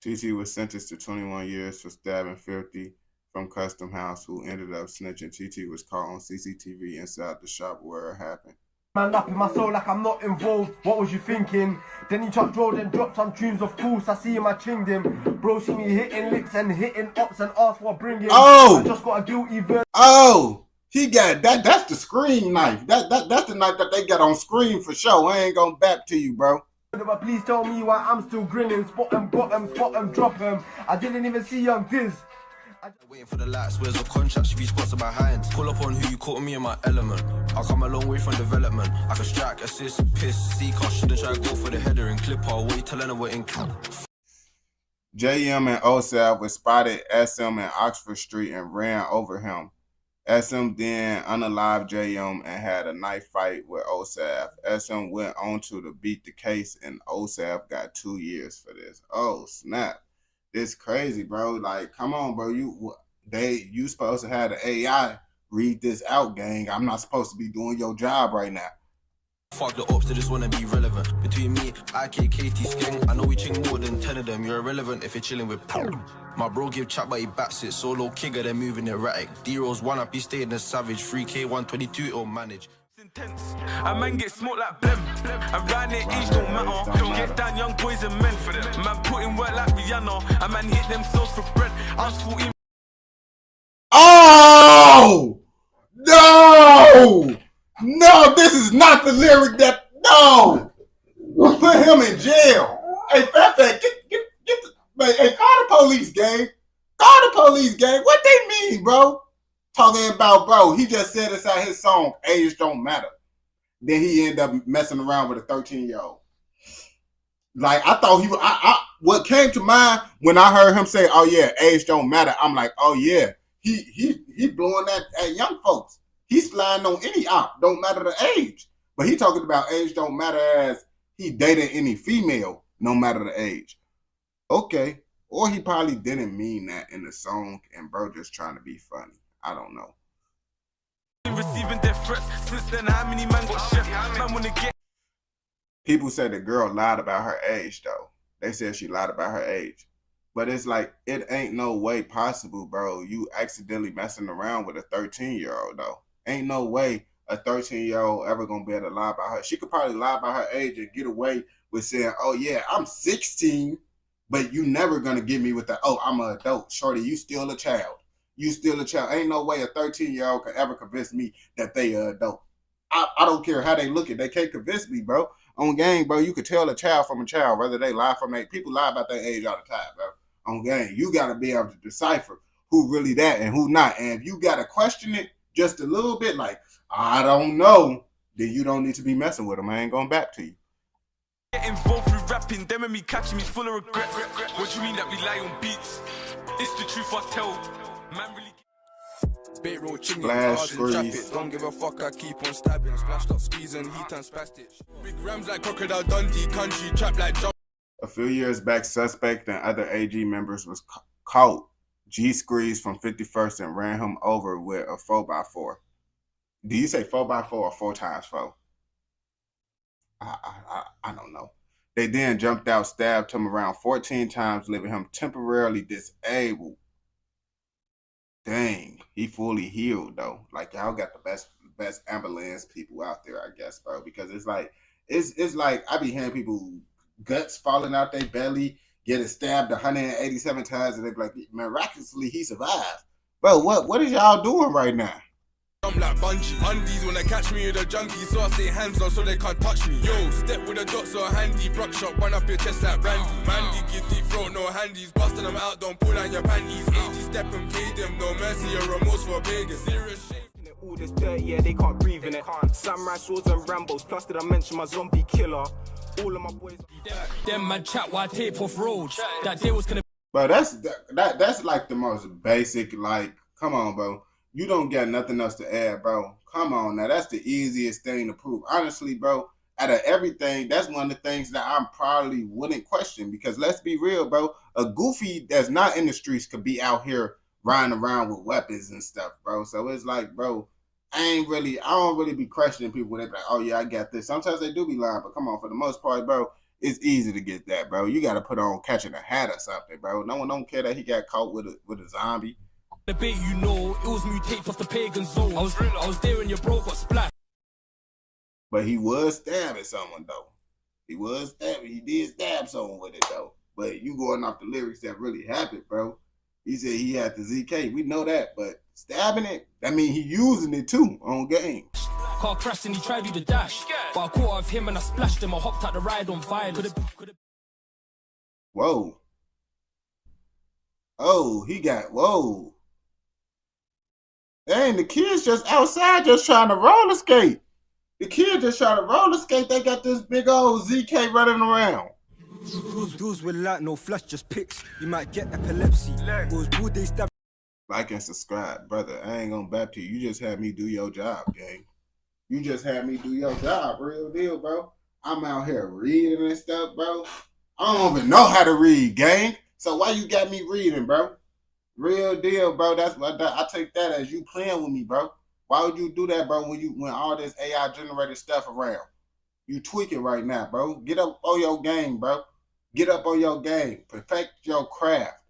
TT was sentenced to 21 years for stabbing 50 from Custom House, who ended up snitching. TT was caught on CCTV inside the shop where it happened. Man up in my soul like I'm not involved. What was you thinking? Then he chucked road and dropped some tunes. Of course, I see him, I chinged him. Bro, see me hitting licks and hitting ups and asked what bringing. Oh! I just got a guilty verdict. Oh! He got that. That's the screen knife. That's the knife that they got on screen for sure. I ain't gonna back to you, bro. But please tell me why I'm still grinning. Spot them, got them, spot them, drop them. I didn't even see Young Diz. Waiting for the lights, where's the contract? Should be spots behind. Pull up on who you caught me in my element. I come a long way from development. I can strike, assist, piss, seeker. Shouldn't try to go for the header and clipper. Wait telling her we're in camp. JM and Osav was spotted SM in Oxford Street and ran over him. SM then unalived JM and had a knife fight with Osav. SM went on to beat the case and Osav got 2 years for this. Oh, snap. It's crazy, bro. Like, come on, bro. You supposed to have the AI read this out, gang. I'm not supposed to be doing your job right now. Fuck the ops, they just wanna be relevant. Between me, IK, KT, Skeng, I know we ching more than 10 of them. You're irrelevant if you're chilling with my bro give chat, but he bats it. Solo kigger, they're moving erratic. D-Rose 1 up, he staying a savage. 3K 122, it'll manage. Intense. A man get smoked like blem. Around their age don't matter. Get down young boys and men. Man put in work like Rihanna. A man hit themselves for bread. I was 14. Oh! No! No, this is not the lyric that. No! Put him in jail. Hey, Fat, get the. Hey, call the police, gang. Call the police, gang. What they mean, bro? Talking about, bro, he just said inside his song, age don't matter. Then he ended up messing around with a 13-year-old. Like, I thought what came to mind when I heard him say, oh yeah, age don't matter, I'm like, oh yeah, he blowing that at young folks. He's sliding on any op, don't matter the age. But he talking about age don't matter as he dated any female, no matter the age. Okay. Or he probably didn't mean that in the song and bro just trying to be funny. I don't know. Receiving their threats since then, how many man got chef? Man wanna get. People say the girl lied about her age though. They said she lied about her age. But it's like, it ain't no way possible, bro. You accidentally messing around with a 13-year-old though. Ain't no way a 13-year-old ever gonna be able to lie about her. She could probably lie about her age and get away with saying, oh yeah, I'm 16, but you never gonna get me with the, oh, I'm an adult. Shorty, you still a child. You still a child. Ain't no way a 13-year-old could ever convince me that they are adult. I don't care how they look at. They can't convince me, bro. On game, bro, you could tell a child from a child, whether they lie from age. People lie about their age all the time, bro. On game, you got to be able to decipher who really that and who not. And if you got to question it just a little bit, like, I don't know, then you don't need to be messing with them. I ain't going back to you. Get involved through rapping, them and me catching me full of regrets. What do you mean that we lie on beats? It's the truth I tell. Man really. Bait roll chinging, Flash cars in traffic. freeze. Don't give a fuck, I keep on stabbing. Splashed up, squeezing, he turns spastic. Big rams like Crocodile Dundee, country trap like jump. A few years back, suspect and other AG members was caught G-Screez from 51st and ran him over with a 4x4. Do you say 4x4 or 4x4? I don't know. They then jumped out, stabbed him around 14 times, leaving him temporarily disabled. Dang, he fully healed though. Like, y'all got the best ambulance people out there, I guess, bro. Because it's like I be hearing people guts falling out their belly, getting stabbed 187 times, and they be like, miraculously he survived. Bro, what is y'all doing right now? I'm like bungee. Undies when they catch me with a junkie, so I stay hands on so they can't touch me. Yo, step with a dot so handy, brock shot, run up your chest like Randy. Mandy, give deep throat, no handies, busting them out, don't pull down your panties. 80 step and pay them, no mercy or remorse for beggars. Serious shame. All this dirt, yeah, they can't breathe in it. Samurai swords and Rambos, plus did I mention my zombie killer? All of my boys. Them man chat while tape off roads. That day was gonna. But that's like the most basic. Like, come on, bro. You don't got nothing else to add, bro. Come on now. That's the easiest thing to prove. Honestly, bro, out of everything, that's one of the things that I probably wouldn't question. Because let's be real, bro. A goofy that's not in the streets could be out here riding around with weapons and stuff, bro. So it's like, bro, I don't really be questioning people when they be like, oh yeah, I got this. Sometimes they do be lying, but come on, for the most part, bro, it's easy to get that, bro. You got to put on Catching a Hat or something, bro. No one don't care that he got caught with a zombie. The bait, you know, it was mutated off the pagan zone. I was there and your bro got splashed. But he was stabbing someone though. He did stab someone with it though. But you going off the lyrics that really happened, bro. He said he had the ZK. We know that, but stabbing it, that mean he using it too on game. Car crashed and he tried to do the dash. But I caught of him and I splashed him. I hopped out the ride on violence. Whoa. Oh, whoa. Dang, the kid's just outside just trying to roller skate. The kid just trying to roller skate. They got this big old ZK running around. Dudes with light, no flash, just pics. You might get epilepsy. Like and subscribe, brother. I ain't gonna back to you. You just had me do your job, gang. You just had me do your job, real deal, bro. I'm out here reading and stuff, bro. I don't even know how to read, gang. So why you got me reading, bro? Real deal, bro. That's what I take that as you playing with me, bro. Why would you do that, bro, when all this AI generated stuff around? You tweaking right now, bro. Get up on your game, bro. Get up on your game. Perfect your craft.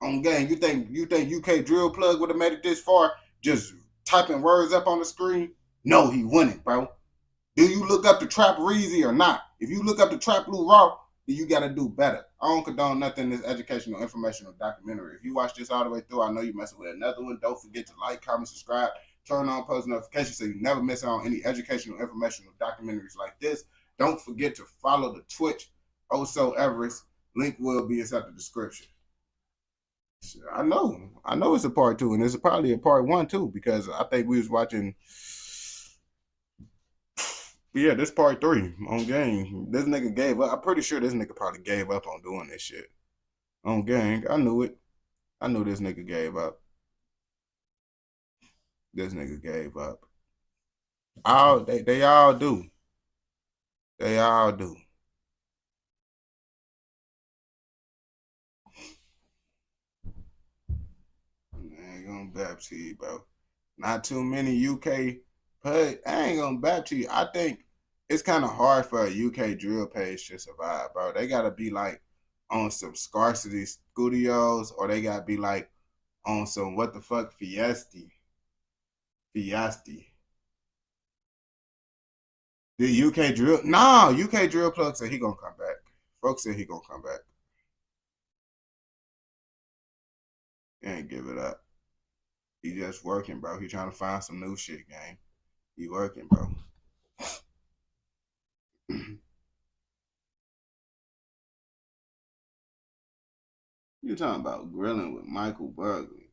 On game. You think UK Drill Plug would have made it this far just typing words up on the screen? No, he wouldn't, bro. Do you look up the Trap Reezy or not? If you look up the Trap Blue Raw, then you got to do better. I don't condone nothing in this educational, informational documentary. If you watch this all the way through, I know you're messing with another one. Don't forget to like, comment, subscribe, turn on post notifications so you never miss out on any educational, informational documentaries like this. Don't forget to follow the Twitch, osoavarice. Link will be inside the description. I know it's a part 2, and it's probably a part 1 too, because I think we was watching. Yeah, this part 3 on game. This nigga gave up. I'm pretty sure this nigga probably gave up on doing this shit on gang. I knew it. I knew this nigga gave up. This nigga gave up. They all do. They all do. I ain't gonna bap to you, bro. Not too many UK, but I ain't gonna bap to you. I think it's kind of hard for a UK drill page to survive, bro. They gotta be like on some scarcity studios, or they gotta be like on some what the fuck Fiesti. The UK drill, nah, UK drill plug said he gonna come back. Folks said he gonna come back. He ain't give it up. He just working, bro. He trying to find some new shit, gang. He working, bro. You talking about grilling with Michael Burgley?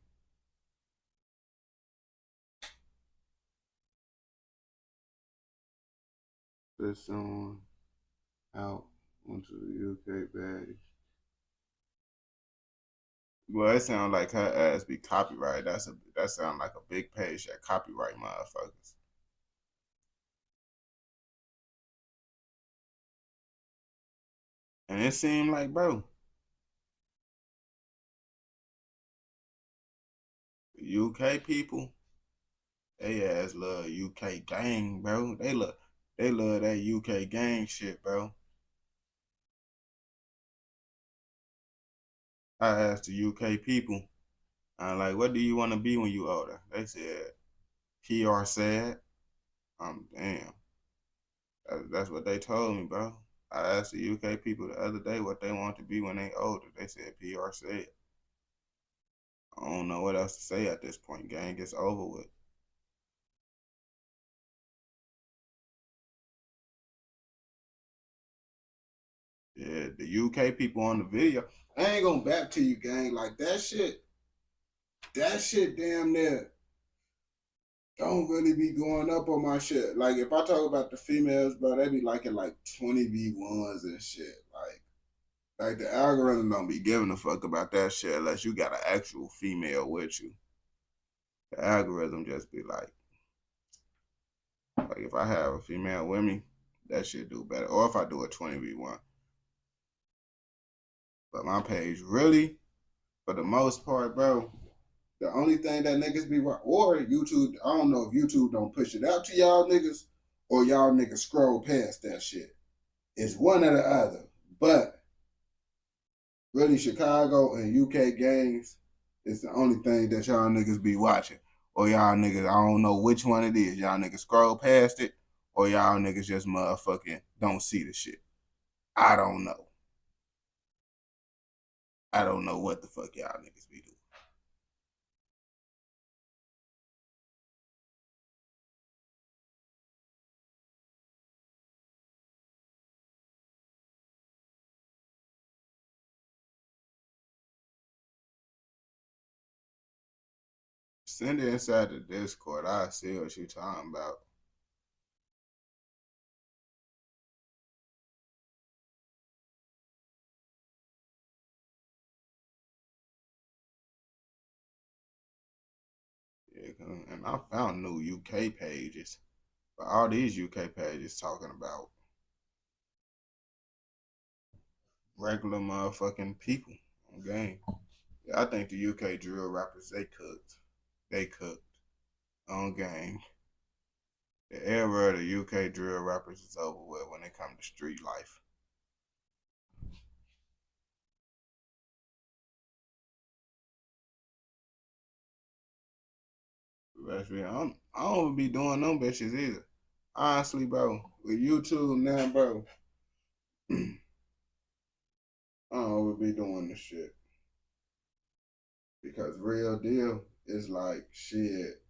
This song out onto the UK baddies. Well, it sounds like her ass be copyrighted. That sound like a big page that copyright motherfuckers. And it seemed like, bro, UK people, they ass love UK gang, bro. They love that UK gang shit, bro. I asked the UK people, I'm like, what do you want to be when you older? They said, PR said. Damn. That's what they told me, bro. I asked the UK people the other day what they want to be when they older. They said PR said. I don't know what else to say at this point. Gang gets over with. Yeah, the UK people on the video. I ain't gonna back to you, gang. Like that shit damn near don't really be going up on my shit. Like if I talk about the females, bro, they be liking like 20 V1s and shit. Like the algorithm don't be giving a fuck about that shit unless you got an actual female with you. The algorithm just be like if I have a female with me, that shit do better. Or if I do a 20v1. But my page really, for the most part, bro, the only thing that niggas be or YouTube, I don't know if YouTube don't push it out to y'all niggas or y'all niggas scroll past that shit. It's one or the other. But really Chicago and UK gangs is the only thing that y'all niggas be watching. Or y'all niggas, I don't know which one it is. Y'all niggas scroll past it or y'all niggas just motherfucking don't see the shit. I don't know. I don't know what the fuck y'all niggas be doing. Send it inside the Discord. I see what you talking about. Yeah, and I found new UK pages. But all these UK pages talking about regular motherfucking people on game. Yeah, I think the UK drill rappers, they cooked. They cooked on game. The era of the UK drill rappers is over with when it comes to street life. Especially, I don't be doing them bitches either. Honestly, bro, with YouTube now, bro, I don't be doing this shit. Because real deal is like, shit,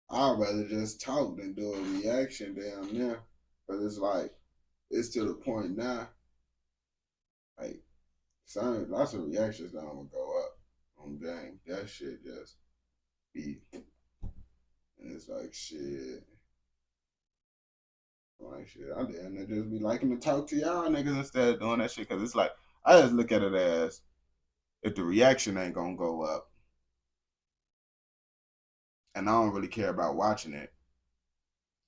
I'd rather just talk than do a reaction down there. Because it's like, it's to the point now, like, lots of reactions that would go up on game. That shit just be, and it's like shit. Like shit, I damn near just be liking to talk to y'all niggas instead of doing that shit. Cause it's like I just look at it as if the reaction ain't gonna go up, and I don't really care about watching it,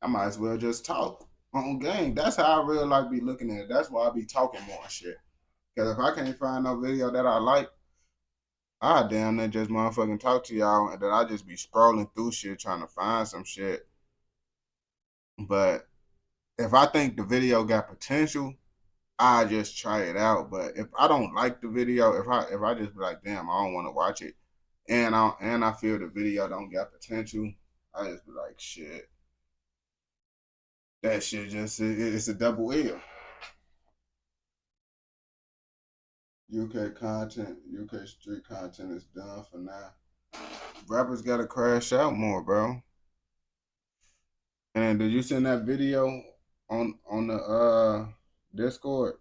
I might as well just talk on game. That's how I really like be looking at it. That's why I be talking more and shit. Cause if I can't find no video that I like, I damn near just motherfucking talk to y'all, and then I just be scrolling through shit trying to find some shit. But if I think the video got potential, I just try it out. But if I don't like the video, if I just be like, damn, I don't want to watch it, and I feel the video don't got potential, I just be like, shit. That shit just it's a double L. UK street content is done for now. Rappers gotta crash out more, bro. And did you send that video on the Discord?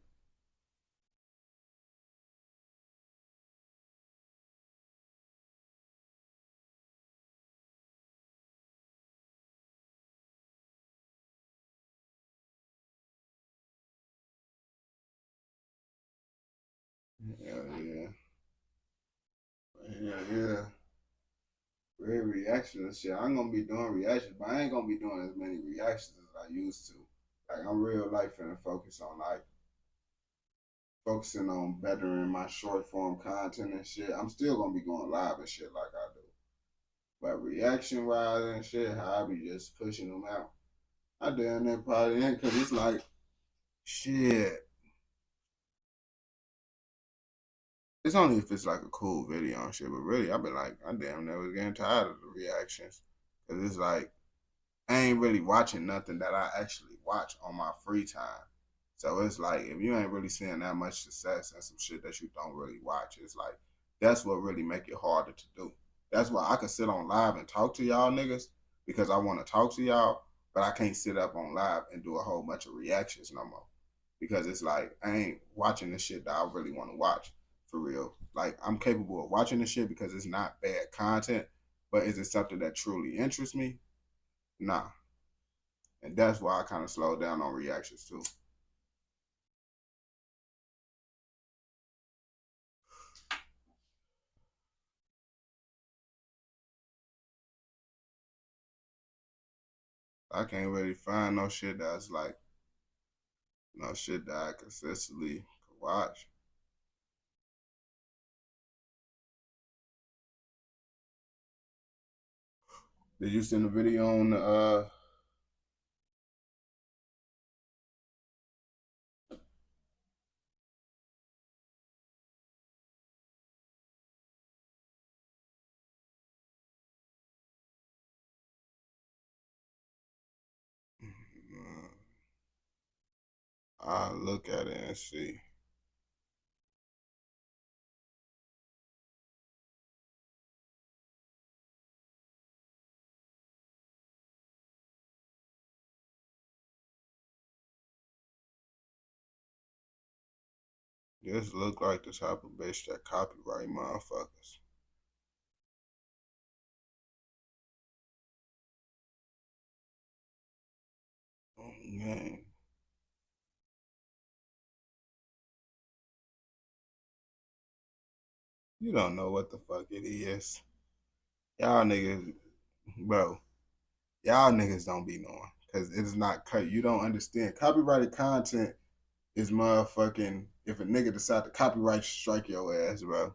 Yeah. Great reaction and shit. I'm gonna be doing reactions, but I ain't gonna be doing as many reactions as I used to. Like I'm real life finna focusing on bettering my short form content and shit. I'm still gonna be going live and shit like I do. But reaction wise and shit, how I be just pushing them out. I damn near probably ain't, cause it's like shit. It's only if it's like a cool video and shit, but really I be like, I damn near was getting tired of the reactions. Cause it's like I ain't really watching nothing that I actually watch on my free time. So it's like if you ain't really seeing that much success and some shit that you don't really watch, it's like that's what really make it harder to do. That's why I could sit on live and talk to y'all niggas because I want to talk to y'all, but I can't sit up on live and do a whole bunch of reactions no more. Because it's like I ain't watching the shit that I really want to watch for real. Like I'm capable of watching the shit because it's not bad content, but is it something that truly interests me? Nah. And that's why I kind of slowed down on reactions too. I can't really find no shit that's like, no shit that I consistently could watch. Did you send a video on the I'll look at it and see. This look like the type of bitch that copyright motherfuckers. Oh, man. You don't know what the fuck it is. Y'all niggas, bro. Y'all niggas don't be knowing. Cause it is not cut. You don't understand. Copyrighted content is motherfucking if a nigga decide to copyright strike your ass, bro.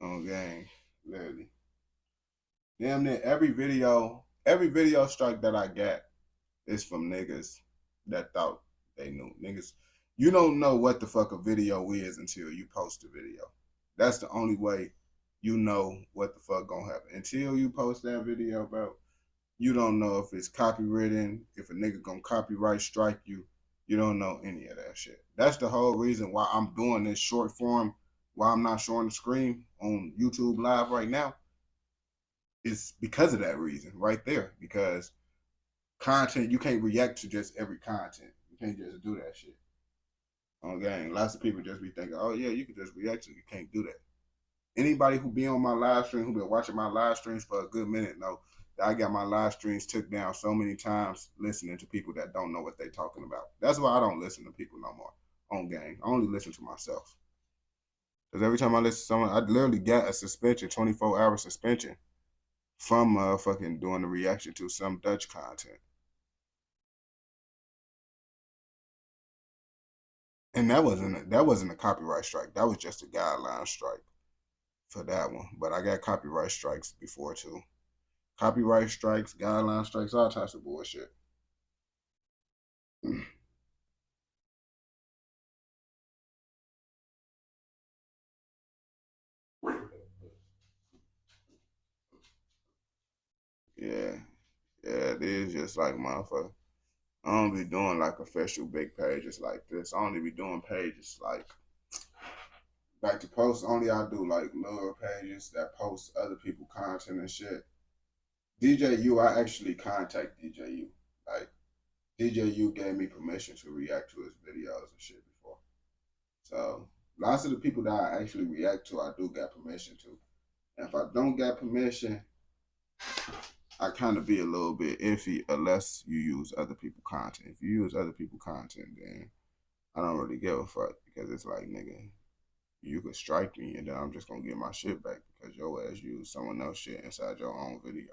On game. Literally. Damn near every video strike that I got is from niggas that thought they knew. Niggas, you don't know what the fuck a video is until you post a video. That's the only way you know what the fuck gonna happen. Until you post that video, bro, you don't know if it's copywritten, if a nigga gonna copyright strike you. You don't know any of that shit. That's the whole reason why I'm doing this short form, why I'm not showing the screen on YouTube Live right now. It's because of that reason right there. Because content, you can't react to just every content. You can't just do that shit. On gang. Lots of people just be thinking, oh yeah, you can just react to it. You can't do that. Anybody who be on my live stream, who been watching my live streams for a good minute, know that I got my live streams took down so many times listening to people that don't know what they talking about. That's why I don't listen to people no more on gang. I only listen to myself. Because every time I listen to someone, I literally got a suspension, 24-hour suspension from fucking doing the reaction to some Dutch content. And that wasn't a copyright strike. That was just a guideline strike for that one. But I got copyright strikes before too. Copyright strikes, guideline strikes, all types of bullshit. Yeah, it is just like motherfucker. I don't be doing like official big pages like this. I only be doing pages like to post. Only I do like little pages that post other people content and shit. DJU, I actually contact DJU. Like DJU gave me permission to react to his videos and shit before. So lots of the people that I actually react to, I do get permission to. And if I don't get permission, I kind of be a little bit iffy unless you use other people's content. If you use other people's content, then I don't really give a fuck because it's like, nigga, you could strike me and then I'm just gonna get my shit back because your ass used someone else's shit inside your own video.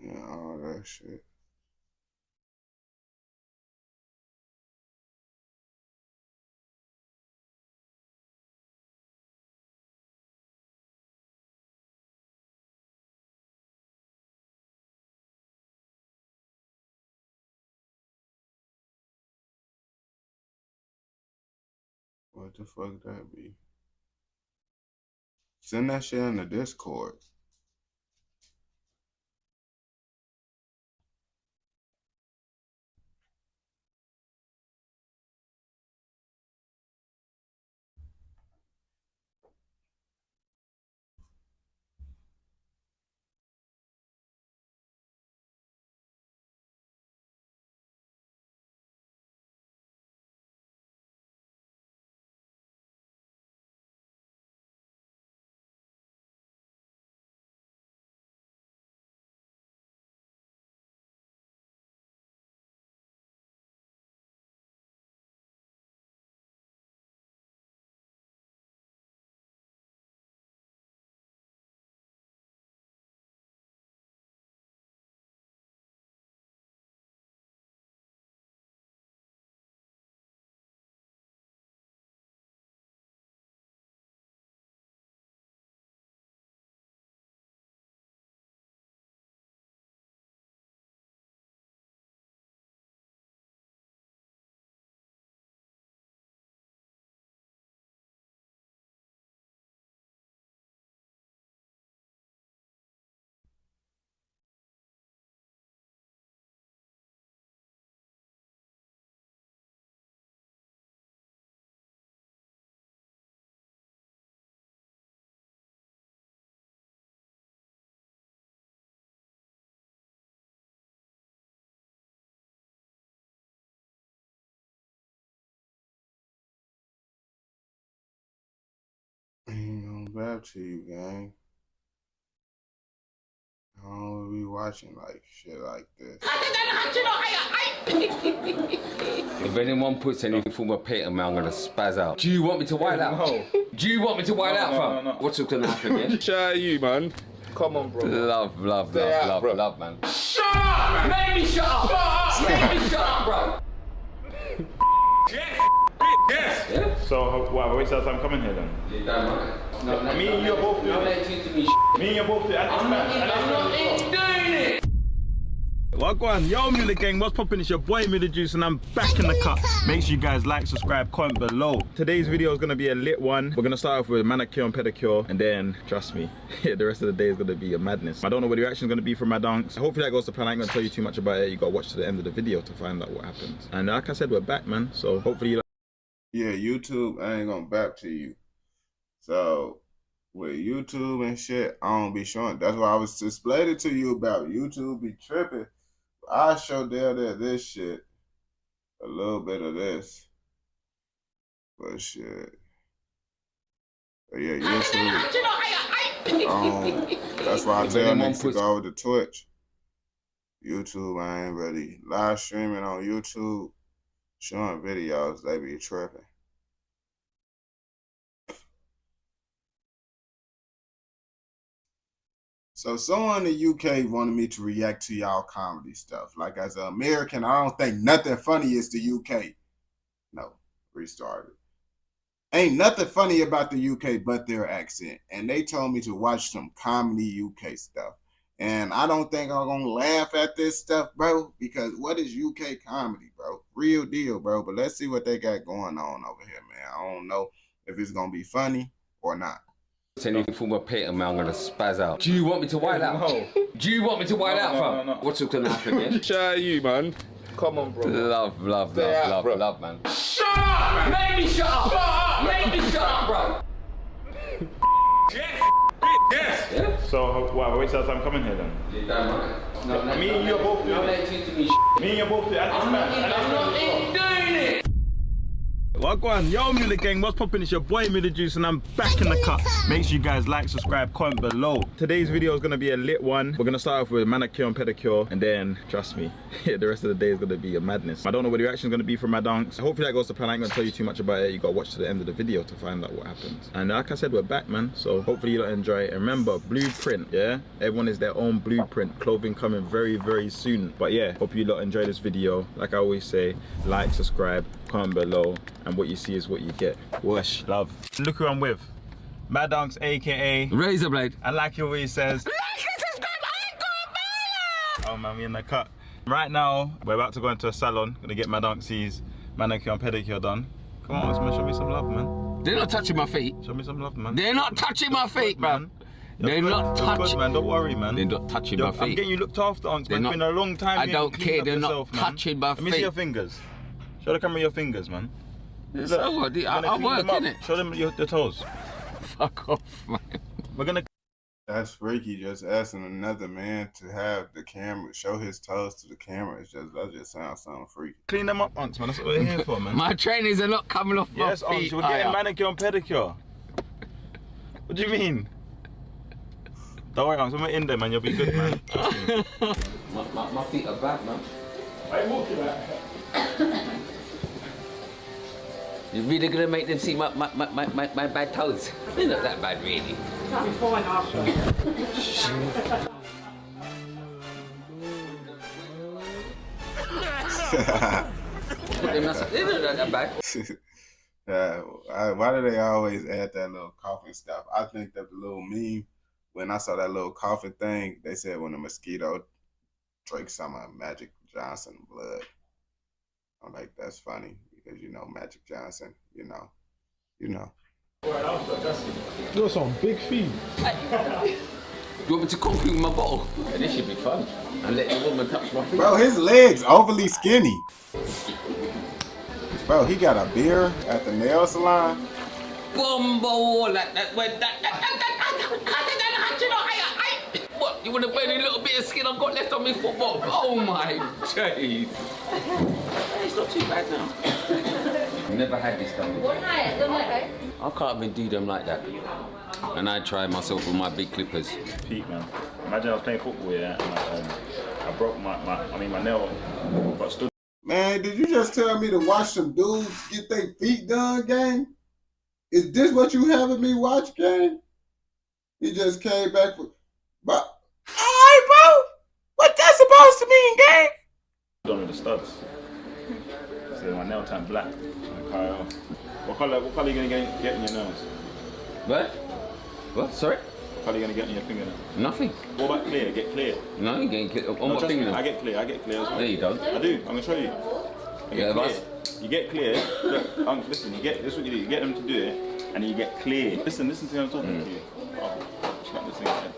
Yeah, all that shit. What the fuck that be? Send that shit in the Discord. Ain't no bad to you, gang. I don't be watching like shit like this. If anyone puts anything for my pet on me, I'm gonna spaz out. Do you want me to white out? No. Do you want me to white out, fam? No. What's gonna happen, yeah? Shout out you, man. Come on, bro. Love, man. Shut up! Make me shut up! Make me shut up, bro! Yes! Yeah? So, why waste our time coming here then? You don't mind. No, me and you are both doing it. Me and you are both doing it. I'm not doing it! Wagwan, yo Miller gang, what's poppin'? It's your boy Miller Juice and I'm back in the cut. Make sure you guys like, subscribe, comment below. Today's video is gonna be a lit one. We're gonna start off with manicure and pedicure and then, trust me, the rest of the day is gonna be a madness. I don't know what the reaction is gonna be from my dunks. Hopefully that goes to plan. I ain't gonna tell you too much about it. You gotta watch to the end of the video to find out what happens. And like I said, we're back, man. So hopefully you yeah, YouTube, I ain't gonna back to you. So with YouTube and shit, I don't be showing. That's why I was explaining to you about YouTube be tripping. I show down there this shit, a little bit of this, but shit. But yeah, YouTube. That's why I tell niggas to go over to Twitch. YouTube, I ain't really live streaming on YouTube, showing videos. They be tripping. So someone in the UK wanted me to react to y'all comedy stuff. Like as an American, I don't think nothing funny is the UK. No, restarted. Ain't nothing funny about the UK but their accent. And they told me to watch some comedy UK stuff. And I don't think I'm gonna laugh at this stuff, bro, because what is UK comedy, bro? Real deal, bro. But let's see what they got going on over here, man. I don't know if it's gonna be funny or not. Anything for my paper, man, I'm gonna spaz out. Do you want me to white out? No. Do you want me to white out, fam? No. What's gonna happen, yeah? Shout you, man. Come on, bro. Love, man. Shut up! Make me shut up! Shut up! Make me shut up, bro! Yes! Yeah? So, why waste our time coming here then? You don't mind. No, me and you are both doing it. Me and you are both doing it. I'm not doing it! Wagwan, yo Miller gang, what's poppin'? It's your boy Miller Juice and I'm back in the cut. Make sure you guys like, subscribe, comment below. Today's video is gonna be a lit one. We're gonna start off with manicure and pedicure and then, trust me, the rest of the day is gonna be a madness. I don't know what the reaction is gonna be from my dunks. Hopefully that goes to plan. I ain't gonna tell you too much about it. You gotta watch to the end of the video to find out what happens. And like I said, we're back, man. So hopefully you enjoy it. And remember, blueprint, yeah? Everyone is their own blueprint. Clothing coming very, very soon. But yeah, hope you lot enjoy this video. Like I always say, like, subscribe, comment below, and what you see is what you get. Wash, love. Look who I'm with. Mad Dunks, aka Razor Blade. And like he always says, oh man, we in the cut. Right now, we're about to go into a salon. Gonna get Mad Dunks' manicure and pedicure done. Come on, man, show me some love, man. They're not touching my feet. Show me some love, man. They're not touching my feet, man. They're not touching, man. Don't worry, man. They're not touching my feet. I'm getting you looked after, Unks, man. It's been a long time. I don't care. They're not touching my feet. Let me see your fingers. Show the camera your fingers, man. Look, so what? I work, innit? Show them your toes. Fuck off, man. We're gonna. That's freaky. Just asking another man to have the camera show his toes to the camera. That just sounds freaky. Clean them up, Unks, man. That's what we're here for, man. My trainers are not coming off my feet. Yes, Unks, we're getting manicure and pedicure. What do you mean? Don't worry, Unks, when we're in there, man, you'll be good, man. my feet are bad, man. Why are you walking like? You're really gonna make them see my bad toes? They're not that bad, really. That'll be fine after. They're not that bad. Why do they always add that little coughing stuff? I think that the little meme, when I saw that little coughing thing, they said when a mosquito drinks some of Magic Johnson blood. I'm like, that's funny. Because you know Magic Johnson, you know. Those some big feet. You want me to compete with my bottle? Yeah, this should be fun. And let the woman touch my feet. Bro, his legs overly skinny. Bro, he got a beer at the nail salon. Bumbo, like that. What? You want to burn a little bit of skin I've got left on my football? Oh my days. It's not too bad now. Never had this done before. I can't even do them like that. And I try myself with my big clippers. Pete, man. Imagine I was playing football, yeah, and I broke my nail, but stood. Man, did you just tell me to watch some dudes get their feet done, gang? Is this what you having me watch, gang? He just came back for... But, alright, bro. What that supposed to mean, gang? Done with the studs. So my nail turned black. What color are you gonna get in your nails? What? What? Sorry? How are you gonna get on your finger now? Nothing. What about clear? Get clear. No, you getting clear. On No, my trust finger. me, I get clear as well. No, you don't. I do. I'm gonna show you. I get clear. You get clear. Look, listen. You get this. Is what you do. You get them to do it, and you get clear. Listen to what I'm talking to you. Oh, slap this thing again.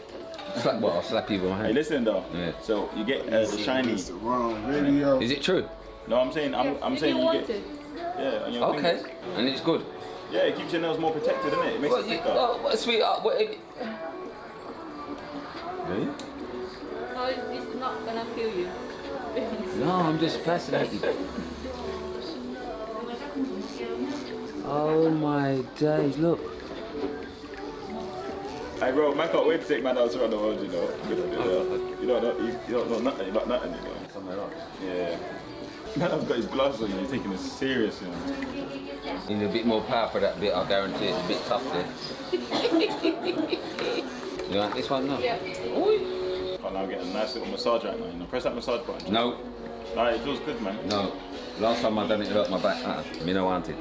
Slap what? I'll slap you with my hand. Hey, listen though. Yeah. So you get the shiny. It's the wrong video. Is it true? No, I'm saying you get. Yeah, on your okay. fingers. And it's good. Yeah, it keeps your nails more protected, doesn't it? It makes it thicker. Oh, sweetheart. Really? No, it's not gonna kill you. No, I'm just fascinated. Oh my days! Look. Hey bro, man can't wait to take man out around the world, you know. You don't know nothing about nothing, you know. Somewhere else. Yeah. Man, I've got his glasses on, you're taking this serious, you know. You need a bit more power for that bit, I guarantee it's a bit tough there. You like this one now? Yeah. Oh, now I'm getting a nice little massage right now, you know. Press that massage button. No. Alright, it feels good, man. No. Last time I done it, it hurt my back. Me no want it.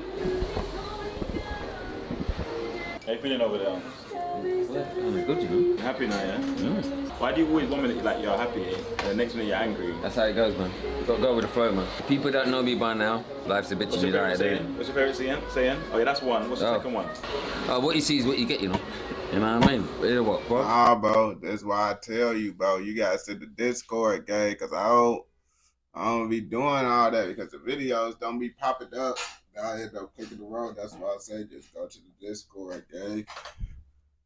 How you feeling over there? I'm good, you know. You're happy now, yeah? Why do you always 1 minute like you're happy and the next minute you're angry? That's how it goes, man. You gotta go with the flow, man. People don't know me by now. Life's a bitch. What's your favourite saying? What's your favourite saying? Oh yeah, that's one. What's the second one? What you see is what you get, you know. You know what I mean? You know what, bro? Nah, bro. That's why I tell you, bro. You gotta sit the Discord, gang, because I don't be doing all that because the videos don't be popping up. I end up clicking the road. That's why I say just go to the Discord, gang.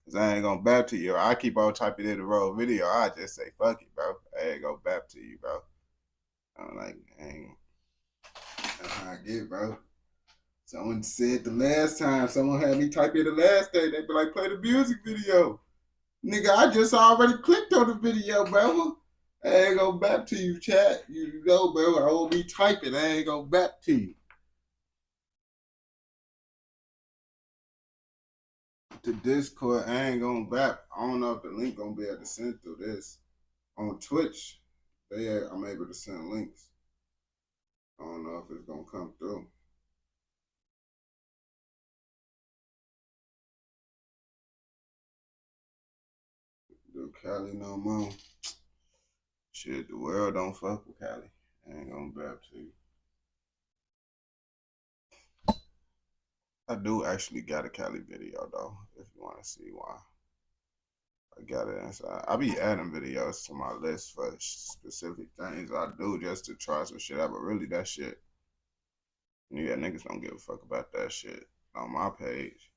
Cause I ain't gonna bap to you. I keep on typing in the road video. I just say fuck it, bro. I ain't gonna bap to you, bro. I'm like, dang. That's how I get, bro. Someone said the last time, someone had me type in the last day, they be like, play the music video. Nigga, I just already clicked on the video, bro. I ain't gonna bap to you, chat. You know, bro, I won't be typing. I ain't gonna bap to you. The Discord, I ain't gonna bap. I don't know if the link gonna be able to send through this. On Twitch, I'm able to send links. I don't know if it's gonna come through. Do Cali no more? Shit, the world don't fuck with Cali. I ain't gonna bap to you. I do actually got a Cali video though, if you want to see why. I got it inside. I be adding videos to my list for specific things I do just to try some shit out, but really that shit, yeah, niggas don't give a fuck about that shit on my page.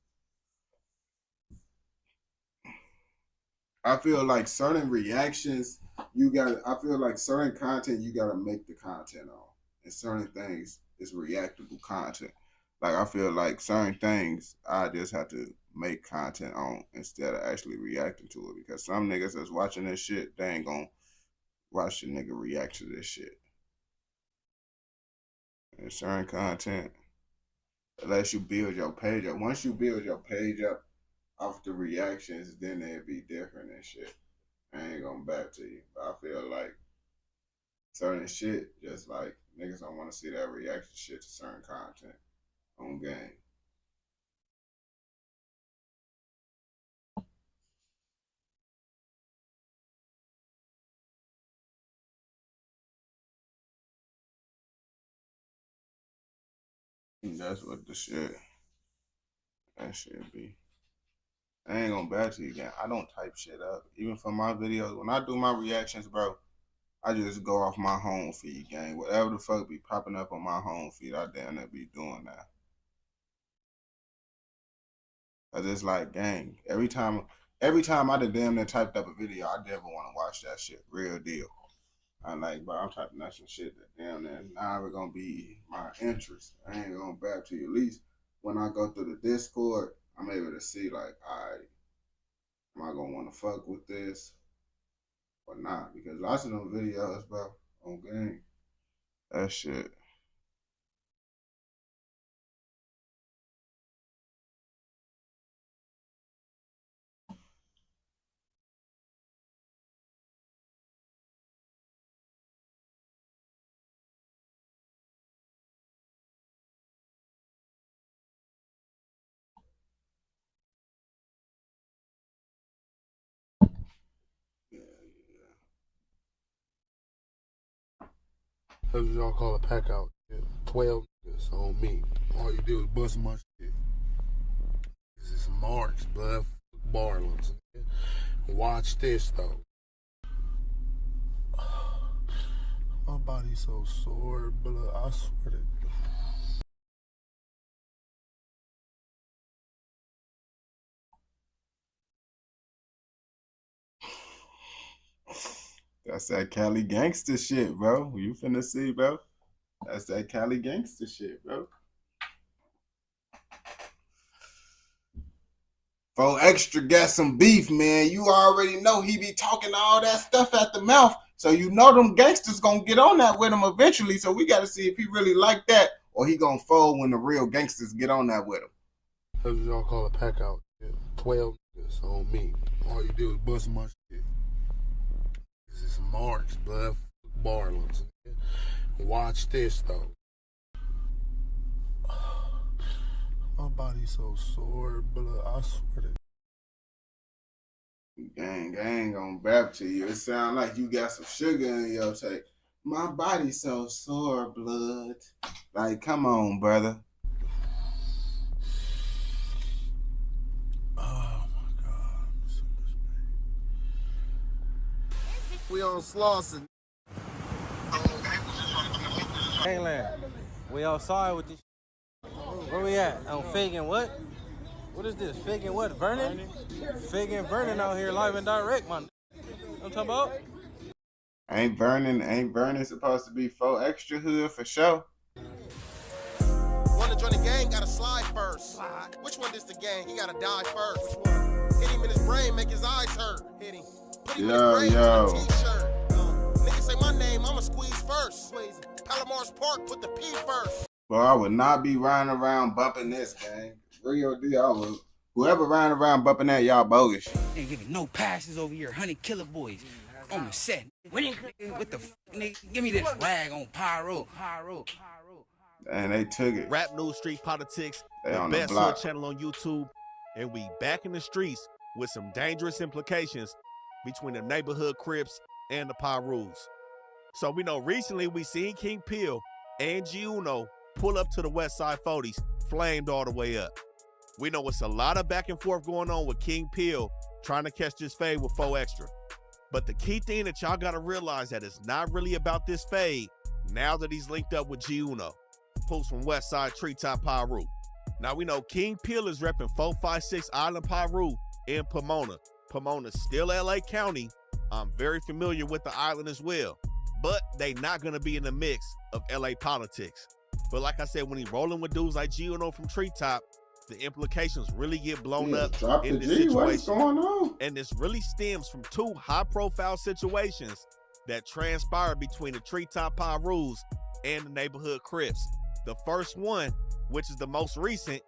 I feel like certain reactions, I feel like certain content you gotta make the content on. And certain things is reactable content. Like I feel like certain things I just have to make content on instead of actually reacting to it. Because some niggas that's watching this shit, they ain't gonna watch the nigga react to this shit. And certain content, unless you build your page up. Once you build your page up off the reactions, then it'd be different and shit. I ain't gonna back to you. But I feel like certain shit, just like niggas don't want to see that reaction shit to certain content on game. That's what the shit, that shit be. I ain't gonna back to you again. I don't type shit up. Even for my videos, when I do my reactions, bro, I just go off my home feed, gang. Whatever the fuck be popping up on my home feed, I damn near be doing that. Cause it's like, gang, every time I done damn near typed up a video, I never want to watch that shit. Real deal. I like, bro, I'm typing out some shit that damn near now it's gonna be my interest. I ain't gonna back to you. At least when I go through the Discord, I'm able to see like, alright, am I gonna want to fuck with this or not? Because lots of them videos, bro, on game, that shit. That's what y'all call a pack out. 12 niggas on me. All you do is bust my shit. This is Marks, blood, Barlins. Watch this though. My body's so sore, blood. I swear to God. That's that Cali gangster shit, bro. You finna see, bro. That's that Cali gangster shit, bro. 4Extra got some beef, man. You already know he be talking all that stuff at the mouth. So you know them gangsters gonna get on that with him eventually. So we gotta see if he really like that or he gonna fold when the real gangsters get on that with him. That's what y'all call a pack out. 12 niggas on me. All you do is bust my shit. This is Marks, blood, Barlins. Watch this though. My body's so sore, blood. I swear to Gang, I ain't gonna rap to you. It sound like you got some sugar in your tape. My body's so sore, blood. Like, come on, brother. Oh my God. So much pain. We on Slauson. Gangland. We outside with this. Where we at? On Fig and what? What is this? Fig and what? Vernon? Fig and Vernon out here live and direct, man. You know what I'm talking about? Ain't Vernon supposed to be 4Extra hood for sure? Wanna join the gang, gotta slide first. Which one is the gang? He gotta die first. Which one? Hit him in his brain, make his eyes hurt. Hit him. Put him in his brain with a t-shirt. Niggas say my name, I'ma squeeze first. Palomar's Park, put the P first. Well, I would not be riding around bumping this, gang. Real deal. Whoever riding around bumping that, y'all bogus. Ain't giving no passes over here. Honey Killer Boys on the set. With the nigga, give me this rag on Pyro. And they took it. Rap News Street Politics, They the on the best block. hood channel on YouTube, and we back in the streets with some dangerous implications between the neighborhood Crips and the Pyrus. So we know recently we seen King Peel and G Uno pull up to the West Side 40s, flamed all the way up. We know it's a lot of back and forth going on with King Peel trying to catch this fade with 4Extra. But the key thing that y'all gotta realize that it's not really about this fade now that he's linked up with G Uno, who's from West Side Treetop Pyru. Now we know King Peel is repping 456 Island Pyru in Pomona. Pomona's still LA County. I'm very familiar with the island as well, but they not gonna be in the mix of LA politics. But like I said, when he's rolling with dudes like G Uno from Treetop, the implications really get blown up in this situation. What is going on? And this really stems from two high-profile situations that transpired between the Treetop Pyrus and the neighborhood Crips. The first one, which is the most recent,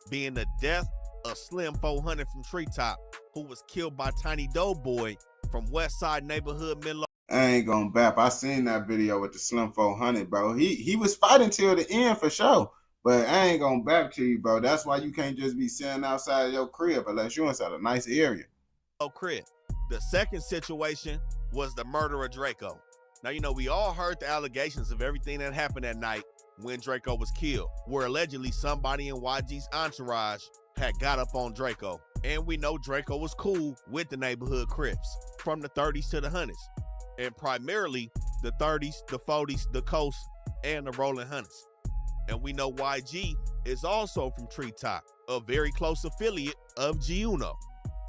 being the death of Slim 400 from Treetop, who was killed by Tiny Doughboy from West Side neighborhood Menlo. I ain't gonna bap. I seen that video with the Slim 400, bro. He was fighting till the end for sure. But I ain't gonna bap to you, bro. That's why you can't just be sitting outside of your crib unless you're inside a nice area. Crib. The second situation was the murder of Draco. Now, you know, we all heard the allegations of everything that happened that night when Draco was killed, where allegedly somebody in YG's entourage had got up on Draco. And we know Draco was cool with the neighborhood Crips from the 30s to the 100s. And primarily the 30s, the 40s, the Coast, and the Rolling Hunters. And we know YG is also from Treetop, a very close affiliate of G Uno.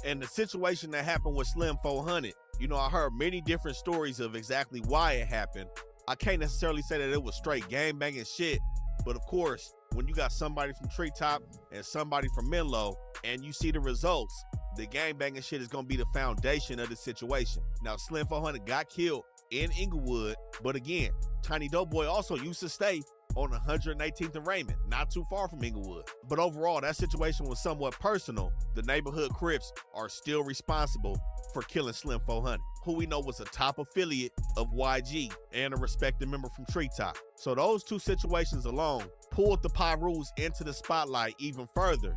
And the situation that happened with Slim 400, you know, I heard many different stories of exactly why it happened. I can't necessarily say that it was straight gangbanging shit, but of course, when you got somebody from Treetop and somebody from Menlo, and you see the results, the gangbanging shit is gonna be the foundation of the situation. Now, Slim 400 got killed in Inglewood, but again, Tiny Doughboy also used to stay on 118th and Raymond, not too far from Inglewood. But overall, that situation was somewhat personal. The neighborhood Crips are still responsible for killing Slim 400, who we know was a top affiliate of YG and a respected member from Treetop. So those two situations alone pulled the Pyrus into the spotlight even further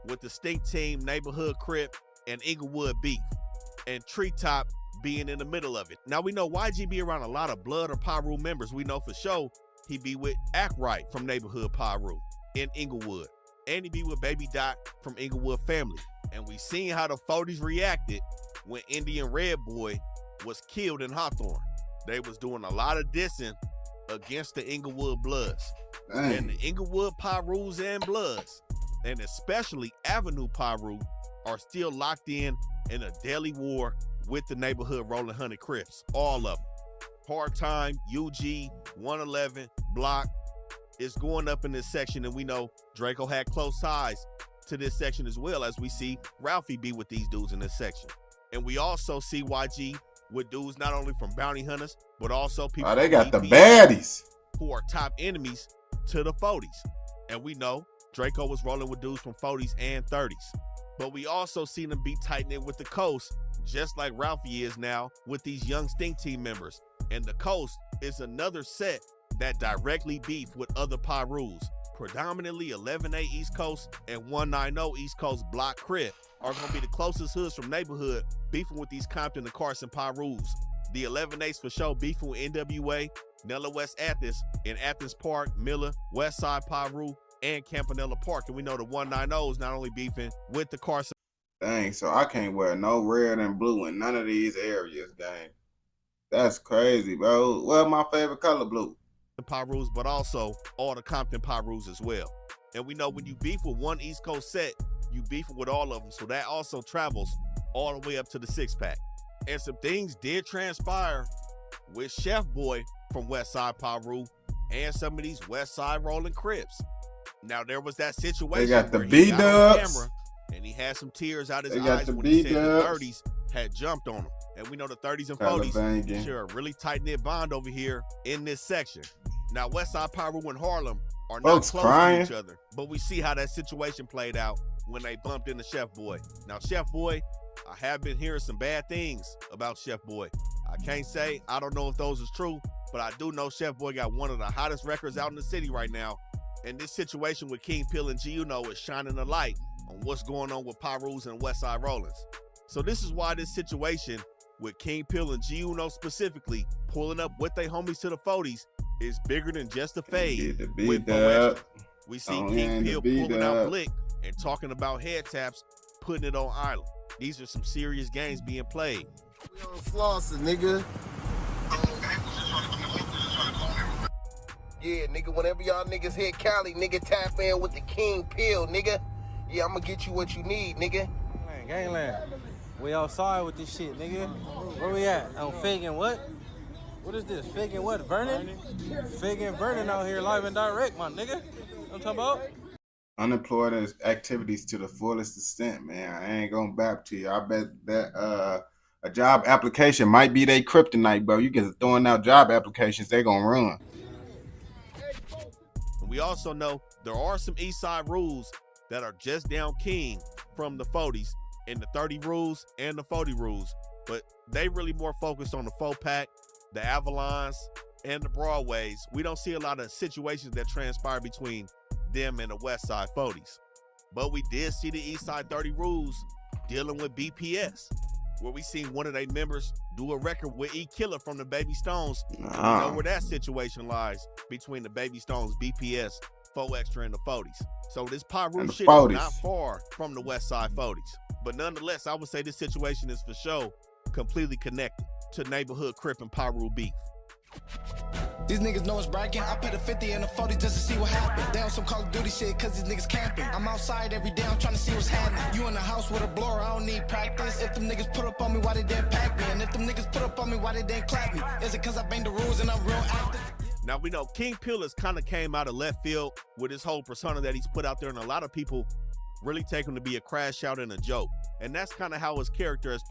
with the Stink Team, neighborhood Crip, and Inglewood beef. And Treetop being in the middle of it. Now we know YG be around a lot of Blood or Pyru members. We know for sure he be with Act Right from Neighborhood Pyru in Inglewood. And he be with Baby Doc from Inglewood Family. And we seen how the 40s reacted when Indian Red Boy was killed in Hawthorne. They was doing a lot of dissing against the Inglewood Bloods. Dang. And the Inglewood Pyrus and Bloods, and especially Avenue Pyru, are still locked in a deadly war with the neighborhood Rolling Honey Crips. All of them. Hard Time, UG, 111, Block is going up in this section, and we know Draco had close ties to this section as well, as we see Ralphie be with these dudes in this section. And we also see YG with dudes not only from Bounty Hunters, but also people they got the DPS baddies who are top enemies to the 40s. And we know Draco was rolling with dudes from 40s and 30s. But we also seen them be tight-knit with the Coast, just like Ralphie is now with these young Stink Team members. And the Coast is another set that directly beef with other Pyrus. Predominantly 11A East Coast and 190 East Coast Block Crip are going to be the closest hoods from neighborhood beefing with these Compton and Carson Pyrus. The 11A's for sure beefing with NWA, Nella West Athens, in Athens Park, Miller, West Side Pyru, and Campanella Park. And we know the 190's not only beefing with the Carson. Dang, so I can't wear no red and blue in none of these areas, gang. That's crazy, bro. Well, my favorite color, blue. The Pyrus, but also all the Compton Pyrus as well. And we know when you beef with one East Coast set, you beefing with all of them. So that also travels all the way up to the 6-pack. And some things did transpire with Chef Boy from West Side Pyru and some of these West Side Rolling Crips. Now there was that situation. They got the where he got on B-dubs. camera and he had some tears out his They got eyes the when he said the B-dubs. 30s had jumped on him. And we know the 30s and Caliban 40s gang. share a really tight-knit bond over here in this section. Now West Side Pyru and Harlem are not Folks close crying. to each other, but we see how that situation played out when they bumped into Chef Boy. Now Chef Boy, I have been hearing some bad things about Chef Boy. I can't say, I don't know if those is true, but I do know Chef Boy got one of the hottest records out in the city right now. And this situation with King Pill and G-Uno is shining a light on what's going on with Pyrus and West Side Rollins. So this is why this situation with King Pill and G-Uno specifically pulling up with they homies to the 40s is bigger than just a fade with Fo Extra. We see King Pill pulling out Blick and talking about head taps, putting it on Island. These are some serious games being played. We on Slauson, nigga. Yeah, nigga, whenever y'all niggas hit Cali, nigga, tap in with the King Pill, nigga. Yeah, I'm gonna get you what you need, nigga. Gangland. We outside with this shit, nigga. Where we at? On Fig and what? What is this? Fig and what? Vernon? Fig and Vernon out here live and direct, my nigga. You know what I'm talking about? Unemployed activities to the fullest extent, man. I ain't gonna bap to you. I bet that a job application might be they kryptonite, bro. You get throwing out job applications, they gonna run. We also know there are some East Side rules that are just down king from the 40s in the 30 rules and the 40 rules, but they really more focused on the 4-pack, the Avalons, and the Broadways. We don't see a lot of situations that transpire between them and the West Side 40s. But we did see the East Side 30 rules dealing with BPS, where we seen one of their members do a record with E Killer from the Baby Stones. We know where that situation lies between the Baby Stones, BPS, Fo Extra, and the 40s. So this Pyru shit is not far from the West Side 40s. But nonetheless, I would say this situation is for sure completely connected to neighborhood Crip and Pyru beef. These niggas know it's bragging. I put a 50 in a 40 just to see what happens. They on some Call of Duty shit cause these niggas camping. I'm outside every day, I'm trying to see what's happening. You in the house with a blower, I don't need practice. If them niggas put up on me, why they didn't pack me? And if them niggas put up on me, why they didn't clap me? Is it cause I banged the rules and I'm real active? Now we know King Pillars kind of came out of left field with his whole persona that he's put out there, and a lot of people really take him to be a crash out and a joke. And that's kind of how his character is.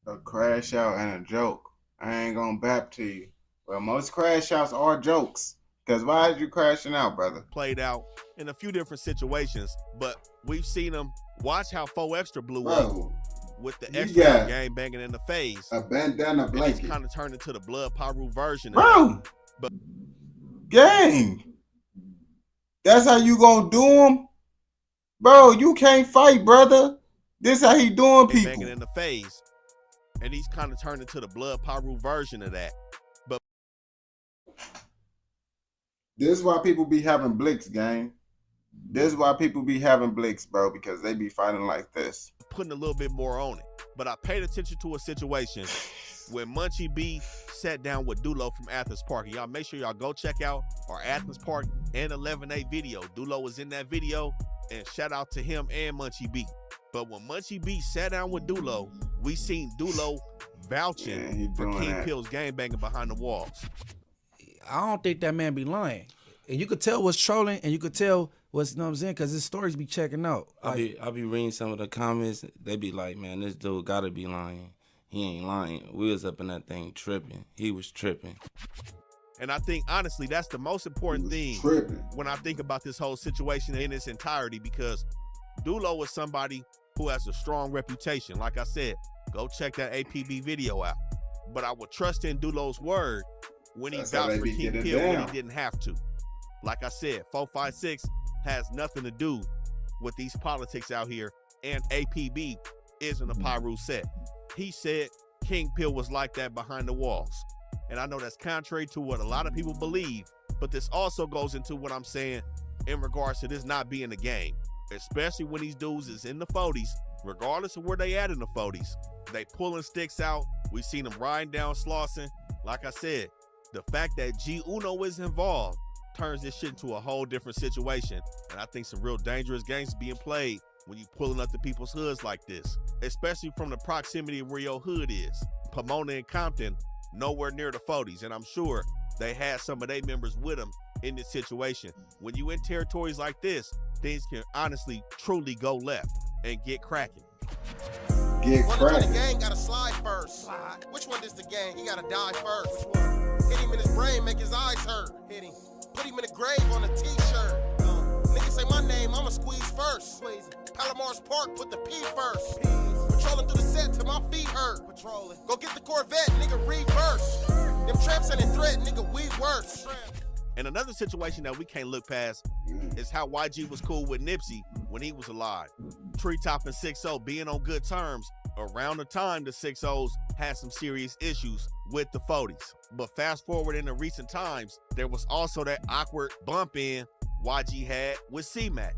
A crash out and a joke. I ain't gonna bap to you. Well, most crash outs are jokes. Because why is you crashing out, brother? Played out in a few different situations, but we've seen him watch how Fo Extra blew up with the extra game banging in the phase. A bandana blanket. It's kind of turned into the Blood Pyru version. Bro, but gang, that's how you gonna do him? Bro, you can't fight, brother. This how he doing people. Banging in the phase. And he's kind of turned into the blood Pyru version of that. But this is why people be having blicks, gang. This is why people be having blicks, bro, because they be fighting like this. Putting a little bit more on it. But I paid attention to a situation when Munchie B sat down with Dulo from Athens Park. And y'all make sure y'all go check out our Athens Park and 11A video. Dulo was in that video, and shout out to him and Munchie B. But when Munchie B sat down with Dulo, we seen Dulo vouching for King Pill's gangbanging behind the walls. I don't think that man be lying. And you could tell what's trolling, and you could tell what's, you know what I'm saying, because his stories be checking out. Like, I be reading some of the comments. They be like, man, this dude gotta be lying. He ain't lying. We was up in that thing tripping. He was tripping. And I think, honestly, that's the most important thing when I think about this whole situation in its entirety, because Dulo is somebody who has a strong reputation. Like I said, go check that APB video out. But I would trust in Dulo's word when he vouched for King Pill when he didn't have to. Like I said, 456 has nothing to do with these politics out here, and APB isn't a Pyru set. He said King Pill was like that behind the walls. And I know that's contrary to what a lot of people believe, but this also goes into what I'm saying in regards to this not being a game, especially when these dudes is in the 40s, regardless of where they at in the 40s. They pulling sticks out. We seen them riding down Slauson. Like I said, the fact that G Uno is involved turns this shit into a whole different situation. And I think some real dangerous games being played when you pulling up to people's hoods like this, especially from the proximity of where your hood is. Pomona and Compton, nowhere near the 40s. And I'm sure they had some of their members with them in this situation. When you in territories like this, things can honestly, truly go left and get cracking. Get cracking. The gang gotta slide first. Which one is the gang? He gotta die first. Hit him in his brain, make his eyes hurt. Hit him. Put him in the grave on a t-shirt. Niggas say my name, I'ma squeeze first. Palomar's Park, put the P first. Patrolling through the set till my feet hurt. Patrolling. Go get the Corvette, nigga, reverse. Them traps ain't a threat, nigga, we worse. And another situation that we can't look past is how YG was cool with Nipsey when he was alive. Treetop and 6-0 being on good terms around the time the 6-0s had some serious issues with the 40s. But fast forward in the recent times, there was also that awkward bump in YG had with C-Mac.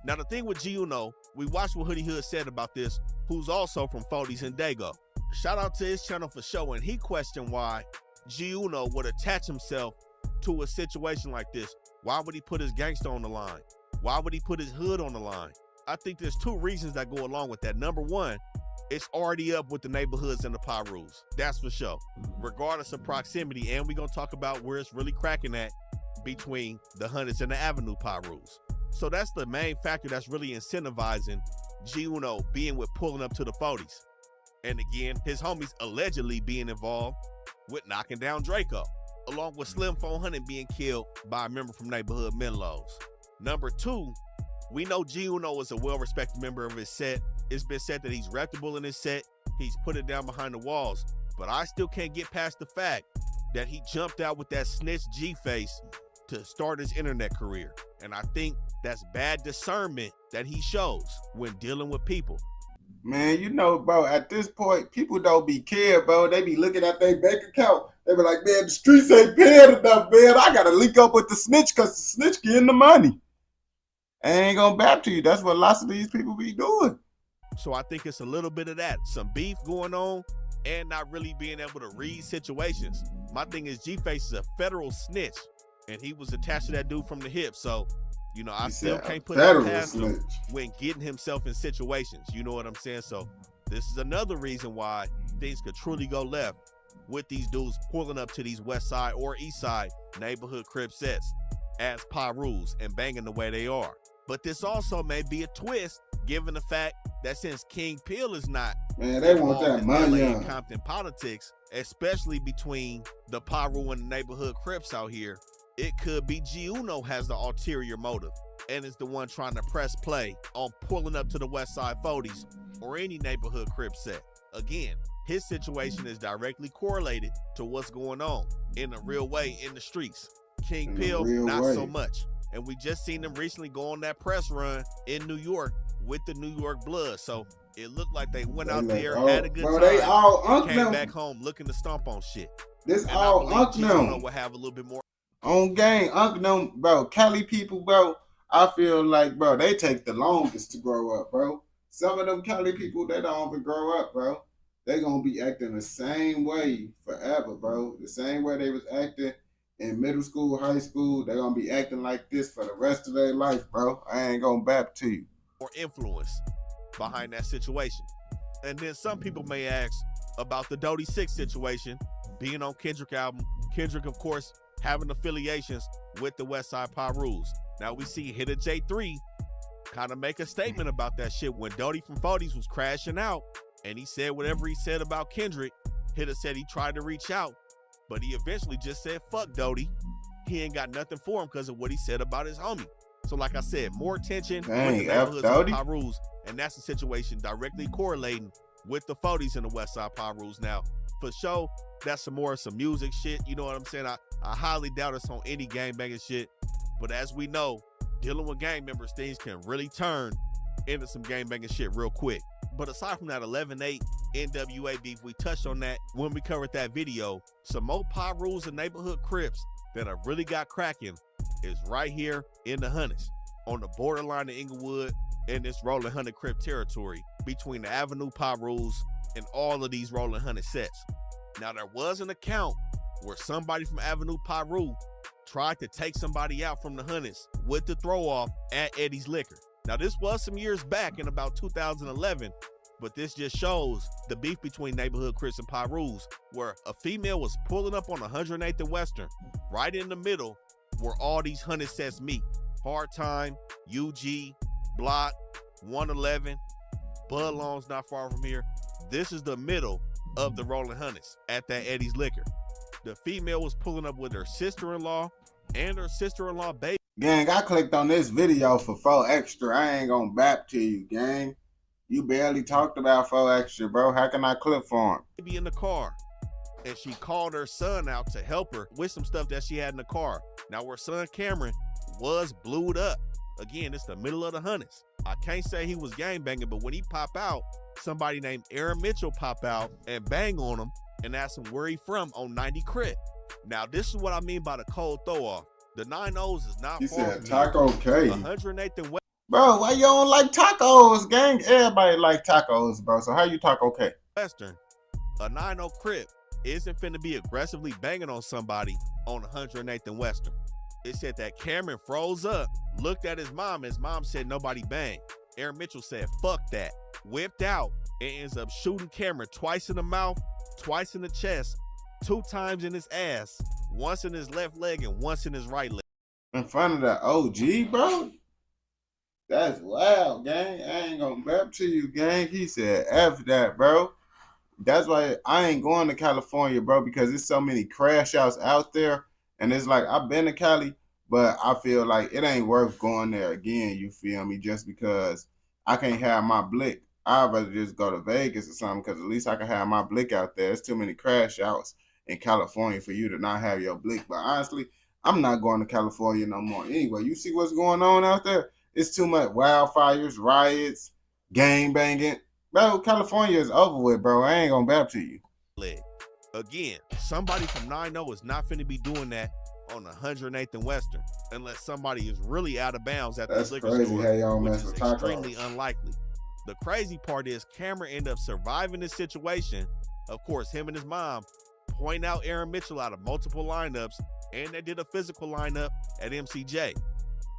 Now the thing with G Uno, we watched what Hoodie Hood said about this, who's also from 40s and Dago. Shout out to his channel for showing he questioned why G Uno would attach himself to a situation like this. Why would he put his gangster on the line? Why would he put his hood on the line? I think there's two reasons that go along with that. Number one, it's already up with the neighborhoods and the Pyrus. That's for sure. Regardless of proximity, and we're gonna talk about where it's really cracking at between the Hundreds and the Avenue Pyrus. So that's the main factor that's really incentivizing G Uno being with pulling up to the 40s. And again, his homies allegedly being involved with knocking down Draco, along with Slim 400 being killed by a member from Neighborhood Menlos. Number two, we know G Uno is a well-respected member of his set. It's been said that he's reputable in his set. He's put it down behind the walls. But I still can't get past the fact that he jumped out with that snitch G-face to start his internet career. And I think that's bad discernment that he shows when dealing with people. Man, you know, bro, at this point, people don't be care, bro. They be looking at their bank account. They be like, man, the streets ain't paying enough, man. I got to link up with the snitch because the snitch getting the money. I ain't going to back to you. That's what lots of these people be doing. So I think it's a little bit of that. Some beef going on and not really being able to read situations. My thing is G-Face is a federal snitch, and he was attached to that dude from the hip. So, you know, I still can't put that past him when getting himself in situations. You know what I'm saying? So this is another reason why things could truly go left with these dudes pulling up to these West Side or East Side neighborhood crib sets as Pyrus and banging the way they are. But this also may be a twist given the fact that since King Pill is not, man, they want that money in Compton politics, especially between the Pyru and the neighborhood Crips out here, it could be G Uno has the ulterior motive and is the one trying to press play on pulling up to the West Side 40s or any neighborhood Crip set. Again, his situation is directly correlated to what's going on in a real way in the streets. King Pill, not so much. And we just seen him recently go on that press run in New York with the New York Blood. So It looked like they went They out like, there, oh, had a good bro, time, they all unk came them. back home looking to stomp on shit. This And all I unk believe Gino them. will have a little bit more. On game, unk them, bro. Cali people, bro. I feel like, bro, they take the longest to grow up, bro. Some of them Cali people, they don't even grow up, bro. They gonna be acting the same way forever, bro. The same way they was acting in middle school, high school, they gonna be acting like this for the rest of their life, bro. I ain't gonna bap to you. More influence behind that situation. And then some people may ask about the Dodie 6 situation, being on Kendrick album. Kendrick, of course, having affiliations with the Westside Pyrus. Now we see Hitter J3 kind of make a statement about that shit when Dodie from 40s was crashing out and he said whatever he said about Kendrick. Hitter said he tried to reach out, but he eventually just said, fuck Dodie. He ain't got nothing for him because of what he said about his homie. So like I said, more attention with the neighborhoods of the Pyrus, and that's the situation directly correlating with the 40s and the Westside Pyrus. Now, for sure, that's some music shit, you know what I'm saying? I highly doubt it's on any gangbanging shit, but as we know, dealing with gang members, things can really turn into some gangbanging shit real quick. But aside from that 11-8 NWA beef, we touched on that when we covered that video. Some more Pyrus and neighborhood Crips that have really got cracking is right here in the Hunnids, on the borderline of Inglewood and this Rolling Hunted Crip territory between the Avenue Pyrus and all of these Rolling Hunted sets. Now, there was an account where somebody from Avenue Pyru tried to take somebody out from the Hunnids with the throw-off at Eddie's Liquor. Now, this was some years back in about 2011, but this just shows the beef between neighborhood Crips and Pyrus, where a female was pulling up on 108th and Western, right in the middle where all these Hunted sets meet. Hard Time, UG, Block, 111, Bud Long's not far from here. This is the middle of the Rolling Hunnids at that Eddie's Liquor. The female was pulling up with her sister-in-law and her sister-in-law baby. Gang, I clicked on this video for 4 Extra. I ain't gonna bap to you, gang. You barely talked about 4 Extra, bro. How can I clip for him? Baby in the car, and she called her son out to help her with some stuff that she had in the car. Now, her son Cameron was blued up. Again, it's the middle of the Hunnids. I can't say he was gangbanging, but when he pop out, somebody named Aaron Mitchell pop out and bang on him and ask him where he from on 90 Crip. Now, this is what I mean by the cold throw-off. The 9-0s is not He far said from Taco K. 108th and West. Bro, why you don't like tacos, gang? Everybody like tacos, bro. So how you Taco K? Western, a 9-0 Crip isn't finna be aggressively banging on somebody on 108th and Western. It said that Cameron froze up, looked at his mom, and his mom said nobody banged. Aaron Mitchell said, fuck that. Whipped out and ends up shooting Cameron twice in the mouth, twice in the chest, 2 times in his ass, once in his left leg and once in his right leg. In front of the OG, bro? That's wild, gang. I ain't gonna bap to you, gang. He said, F that, bro. That's why I ain't going to California, bro, because there's so many crash outs out there. And it's like, I've been to Cali, but I feel like it ain't worth going there again, you feel me, just because I can't have my blick. I'd rather just go to Vegas or something, because at least I can have my blick out there. There's too many crash outs in California for you to not have your blick. But honestly, I'm not going to California no more. Anyway, you see what's going on out there? It's too much wildfires, riots, gang banging. Bro, California is over with, bro. I ain't gonna bap to you. Again, somebody from 9-0 is not finna be doing that on 108th and Western unless somebody is really out of bounds at the liquor store, Hey, y'all which mess is with extremely tacos. unlikely. The crazy part is Cameron ended up surviving this situation. Of course, him and his mom point out Aaron Mitchell out of multiple lineups, and they did a physical lineup at MCJ.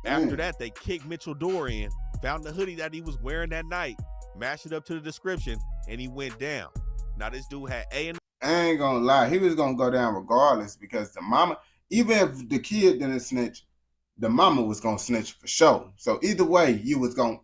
After that, they kicked Mitchell door in, found the hoodie that he was wearing that night, matched it up to the description, and he went down. Now, this dude had A&. I ain't gonna lie, he was gonna go down regardless, because the mama, even if the kid didn't snitch, the mama was gonna snitch for sure. So either way, you was gonna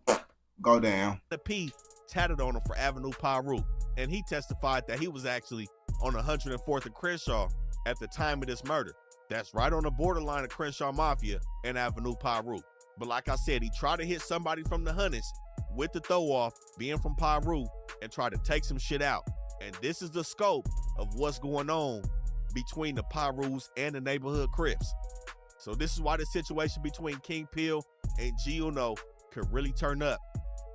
go down. The P tatted on him for Avenue Pyru, and he testified that he was actually on 104th and Crenshaw at the time of this murder. That's right on the borderline of Crenshaw Mafia and Avenue Pyru. But like I said, he tried to hit somebody from the Hunnids with the throw-off, being from Pyru, and try to take some shit out. And this is the scope of what's going on between the Pyrus and the neighborhood Crips. So this is why the situation between King Peel and G Uno could really turn up.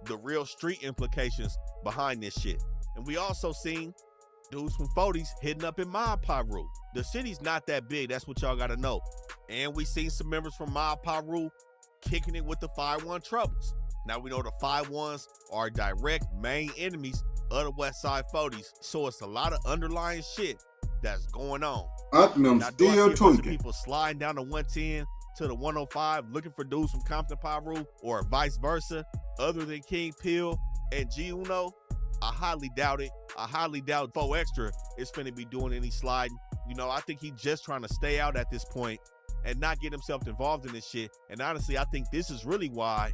the real street implications behind this shit. And we also seen dudes from 40s hitting up in Mob Piru. The city's not that big, that's what y'all gotta know. And we seen some members from Mob Piru kicking it with the 5-1 Troubles. Now we know the 5-1s are direct main enemies of the West Side 40s, so it's a lot of underlying shit that's going on. Them now, do I see still a bunch of tweaking. people sliding down the 110 to the 105 looking for dudes from Compton Piru or vice versa, other than King Pill and G Uno? I highly doubt it. I highly doubt 4 Extra is finna be doing any sliding. You know, I think he's just trying to stay out at this point and not get himself involved in this shit. And honestly, I think this is really why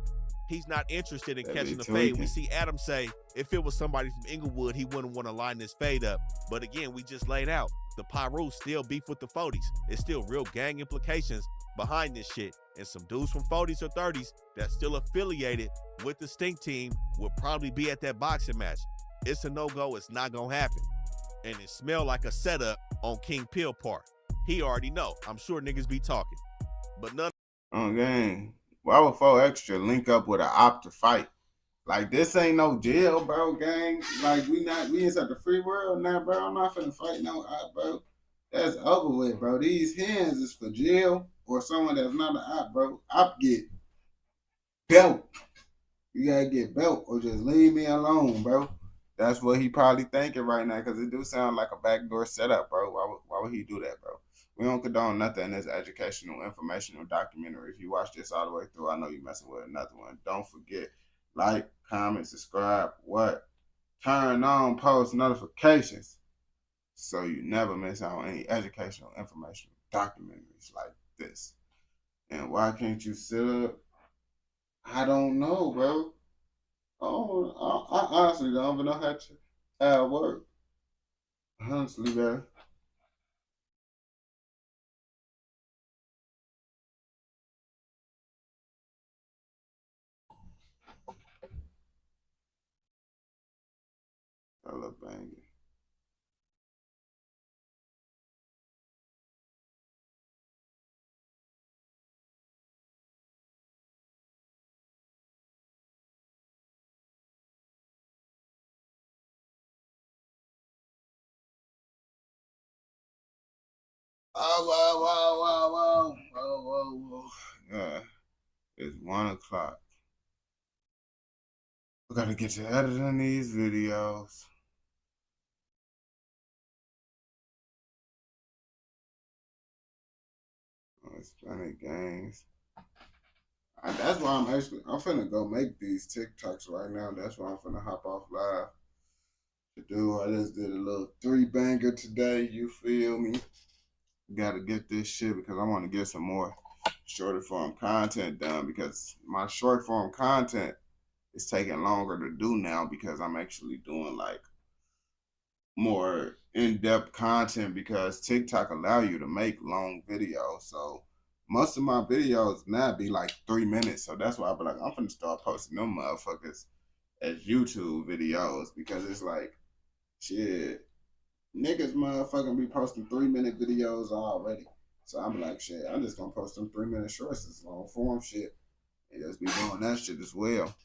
he's not interested in catching the fade. We see Adam say if it was somebody from Inglewood, he wouldn't want to line this fade up. But again, we just laid out the Piru still beef with the 40s. It's still real gang implications behind this shit. And some dudes from 40s or 30s that's still affiliated with the Stink Team will probably be at that boxing match. It's a no-go. It's not going to happen. And it smelled like a setup on King Pill part. He already know. I'm sure niggas be talking. But none. Oh, gang. Why would 4 Extra link up with an op to fight? Like, this ain't no jail, bro, gang. Like, we inside the free world now, bro. I'm not finna fight no op, bro. That's over with, bro. These hands is for jail or someone that's not an op, bro. Op get belt. You gotta get belt or just leave me alone, bro. That's what he probably thinking right now, because it do sound like a backdoor setup, bro. Why would he do that, bro? We don't condone nothing in this educational, informational documentary. If you watch this all the way through, I know you messing with another one. Don't forget, like, comment, subscribe, turn on post notifications so you never miss out on any educational, informational documentaries like this. And why can't you sub? I don't know, bro. I honestly don't even know how it works. Honestly, bro. I love banging. Whoa. Yeah, it's 1 o'clock. We gotta get to editing these videos. Hispanic gangs. That's why I'm finna go make these TikToks right now. That's why I'm finna hop off live to do. I just did a little 3-banger today. You feel me? Gotta get this shit because I want to get some more shorter form content done, because my short form content is taking longer to do now because I'm actually doing like more in-depth content, because TikTok allow you to make long videos. So most of my videos now be like 3 minutes. So that's why I be like, I'm finna start posting them motherfuckers as YouTube videos, because it's like, shit, niggas motherfucking be posting 3-minute videos already. So I'm like, shit, I'm just gonna post them 3-minute shorts, this long form shit, and just be doing that shit as well.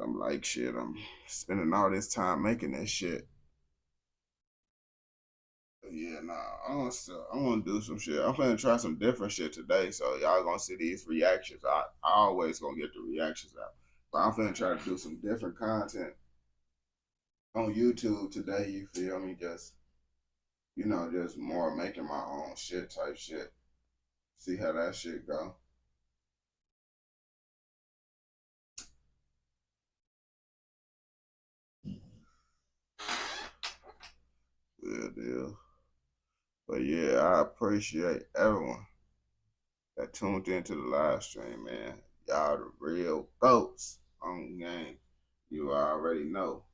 I'm like, shit, I'm spending all this time making this shit. But yeah, nah, I want to do some shit. I'm finna try some different shit today, so y'all gonna see these reactions. I always gonna get the reactions out, but I'm finna try to do some different content on YouTube today. You feel me? Just, you know, just more making my own shit type shit. See how that shit go. Good deal. But yeah, I appreciate everyone that tuned into the live stream, man. Y'all the real goats on the game. You already know.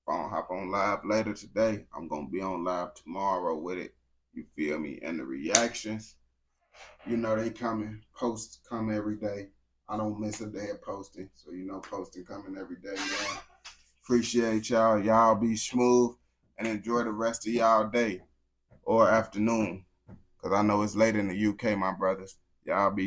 If I don't hop on live later today, I'm gonna be on live tomorrow with it. You feel me? And the reactions, you know, they coming. Posts come every day. I don't miss a day of posting. So you know, posting coming every day, man. Appreciate y'all. Y'all be smooth and enjoy the rest of y'all day or afternoon, because I know it's late in the UK, my brothers. Y'all be